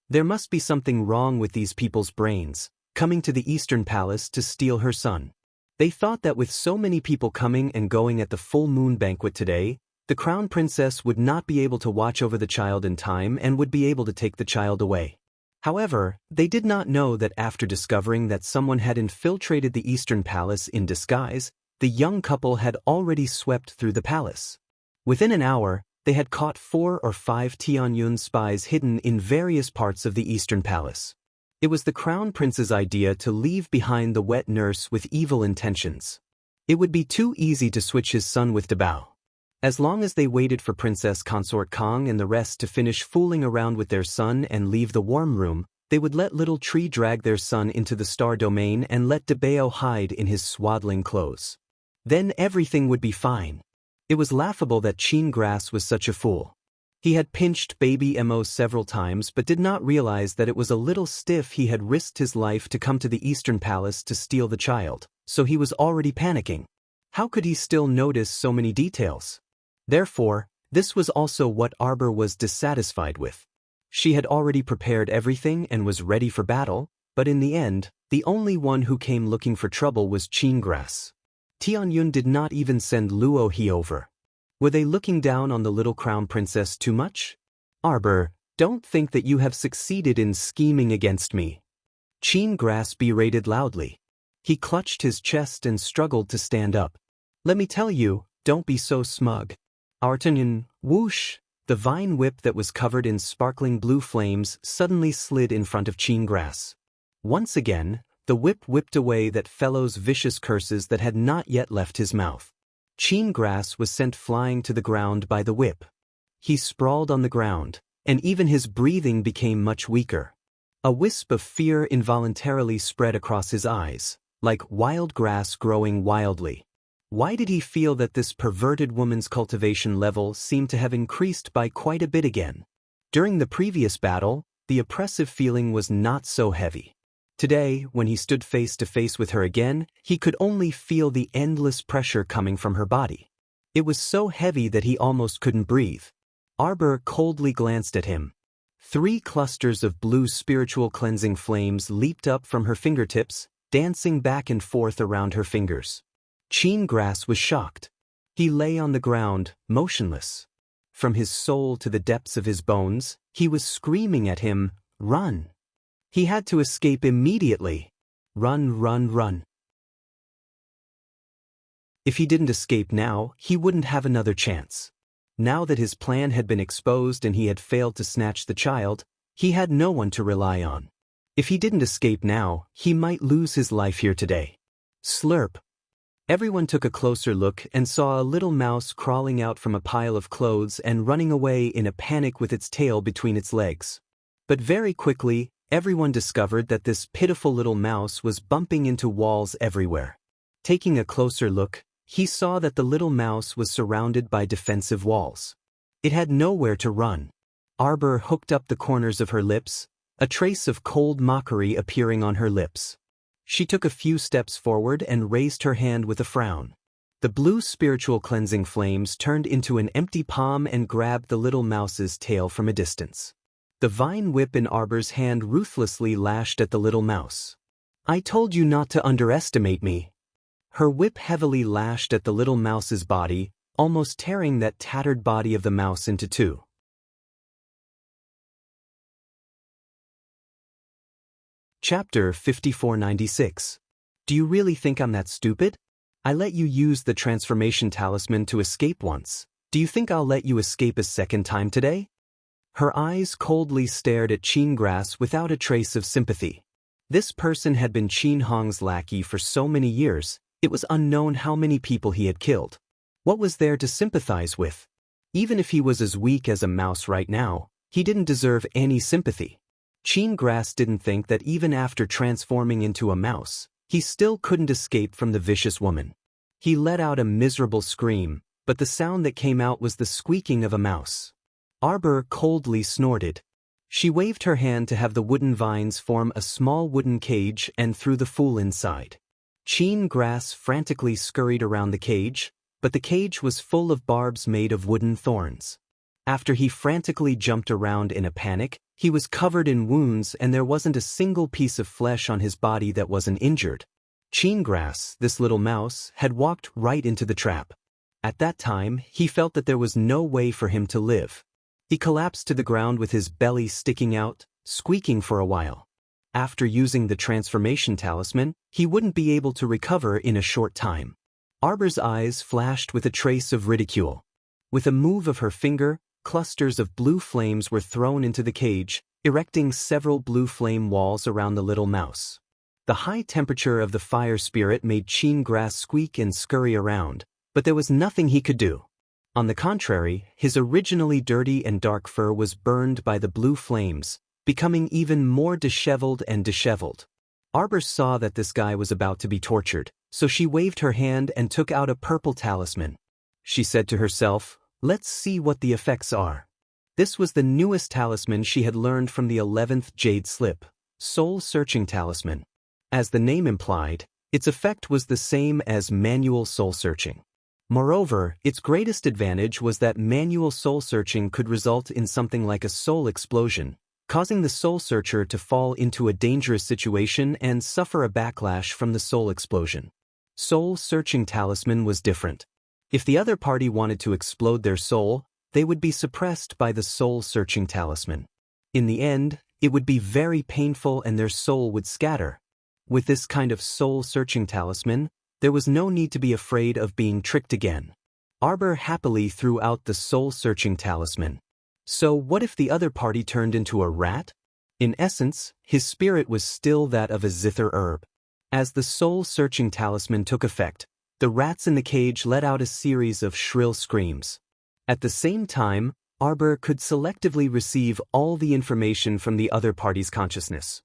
There must be something wrong with these people's brains, coming to the Eastern Palace to steal her son. They thought that with so many people coming and going at the full moon banquet today, the crown princess would not be able to watch over the child in time and would be able to take the child away. However, they did not know that after discovering that someone had infiltrated the Eastern Palace in disguise, the young couple had already swept through the palace. Within an hour, they had caught 4 or 5 Tianyun spies hidden in various parts of the Eastern Palace. It was the Crown Prince's idea to leave behind the wet nurse with evil intentions. It would be too easy to switch his son with Dabao. As long as they waited for Princess Consort Kong and the rest to finish fooling around with their son and leave the warm room, they would let Little Tree drag their son into the Star Domain and let Dabao hide in his swaddling clothes. Then everything would be fine. It was laughable that Qin Grass was such a fool. He had pinched baby Mo several times but did not realize that it was a little stiff. He had risked his life to come to the Eastern Palace to steal the child, so he was already panicking. How could he still notice so many details? Therefore, this was also what Arbor was dissatisfied with. She had already prepared everything and was ready for battle, but in the end, the only one who came looking for trouble was Qin Grass. Tianyun did not even send Luo He over. Were they looking down on the little crown princess too much? Arbor, don't think that you have succeeded in scheming against me. Qin Grass berated loudly. He clutched his chest and struggled to stand up. Let me tell you, don't be so smug. Tianyun, whoosh! The vine whip that was covered in sparkling blue flames suddenly slid in front of Qin Grass. Once again, the whip whipped away that fellow's vicious curses that had not yet left his mouth. Qin Grass was sent flying to the ground by the whip. He sprawled on the ground, and even his breathing became much weaker. A wisp of fear involuntarily spread across his eyes, like wild grass growing wildly. Why did he feel that this perverted woman's cultivation level seemed to have increased by quite a bit again? During the previous battle, the oppressive feeling was not so heavy. Today, when he stood face to face with her again, he could only feel the endless pressure coming from her body. It was so heavy that he almost couldn't breathe. Arbor coldly glanced at him. 3 clusters of blue spiritual cleansing flames leaped up from her fingertips, dancing back and forth around her fingers. Qin Grass was shocked. He lay on the ground, motionless. From his soul to the depths of his bones, he was screaming at him, "Run!" He had to escape immediately. Run, run, run. If he didn't escape now, he wouldn't have another chance. Now that his plan had been exposed and he had failed to snatch the child, he had no one to rely on. If he didn't escape now, he might lose his life here today. Slurp. Everyone took a closer look and saw a little mouse crawling out from a pile of clothes and running away in a panic with its tail between its legs. But very quickly, everyone discovered that this pitiful little mouse was bumping into walls everywhere. Taking a closer look, he saw that the little mouse was surrounded by defensive walls. It had nowhere to run. Arbor hooked up the corners of her lips, a trace of cold mockery appearing on her lips. She took a few steps forward and raised her hand with a frown. The blue spiritual cleansing flames turned into an empty palm and grabbed the little mouse's tail from a distance. The vine whip in Arbor's hand ruthlessly lashed at the little mouse. I told you not to underestimate me. Her whip heavily lashed at the little mouse's body, almost tearing that tattered body of the mouse into 2. Chapter 5496. Do you really think I'm that stupid? I let you use the transformation talisman to escape once. Do you think I'll let you escape a second time today? Her eyes coldly stared at Qin Grass without a trace of sympathy. This person had been Qin Hong's lackey for so many years, it was unknown how many people he had killed. What was there to sympathize with? Even if he was as weak as a mouse right now, he didn't deserve any sympathy. Qin Grass didn't think that even after transforming into a mouse, he still couldn't escape from the vicious woman. He let out a miserable scream, but the sound that came out was the squeaking of a mouse. Arbor coldly snorted. She waved her hand to have the wooden vines form a small wooden cage and threw the fool inside. Qin Grass frantically scurried around the cage, but the cage was full of barbs made of wooden thorns. After he frantically jumped around in a panic, he was covered in wounds and there wasn't a single piece of flesh on his body that wasn't injured. Qin Grass, this little mouse, had walked right into the trap. At that time, he felt that there was no way for him to live. He collapsed to the ground with his belly sticking out, squeaking for a while. After using the transformation talisman, he wouldn't be able to recover in a short time. Arbor's eyes flashed with a trace of ridicule. With a move of her finger, clusters of blue flames were thrown into the cage, erecting several blue flame walls around the little mouse. The high temperature of the fire spirit made Chin Grass squeak and scurry around, but there was nothing he could do. On the contrary, his originally dirty and dark fur was burned by the blue flames, becoming even more disheveled and disheveled. Arbor saw that this guy was about to be tortured, so she waved her hand and took out a purple talisman. She said to herself, "Let's see what the effects are." This was the newest talisman she had learned from the 11th Jade Slip, Soul-Searching Talisman. As the name implied, its effect was the same as manual soul-searching. Moreover, its greatest advantage was that manual soul-searching could result in something like a soul explosion, causing the soul-searcher to fall into a dangerous situation and suffer a backlash from the soul explosion. Soul-Searching Talisman was different. If the other party wanted to explode their soul, they would be suppressed by the Soul-Searching Talisman. In the end, it would be very painful and their soul would scatter. With this kind of soul-searching talisman, there was no need to be afraid of being tricked again. Arbor happily threw out the soul-searching talisman. So what if the other party turned into a rat? In essence, his spirit was still that of a zither herb. As the soul-searching talisman took effect, the rats in the cage let out a series of shrill screams. At the same time, Arbor could selectively receive all the information from the other party's consciousness.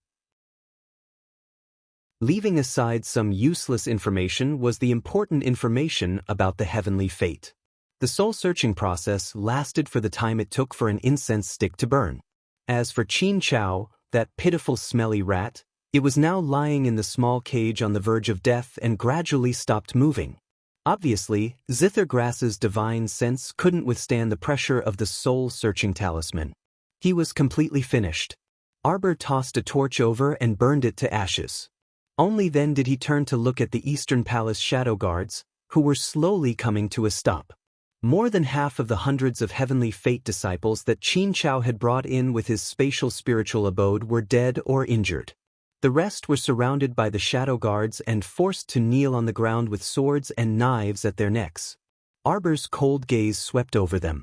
Leaving aside some useless information was the important information about the heavenly fate. The soul-searching process lasted for the time it took for an incense stick to burn. As for Chin Chow, that pitiful smelly rat, it was now lying in the small cage on the verge of death and gradually stopped moving. Obviously, Zithergrass's divine sense couldn't withstand the pressure of the soul-searching talisman. He was completely finished. Arbor tossed a torch over and burned it to ashes. Only then did he turn to look at the Eastern Palace shadow guards, who were slowly coming to a stop. More than half of the hundreds of heavenly fate disciples that Chin Chow had brought in with his spatial spiritual abode were dead or injured. The rest were surrounded by the shadow guards and forced to kneel on the ground with swords and knives at their necks. Arbor's cold gaze swept over them.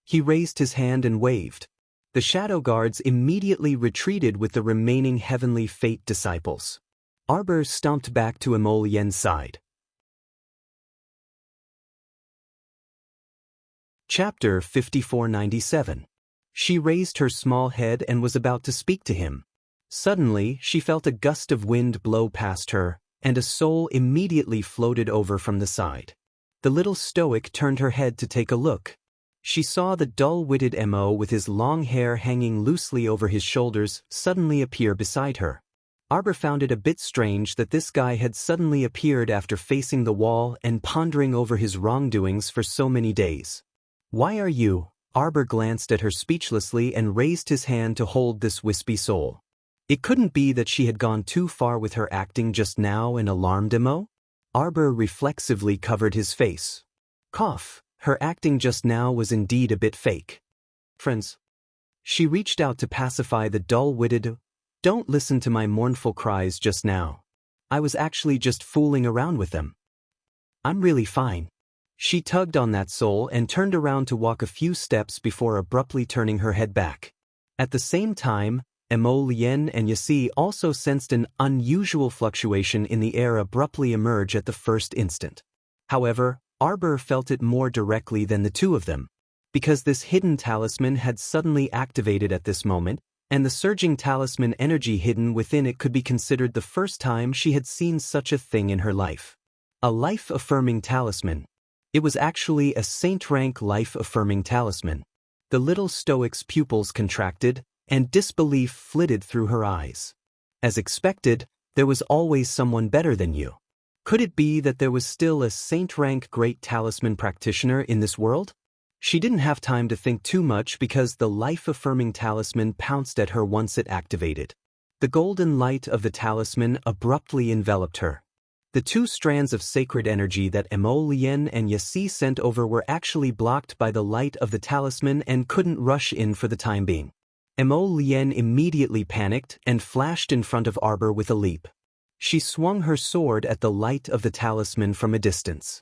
He raised his hand and waved. The shadow guards immediately retreated with the remaining heavenly fate disciples. Arbor stomped back to Emol Yen's side. Chapter 5497. She raised her small head and was about to speak to him. Suddenly, she felt a gust of wind blow past her, and a soul immediately floated over from the side. The little stoic turned her head to take a look. She saw the dull-witted Mo with his long hair hanging loosely over his shoulders suddenly appear beside her. Arbor found it a bit strange that this guy had suddenly appeared after facing the wall and pondering over his wrongdoings for so many days. "Why are you?" Arbor glanced at her speechlessly and raised his hand to hold this wispy soul. It couldn't be that she had gone too far with her acting just now and alarmed Mo? Arbor reflexively covered his face. Cough, her acting just now was indeed a bit fake. "Friends." She reached out to pacify the dull-witted. "Don't listen to my mournful cries just now. I was actually just fooling around with them. I'm really fine." She tugged on that soul and turned around to walk a few steps before abruptly turning her head back. At the same time, Emol Yen and Yasi also sensed an unusual fluctuation in the air abruptly emerge at the first instant. However, Arbor felt it more directly than the two of them. Because this hidden talisman had suddenly activated at this moment, and the surging talisman energy hidden within it could be considered the first time she had seen such a thing in her life. A life-affirming talisman. It was actually a saint-rank life-affirming talisman. The little stoic's pupils contracted, and disbelief flitted through her eyes. As expected, there was always someone better than you. Could it be that there was still a saint-rank great talisman practitioner in this world? She didn't have time to think too much because the life-affirming talisman pounced at her once it activated. The golden light of the talisman abruptly enveloped her. The two strands of sacred energy that Emol Yen and Yasi sent over were actually blocked by the light of the talisman and couldn't rush in for the time being. Emol Yen immediately panicked and flashed in front of Arbor with a leap. She swung her sword at the light of the talisman from a distance.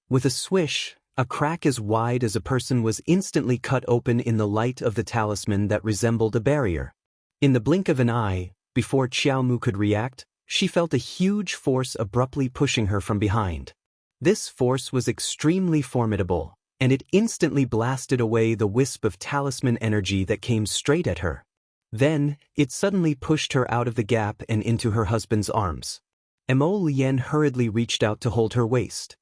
With a swish, A crack as wide as a person was instantly cut open in the light of the talisman that resembled a barrier. In the blink of an eye, before Xiao Mu could react, she felt a huge force abruptly pushing her from behind. This force was extremely formidable, and it instantly blasted away the wisp of talisman energy that came straight at her. Then, it suddenly pushed her out of the gap and into her husband's arms. Mo Lian hurriedly reached out to hold her waist.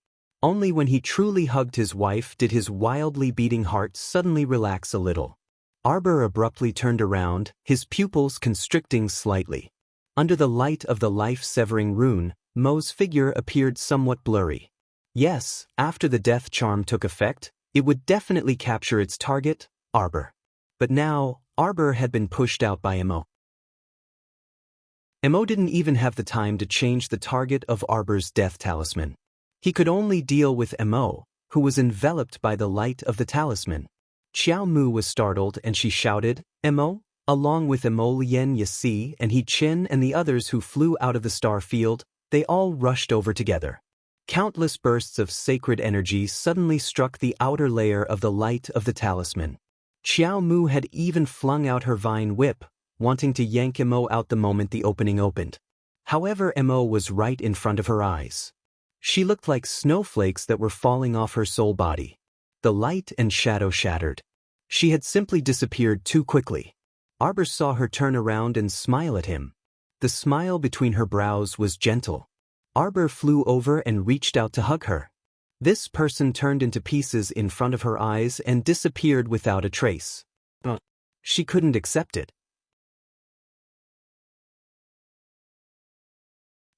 Only when he truly hugged his wife did his wildly beating heart suddenly relax a little. Arbor abruptly turned around, his pupils constricting slightly. Under the light of the life-severing rune, Mo's figure appeared somewhat blurry. Yes, after the death charm took effect, it would definitely capture its target, Arbor. But now, Arbor had been pushed out by Mo. Mo didn't even have the time to change the target of Arbor's death talisman. He could only deal with Mo, who was enveloped by the light of the talisman. Xiao Mu was startled and she shouted, "Mo?" Along with Mo Lian Yasi and He Qin and the others who flew out of the star field, they all rushed over together. Countless bursts of sacred energy suddenly struck the outer layer of the light of the talisman. Xiao Mu had even flung out her vine whip, wanting to yank Mo out the moment the opening opened. However, Mo was right in front of her eyes. She looked like snowflakes that were falling off her soul body. The light and shadow shattered. She had simply disappeared too quickly. Arbor saw her turn around and smile at him. The smile between her brows was gentle. Arbor flew over and reached out to hug her. This person turned into pieces in front of her eyes and disappeared without a trace. She couldn't accept it.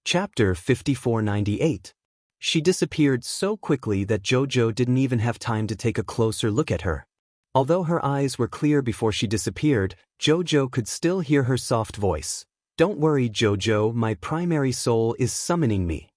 Chapter 5498. She disappeared so quickly that Jojo didn't even have time to take a closer look at her. Although her eyes were clear before she disappeared, Jojo could still hear her soft voice. "Don't worry, Jojo, my primary soul is summoning me.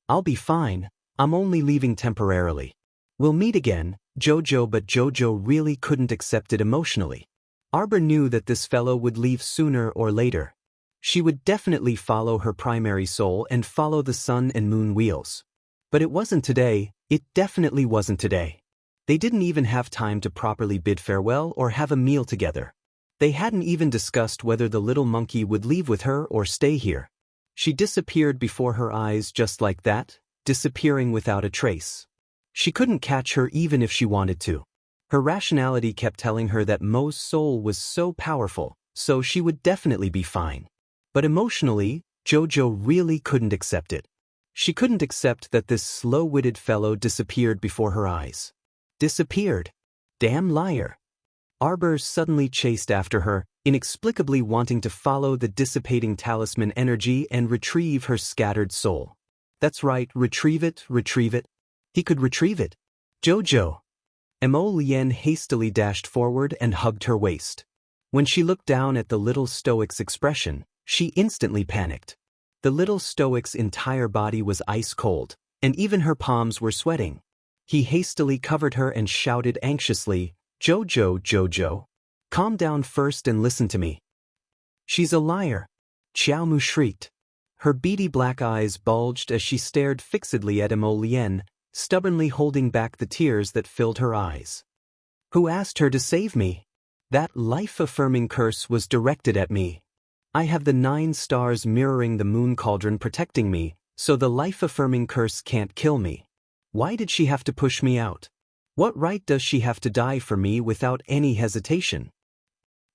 I'll be fine, I'm only leaving temporarily. We'll meet again, Jojo." But Jojo really couldn't accept it emotionally. Arbor knew that this fellow would leave sooner or later. She would definitely follow her primary soul and follow the sun and moon wheels. But it wasn't today, it definitely wasn't today. They didn't even have time to properly bid farewell or have a meal together. They hadn't even discussed whether the little monkey would leave with her or stay here. She disappeared before her eyes just like that, disappearing without a trace. She couldn't catch her even if she wanted to. Her rationality kept telling her that Mo's soul was so powerful, so she would definitely be fine. But emotionally, Jojo really couldn't accept it. She couldn't accept that this slow-witted fellow disappeared before her eyes. Disappeared. Damn liar. Arbor suddenly chased after her, inexplicably wanting to follow the dissipating talisman energy and retrieve her scattered soul. That's right, retrieve it, retrieve it. He could retrieve it. Jojo. Mo Lian hastily dashed forward and hugged her waist. When she looked down at the little stoic's expression, she instantly panicked. The little stoic's entire body was ice cold, and even her palms were sweating. He hastily covered her and shouted anxiously, "Jojo, Jojo. Calm down first and listen to me." "She's a liar," Xiao Mu shrieked. Her beady black eyes bulged as she stared fixedly at Mo Lian, stubbornly holding back the tears that filled her eyes. "Who asked her to save me? That life-affirming curse was directed at me. I have the 9 stars mirroring the moon cauldron protecting me, so the life-affirming curse can't kill me. Why did she have to push me out? What right does she have to die for me without any hesitation?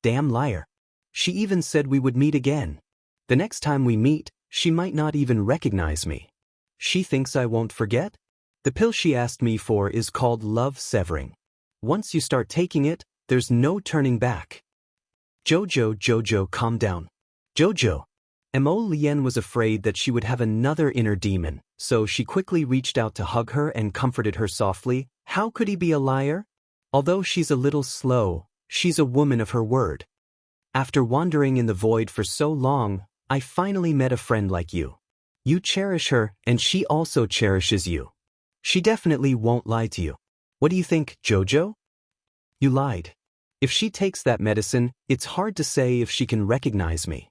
Damn liar. She even said we would meet again. The next time we meet, she might not even recognize me. She thinks I won't forget? The pill she asked me for is called love severing. Once you start taking it, there's no turning back." Jojo, calm down. Jojo. Mo Lian was afraid that she would have another inner demon, so she quickly reached out to hug her and comforted her softly. How could he be a liar? Although she's a little slow, she's a woman of her word. After wandering in the void for so long, I finally met a friend like you. You cherish her, and she also cherishes you. She definitely won't lie to you. What do you think, Jojo? You lied. If she takes that medicine, it's hard to say if she can recognize me.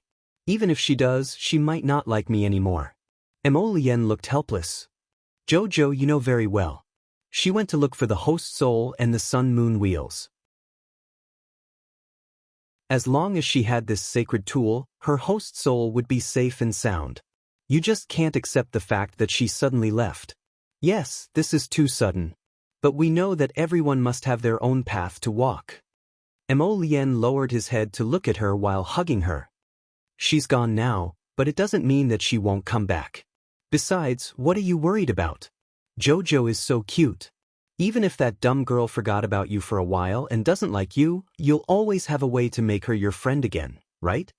Even if she does, she might not like me anymore. Mo Lian looked helpless. Jojo, you know very well. She went to look for the host soul and the sun-moon wheels. As long as she had this sacred tool, her host soul would be safe and sound. You just can't accept the fact that she suddenly left. Yes, this is too sudden. But we know that everyone must have their own path to walk. Mo Lien lowered his head to look at her while hugging her. She's gone now, but it doesn't mean that she won't come back. Besides, what are you worried about? Jojo is so cute. Even if that dumb girl forgot about you for a while and doesn't like you, you'll always have a way to make her your friend again, right?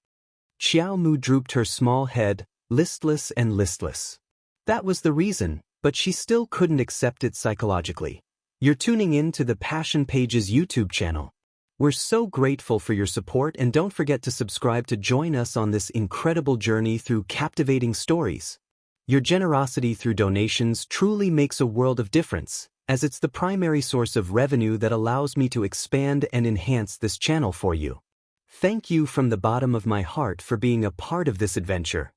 Xiao Mu drooped her small head, listless and listless. That was the reason, but she still couldn't accept it psychologically. You're tuning in to the Passion Pages YouTube channel. We're so grateful for your support, and don't forget to subscribe to join us on this incredible journey through captivating stories. Your generosity through donations truly makes a world of difference, as it's the primary source of revenue that allows me to expand and enhance this channel for you. Thank you from the bottom of my heart for being a part of this adventure.